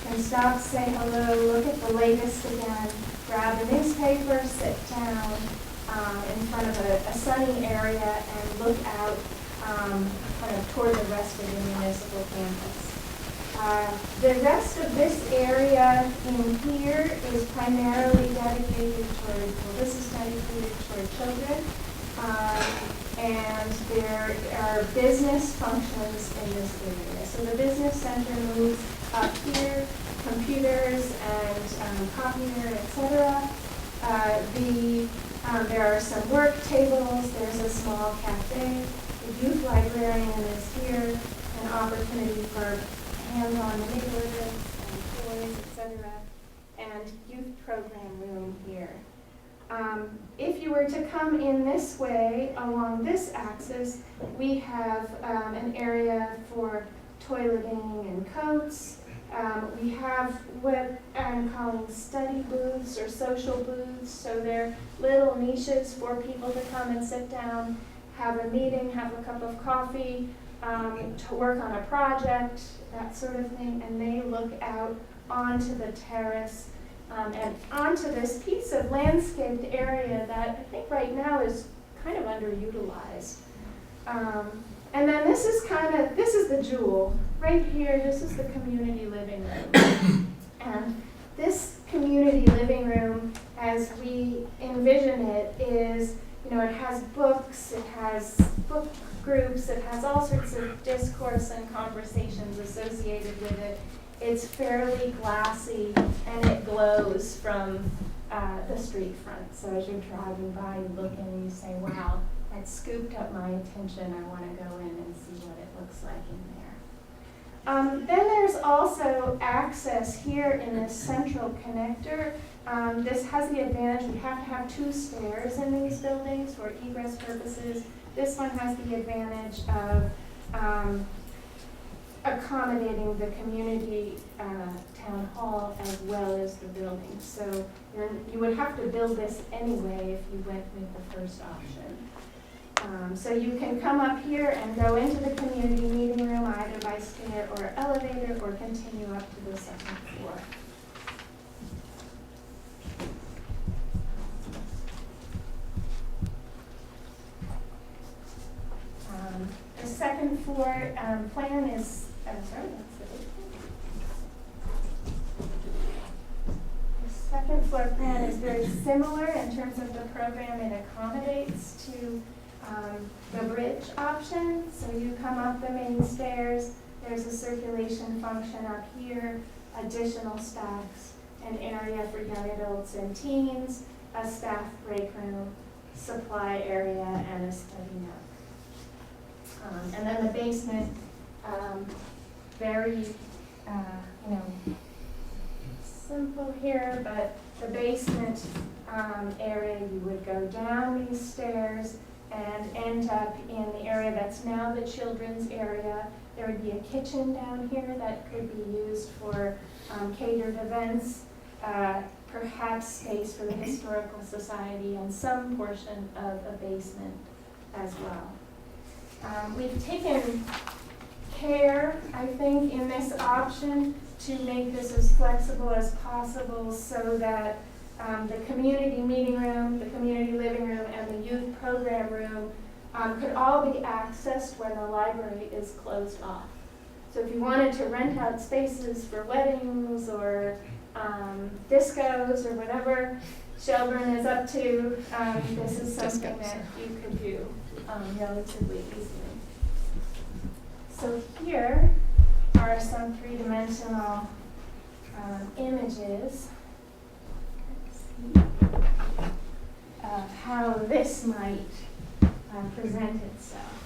Can stop, say hello, look at the latest again, grab a newspaper, sit down in front of a sunny area and look out kind of toward the rest of the municipal campus. The rest of this area in here is primarily dedicated toward, well, this is dedicated toward children. And there are business functions in this area. So the business center moves up here, computers and copier, etc. There are some work tables, there's a small cafe, the youth librarian is here, an opportunity for hands-on manipulatives and toys, etc. And youth program room here. If you were to come in this way along this axis, we have an area for toileting and coats. We have what I'm calling study booths or social booths. So they're little niches for people to come and sit down, have a meeting, have a cup of coffee, to work on a project, that sort of thing. And they look out onto the terrace and onto this piece of landscaped area that I think right now is kind of underutilized. And then this is the jewel. Right here, this is the community living room. And this community living room, as we envision it, is, it has books, it has book groups, it has all sorts of discourse and conversations associated with it. It's fairly glassy and it glows from the street front. So as you're driving by, you look and you say, wow, that scooped up my attention. I want to go in and see what it looks like in there. Then there's also access here in this central connector. This has the advantage, we have to have 2 stairs in these buildings for egress purposes. This one has the advantage of accommodating the community town hall as well as the building. So you would have to build this anyway if you went with the first option. So you can come up here and go into the community meeting room either by stair or elevator or continue up to the 2nd floor. The 2nd floor plan is, sorry, that's the second floor plan is very similar in terms of the program it accommodates to the bridge option. So you come up the main stairs, there's a circulation function up here, additional stacks, an area for young adults and teens, a staff break room, supply area, and a study nook. And then the basement, very, simple here, but the basement area, you would go down these stairs and end up in the area that's now the children's area. There would be a kitchen down here that could be used for catered events, perhaps space for the Historical Society, and some portion of a basement as well. We've taken care, I think, in this option to make this as flexible as possible so that the community meeting room, the community living room, and the youth program room could all be accessed when the library is closed off. So if you wanted to rent out spaces for weddings or discos or whatever Shelburne is up to, this is something that you could do relatively easily. So here are some three-dimensional images of how this might present itself.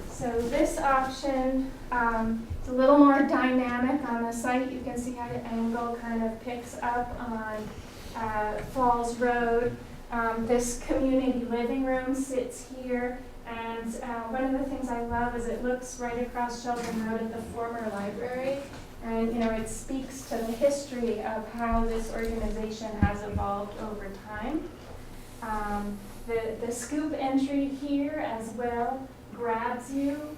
So this option is a little more dynamic on the site. You can see how the angle kind of picks up on Falls Road. This community living room sits here, and one of the things I love is it looks right across Shelburne Road at the former library. And it speaks to the history of how this organization has evolved over time. The scoop entry here as well grabs you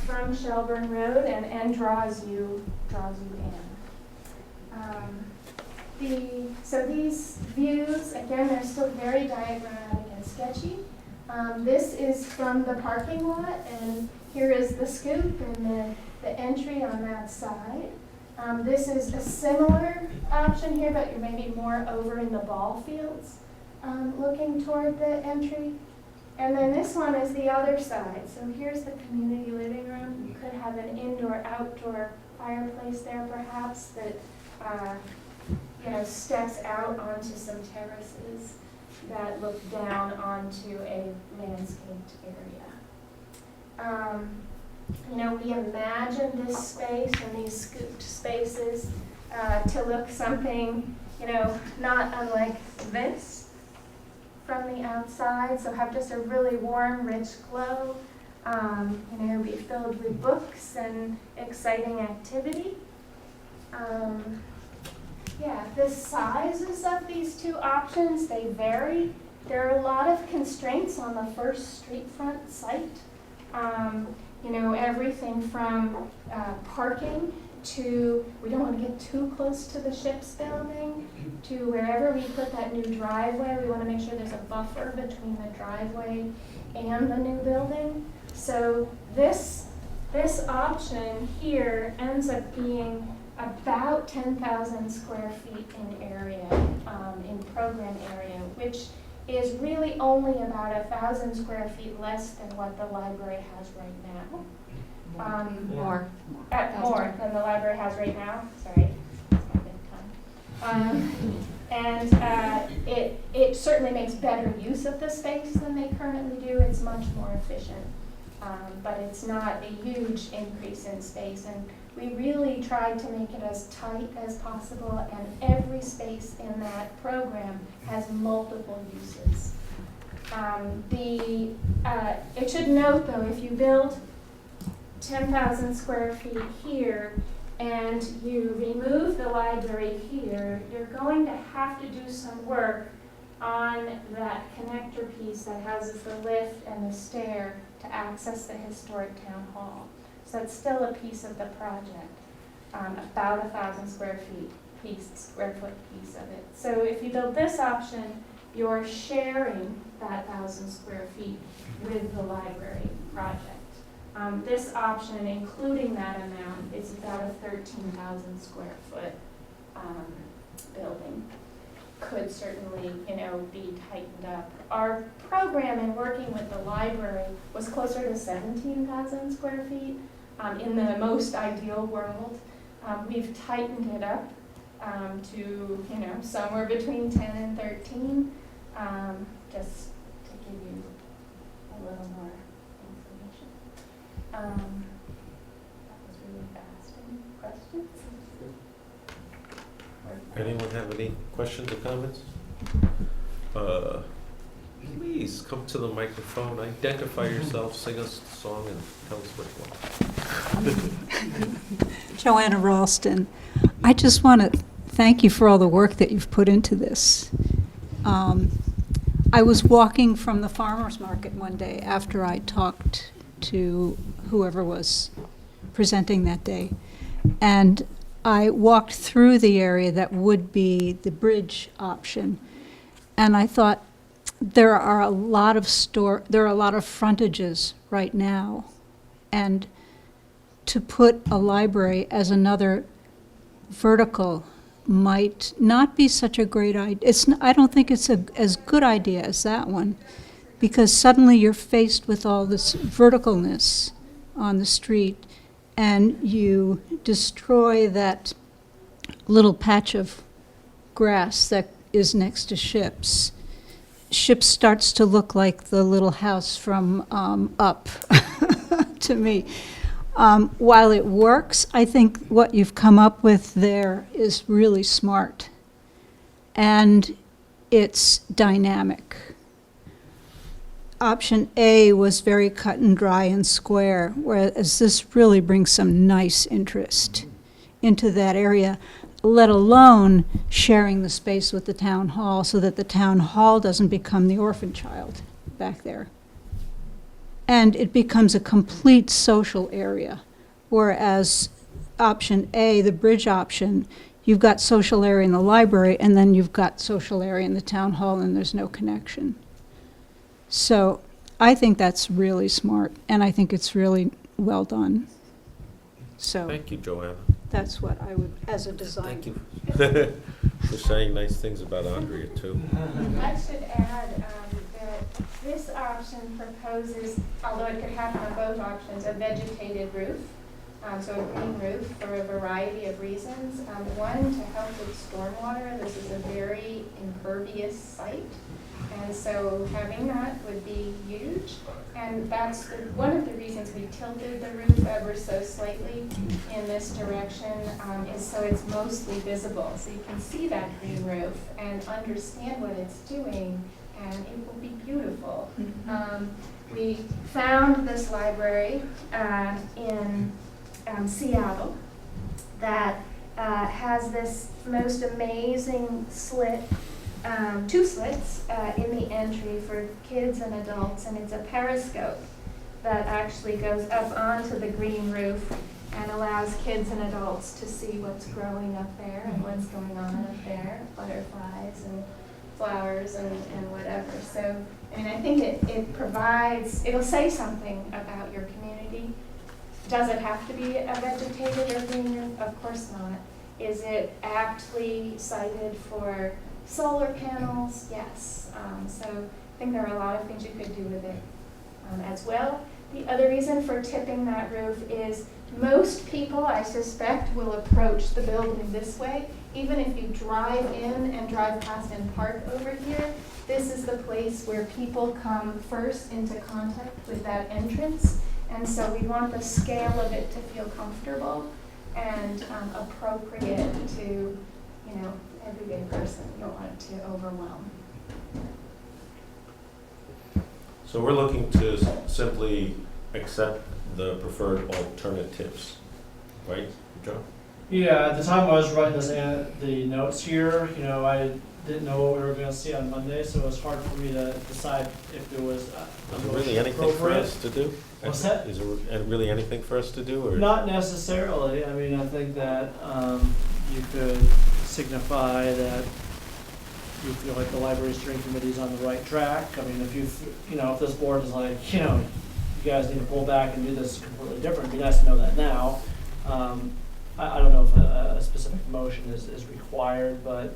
from Shelburne Road and draws you in. So these views, again, they're still very diagrammatic and sketchy. This is from the parking lot, and here is the scoop and the entry on that side. This is a similar option here, but you're maybe more over in the ball fields, looking toward the entry. And then this one is the other side. So here's the community living room. You could have an indoor-outdoor fireplace there, perhaps, that steps out onto some terraces that look down onto a landscaped area. We imagine this space and these scooped spaces to look something, not unlike this from the outside. So have just a really warm, rich glow. Be filled with books and exciting activity. The sizes of these two options, they vary. There are a lot of constraints on the first street front site. Everything from parking to, we don't want to get too close to the ship's building, to wherever we put that new driveway, we want to make sure there's a buffer between the driveway and the new building. So this option here ends up being about 10,000 square feet in area, in program area, which is really only about 1,000 square feet less than what the library has right now. More than the library has right now. Sorry, that's my big time. It certainly makes better use of the space than they currently do. It's much more efficient, but it's not a huge increase in space. And we really tried to make it as tight as possible, and every space in that program has multiple uses. It should note, though, if you build 10,000 square feet here and you remove the library here, you're going to have to do some work on that connector piece that houses the lift and the stair to access the historic town hall. So it's still a piece of the project, about 1,000 square foot piece of it. So if you build this option, you're sharing that 1,000 square feet with the library project. This option, including that amount, is about a 13,000 square foot building. Could certainly, be tightened up. Our program in working with the library was closer to 17,000 square feet. In the most ideal world, we've tightened it up to, somewhere between 10 and 13, just to give you a little more information. That was really fast. Any questions? Anyone have any questions or comments? Please come to the microphone, identify yourself, sing us a song, and tell us what you want. Joanna Ralston. I just want to thank you for all the work that you've put into this. I was walking from the farmer's market one day after I talked to whoever was presenting that day, and I walked through the area that would be the bridge option, and I thought there are a lot of frontages right now, and to put a library as another vertical might not be such a great idea. I don't think it's as good idea as that one, because suddenly you're faced with all this verticalness on the street, and you destroy that little patch of grass that is next to Ships. Ships starts to look like the little house from Up to me. While it works, I think what you've come up with there is really smart. And it's dynamic. Option A was very cut and dry and square, whereas this really brings some nice interest into that area, let alone sharing the space with the town hall so that the town hall doesn't become the orphan child back there. And it becomes a complete social area, whereas option A, the bridge option, you've got social area in the library, and then you've got social area in the town hall, and there's no connection. So I think that's really smart, and I think it's really well done. So Thank you, Joanna. that's what I would, as a designer. Thank you for saying nice things about Andrea, too. I should add that this option proposes, although it could happen on both options, a vegetated roof, so a green roof for a variety of reasons. One, to help with stormwater. This is a very impervious site, and so having that would be huge. And that's one of the reasons we tilted the roof ever so slightly in this direction, is so it's mostly visible. So you can see that green roof and understand what it's doing, and it will be beautiful. We found this library in Seattle that has this most amazing slit, two slits in the entry for kids and adults, and it's a periscope that actually goes up onto the green roof and allows kids and adults to see what's growing up there and what's going on up there, butterflies and flowers and whatever. So, I mean, I think it provides, it'll say something about your community. Does it have to be a vegetated or green roof? Of course not. Is it aptly sited for solar panels? Yes. So I think there are a lot of things you could do with it as well. The other reason for tipping that roof is most people, I suspect, will approach the building this way. Even if you drive in and drive past and park over here, this is the place where people come first into contact with that entrance. And so we want the scale of it to feel comfortable and appropriate to, everyday person. You don't want it to overwhelm. So we're looking to simply accept the preferred alternatives, right, Joe? Yeah, at the time I was writing the notes here, I didn't know what we were going to see on Monday, so it was hard for me to decide if there was Is there really anything for us to do? What's that? Is there really anything for us to do, or? Not necessarily. I mean, I think that you could signify that you feel like the library steering committee is on the right track. I mean, if if this board is like, you guys need to pull back and do this completely different, it'd be nice to know that now. I don't know if a specific motion is required, but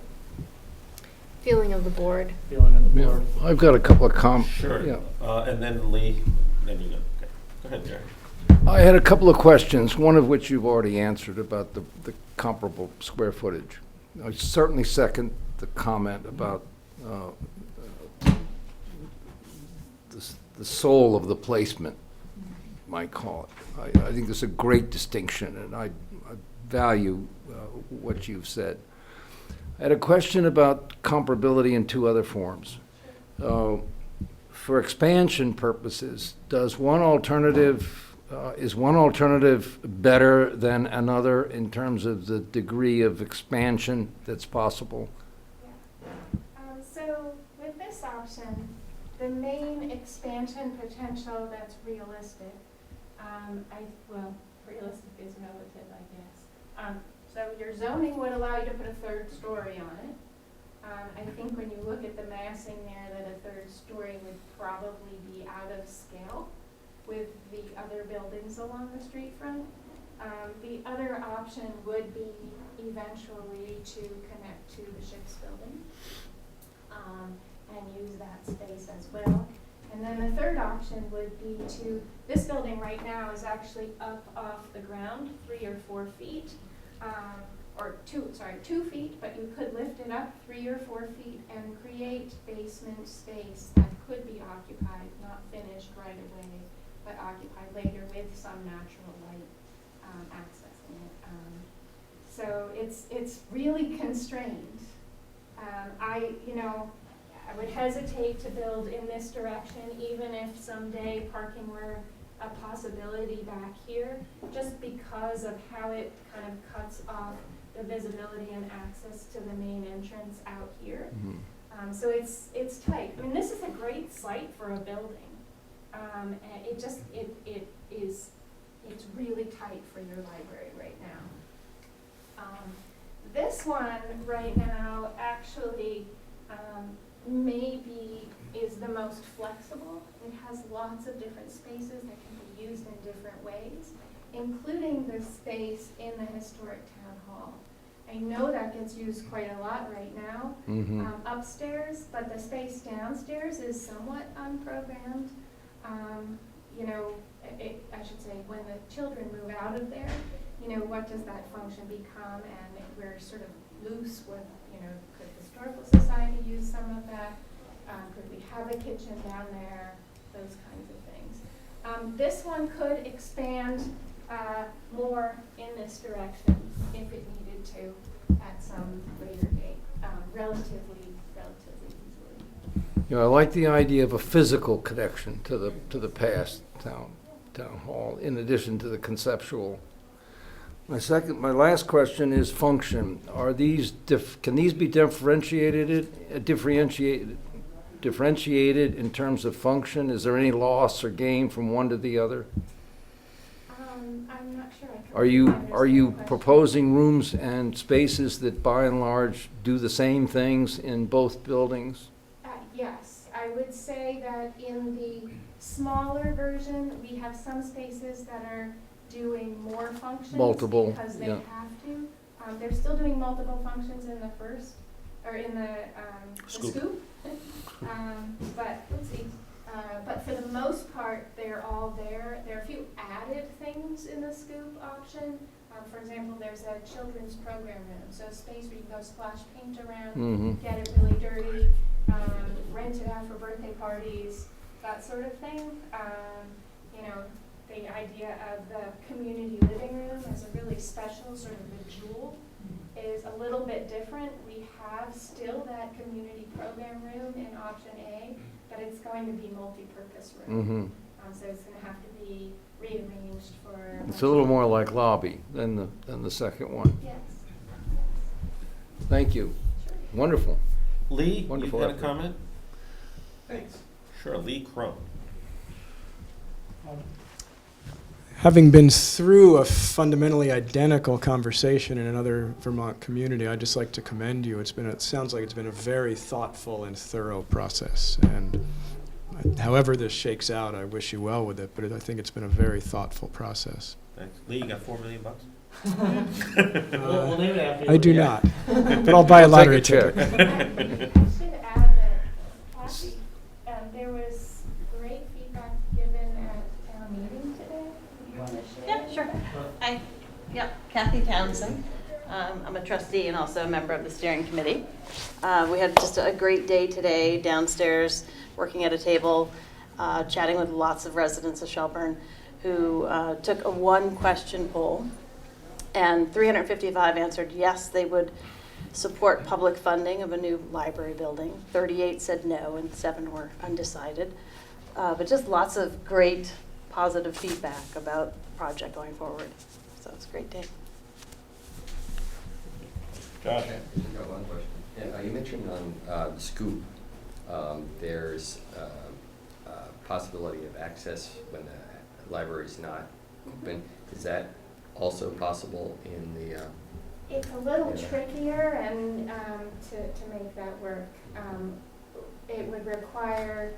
Feeling of the board. feeling of the board. I've got a couple of Sure. yeah. And then Lee, then you go. Okay. Go ahead, Jerry. I had a couple of questions, one of which you've already answered about the comparable square footage. I certainly second the comment about the soul of the placement, you might call it. I think there's a great distinction, and I value what you've said. I had a question about comparability in two other forms. For expansion purposes, does one alternative is one alternative better than another in terms of the degree of expansion that's possible? So with this option, the main expansion potential that's realistic, realistic is relative, I guess. So your zoning would allow you to put a third story on it. I think when you look at the massing there, that a third story would probably be out of scale with the other buildings along the street front. The other option would be eventually to connect to the ship's building and use that space as well. And then the third option would be this building right now is actually up off the ground 3 or 4 feet. Or 2 feet, but you could lift it up 3 or 4 feet and create basement space that could be occupied, not finished right away, but occupied later with some natural light accessing it. So it's really constrained. I would hesitate to build in this direction, even if someday parking were a possibility back here, just because of how it kind of cuts off the visibility and access to the main entrance out here. Mm-hmm. So it's tight. I mean, this is a great site for a building. And it's really tight for your library right now. This one right now actually maybe is the most flexible. It has lots of different spaces that can be used in different ways, including the space in the historic town hall. I know that gets used quite a lot right now upstairs, but the space downstairs is somewhat unprogrammed. I should say, when the children move out of there, what does that function become? And we're sort of loose with, could the Historical Society use some of that? Could we have a kitchen down there? Those kinds of things. This one could expand more in this direction if it needed to at some later date, relatively easily. I like the idea of a physical connection to the past town hall, in addition to the conceptual. My last question is function. Are these can these be differentiated in terms of function? Is there any loss or gain from one to the other? I'm not sure. Are you proposing rooms and spaces that by and large do the same things in both buildings? Yes, I would say that in the smaller version, we have some spaces that are doing more functions Multiple, because they yeah. have to. They're still doing multiple functions in the first, or in the scoop. But let's see. But for the most part, they're all there. There are a few added things in the scoop option. For example, there's a children's program room, so a space where you can go splash paint around, get it really dirty, rent it out for birthday parties, that sort of thing. The idea of the community living room as a really special sort of a jewel is a little bit different. We have still that community program room in option A, but it's going to be multi-purpose room. So it's going to have to be rearranged for. It's a little more like lobby than the second one. Yes. Thank you. Sure. Wonderful. Lee, Wonderful you got a effort. comment? Thanks. Sure, Lee Crone. Having been through a fundamentally identical conversation in another Vermont community, I'd just like to commend you. It sounds like it's been a very thoughtful and thorough process, and I however this shakes out, I wish you well with it, but I think it's been a very thoughtful process. Thanks. Lee, you got $4 million? We'll name it after you. I do Yeah. not, but I'll buy a lottery ticket. I should add that, Kathy, there was great feedback given at town meeting today. You want to share? Yeah, sure. Hi, yep, Kathy Townsend. I'm a trustee and also a member of the steering committee. We had just a great day today downstairs, working at a table, chatting with lots of residents of Shelburne who took a one-question poll, and 355 answered yes, they would support public funding of a new library building. 38 said no, and 7 were undecided. But just lots of great positive feedback about the project going forward. So it's a great day. Josh? I just got one question. Yeah, you mentioned on the scoop, there's possibility of access when the library's not open. Is that also possible in the? It's a little trickier, and to make that work, it would require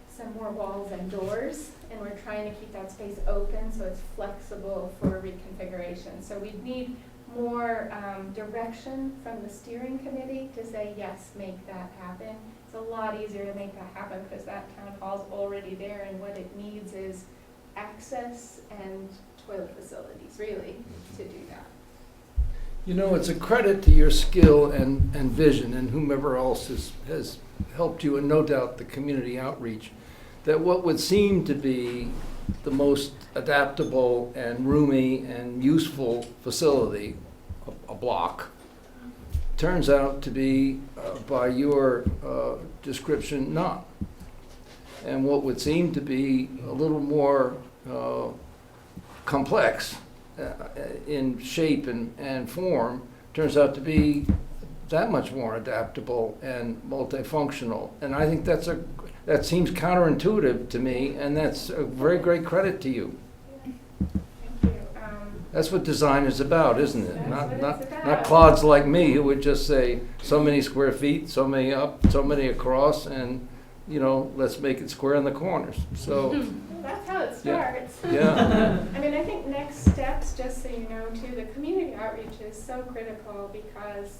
some more walls and doors, and we're trying to keep that space open so it's flexible for reconfiguration. So we'd need more direction from the steering committee to say, yes, make that happen. It's a lot easier to make that happen because that town hall's already there, and what it needs is access and toilet facilities, really, to do that. You know, it's a credit to your skill and vision and whomever else has helped you, and no doubt the community outreach, that what would seem to be the most adaptable and roomy and useful facility, a block, turns out to be, by your description, not. And what would seem to be a little more complex in shape and form turns out to be that much more adaptable and multifunctional. And I think that seems counterintuitive to me, and that's a very great credit to you. Thank you. That's what design is about, isn't it? That's what it's about. Not clods like me who would just say so many square feet, so many up, so many across, and let's make it square in the corners. So That's how it starts. yeah. I mean, I think next steps, just so you know, too, the community outreach is so critical because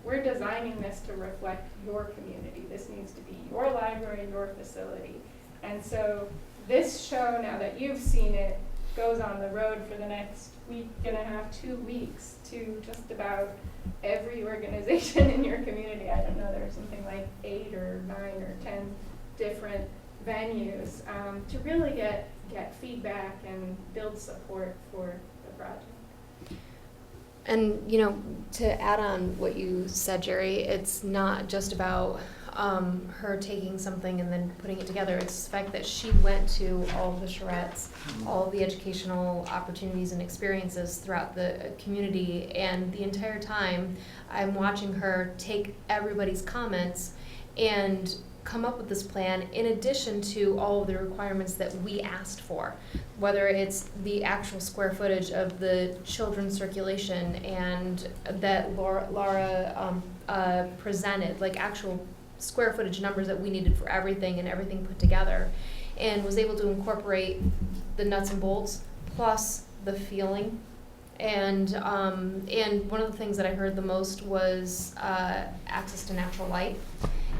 we're designing this to reflect your community. This needs to be your library, your facility. And so this show, now that you've seen it, goes on the road for the next week and a half, 2 weeks, to just about every organization in your community. I don't know, there's something like 8 or 9 or 10 different venues to really get feedback and build support for the project. And, to add on what you said, Jerry, it's not just about her taking something and then putting it together. It's the fact that she went to all of the charrettes, all of the educational opportunities and experiences throughout the community, and the entire time I'm watching her take everybody's comments and come up with this plan in addition to all of the requirements that we asked for, whether it's the actual square footage of the children's circulation and that Laura presented, like actual square footage numbers that we needed for everything and everything put together, and was able to incorporate the nuts and bolts plus the feeling. And one of the things that I heard the most was access to natural light.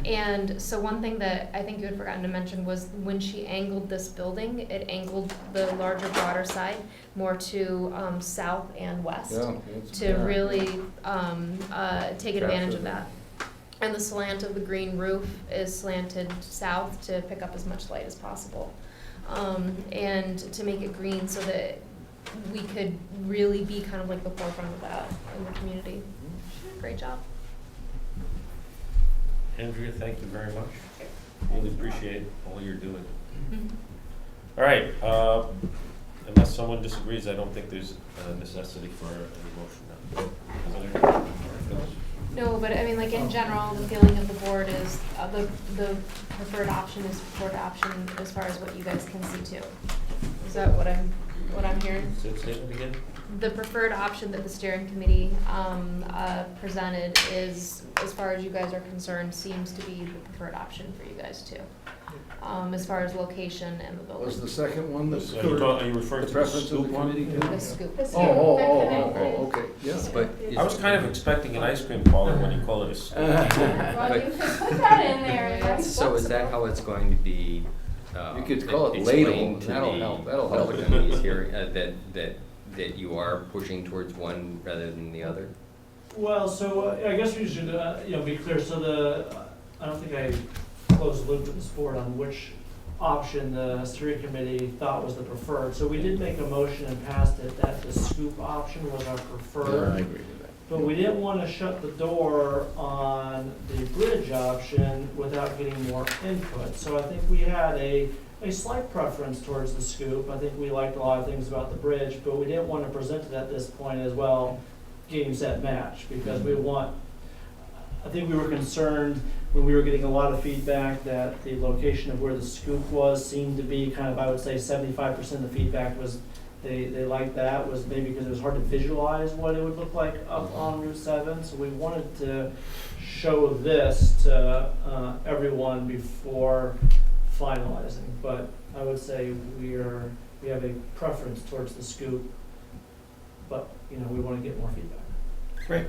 And so one thing that I think you had forgotten to mention was when she angled this building, it angled the larger, broader side more to south and west to really take advantage of that. And the slant of the green roof is slanted south to pick up as much light as possible, and to make it green so that we could really be kind of like the forefront of that in the community. Great job. Andrea, thank you very much. Really appreciate all you're doing. All right, unless someone disagrees, I don't think there's a necessity for a motion now. No, but I mean, like in general, the feeling of the board is the preferred option is preferred option as far as what you guys can see too. Is that what I'm hearing? Say it again. The preferred option that the steering committee presented is, as far as you guys are concerned, seems to be the preferred option for you guys too. as far as location and the building. Was the second one the? Are you referring to the preference of the scoop one? committee? The scoop. Okay, yeah. But I was kind of expecting an ice cream parlor when you call it a scoop. Well, you could put that in there. That's So is that how it's going to be? You could call it ladle, explained to that'll the help, that'll help. public in these hearing, that you are pushing towards one rather than the other? Well, so I guess we should, be clear. So I don't think I closed the loop with this board on which option the steering committee thought was the preferred. So we did make a motion and passed it that the scoop option was our preferred. I agree with that. But we didn't want to shut the door on the bridge option without getting more input. So I think we had a slight preference towards the scoop. I think we liked a lot of things about the bridge, but we didn't want to present it at this point as well, game, set, match, because I think we were concerned when we were getting a lot of feedback that the location of where the scoop was seemed to be kind of, I would say 75% of the feedback was they liked that, was maybe because it was hard to visualize what it would look like up on Route 7. So we wanted to show this to everyone before finalizing. But I would say we have a preference towards the scoop, but we want to get more feedback. Great.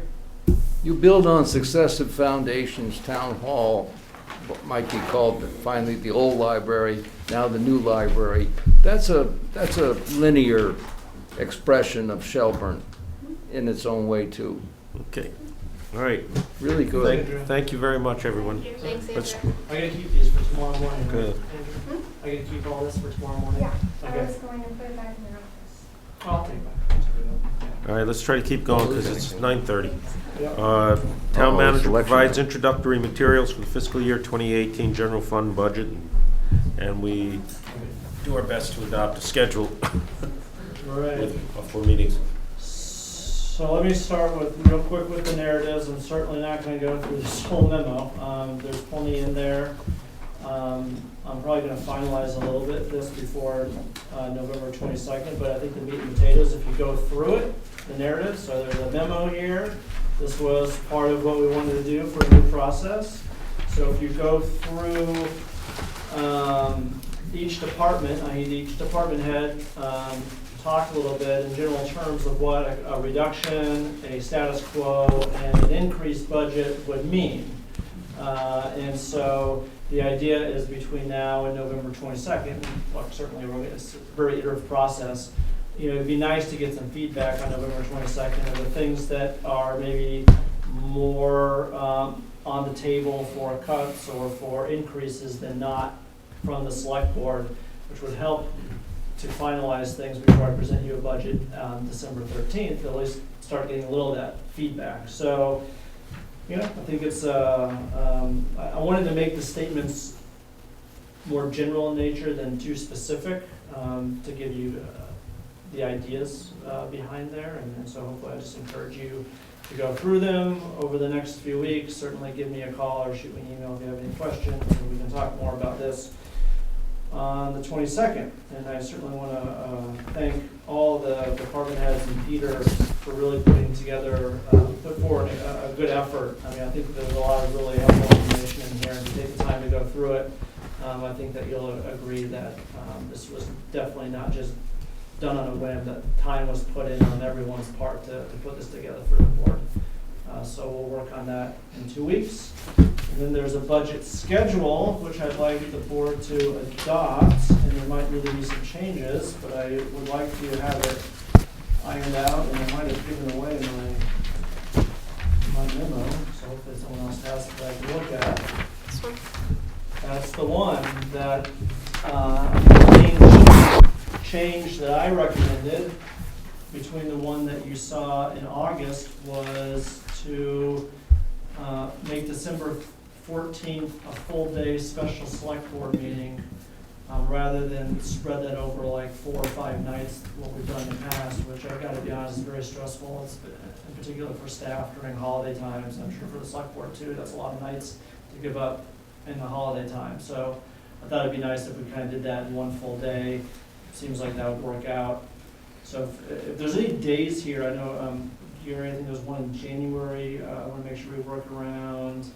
You build on successive foundations. Town Hall what might be called finally the old library, now the new library. That's a linear expression of Shelburne in its own way too. Okay. All right. Really good. Thank you very much, everyone. Thanks, Let's- Andrew. I gotta keep these for tomorrow morning. right, Good. Andrew? I gotta keep all this for tomorrow morning? Yeah, I Okay. was going to put it back in the office. I'll take it back. All right, let's try to keep going because it's 9:30. Yeah. Town Uh-oh, manager selection. provides introductory materials for the fiscal year 2018 general fund budget, and we do our best to adopt a schedule All right. for meetings. So let me start with, real quick with the narratives. I'm certainly not gonna go through this whole memo. There's plenty in there. I'm probably gonna finalize a little bit this before November 22nd, but I think the meat and potatoes, if you go through it, the narrative, so there's a memo here. This was part of what we wanted to do for a new process. So if you go through each department, I need each department head, talk a little bit in general terms of what a reduction, a status quo, and an increased budget would mean. And so the idea is between now and November 22nd, look, certainly it's a very iterative process. It'd be nice to get some feedback on November 22nd of the things that are maybe more on the table for cuts or for increases than not from the select board, which would help to finalize things before I present you a budget on December 13th, at least start getting a little of that feedback. So, I think it's, I wanted to make the statements more general in nature than too specific, to give you the ideas behind there. And so hopefully I just encourage you to go through them over the next few weeks. Certainly give me a call or shoot me an email if you have any questions, and we can talk more about this on the 22nd. And I certainly want to thank all the department heads and Peter for really putting together, put forward a good effort. I mean, I think there's a lot of really helpful information in here, and to take the time to go through it, I think that you'll agree that this was definitely not just done on a whim, that time was put in on everyone's part to put this together for the board. So we'll work on that in 2 weeks. And then there's a budget schedule, which I'd like the board to adopt, and there might need to be some changes, but I would like to have it ironed out, and I might have given away my memo, so hopefully someone else has it that I can look at. This one. That's the one that change that I recommended between the one that you saw in August was to make December 14th a full-day special select board meeting, rather than spread that over like 4 or 5 nights, what we've done in the past, which I've got to be honest is very stressful. It's in particular for staff during holiday times. I'm sure for the select board too, that's a lot of nights to give up in the holiday time. So I thought it'd be nice if we kind of did that in one full day. Seems like that would work out. So if there's any days here, I know, Gary, I think there's one in January, I want to make sure we work around.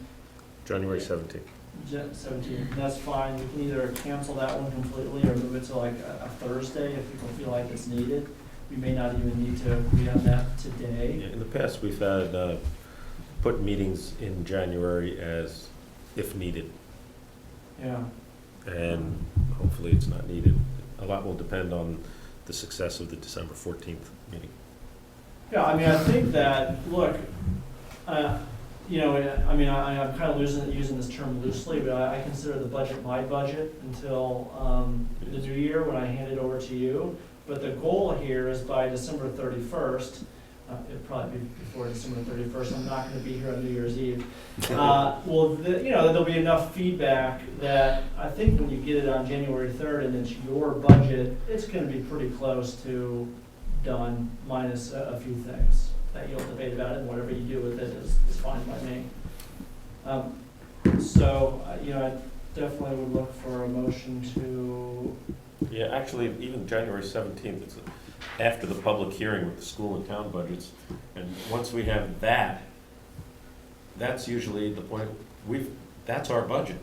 January 17th. 17th, that's fine. We can either cancel that one completely or move it to like a Thursday if people feel like it's needed. We may not even need to agree on that today. Yeah, in the past, we've had, put meetings in January as if needed, Yeah. and hopefully it's not needed. A lot will depend on the success of the December 14th meeting. Yeah, I mean, I think that, look, you know, I mean, I'm kind of using this term loosely, but I consider the budget my budget until the new year when I hand it over to you. But the goal here is by December 31st, it'll probably be before December 31st, I'm not going to be here on New Year's Eve. Well, you know, there'll be enough feedback that I think when you get it on January 3rd and it's your budget, it's going to be pretty close to done, minus a few things that you'll debate about it, and whatever you do with it is fine by me. So, you know, I definitely would look for a motion to. Yeah, actually, even January 17th, it's after the public hearing with the school and town budgets. And once we have that, that's usually the point, that's our budget,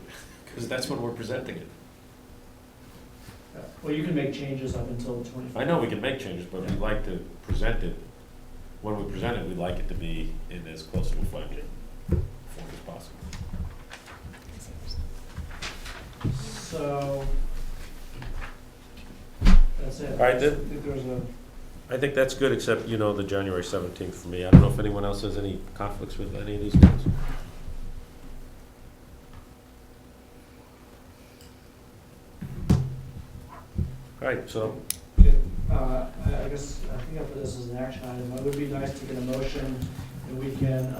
because that's when we're presenting it. Well, you can make changes up until the 25th. I know we can make changes, but we'd like to present it, when we present it, we'd like it to be in as close to a budget form as possible. So, that's it. All right, then. I think there's a. I think that's good, except, you know, the January 17th for me. I don't know if anyone else has any conflicts with any of these days. All right, so, I guess, I think I put this as an action item. It would be nice to get a motion and we can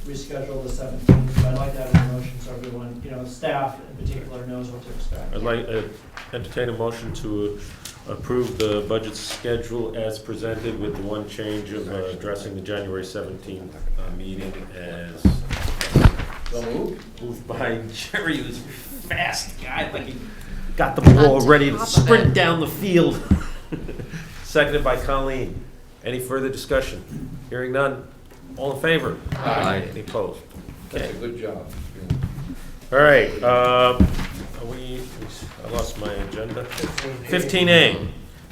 reschedule the 17th. But I'd like to have a motion so everyone, you know, staff in particular knows what to expect. I'd like to entertain a motion to approve the budget schedule as presented with the one change of addressing the January 17th meeting as moved by Jerry, who's a fast guy, like he got the ball ready to sprint down the field. Seconded by Colleen. Any further discussion? Hearing none. All in favor? Aye. Any opposed? That's Okay. a good job. All right, I lost my agenda. 15A,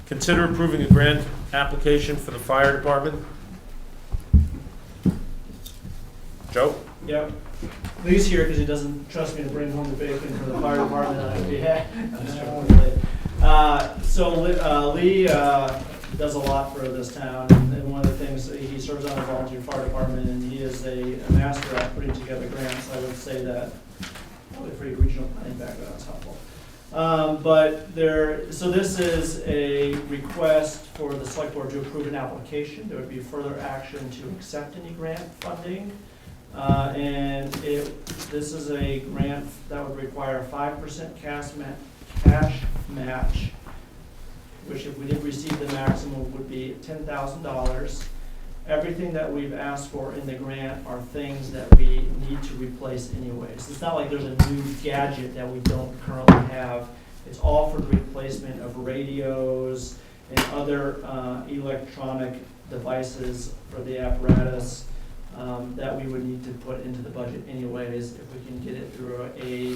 consider approving a grant application for the fire department. Joe? Yep. Lee's here because he doesn't trust me to bring home the bacon for the fire department on his behalf. I'm just joking. So Lee does a lot for this town, and one of the things, he serves on a volunteer fire department, and he is a master at putting together grants. I would say that probably for your regional planning background, it's helpful. So this is a request for the select board to approve an application. There would be further action to accept any grant funding. This is a grant that would require a 5% cash match, which if we did receive the maximum would be $10,000. Everything that we've asked for in the grant are things that we need to replace anyways. It's not like there's a new gadget that we don't currently have. It's all for the replacement of radios and other electronic devices for the apparatus that we would need to put into the budget anyways. If we can get it through a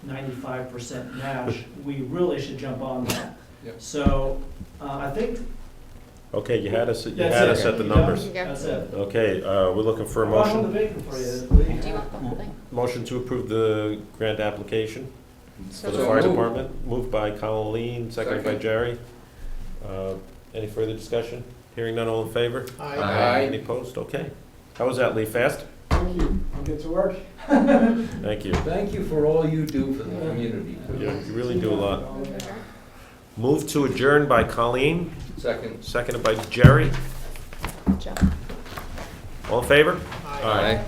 95% match, we really should jump on that. Yep. So I think. Okay, you had us at That's it. the numbers. That's it. Okay, we're looking for a I'll hold the motion. bacon for you. Do you want the whole thing? Motion to approve the grant application for the So fire moved. department. Moved by Colleen, seconded by Second. Jerry. Any further discussion? Hearing none, all in favor? Aye. Any opposed? Okay. How was that, Lee? Fast? Thank you. I'll get to work. Thank you. Thank you for all you do for the community. You really do a lot. Move to adjourn by Colleen, Second. seconded by Jerry. Good job. All in favor? Aye.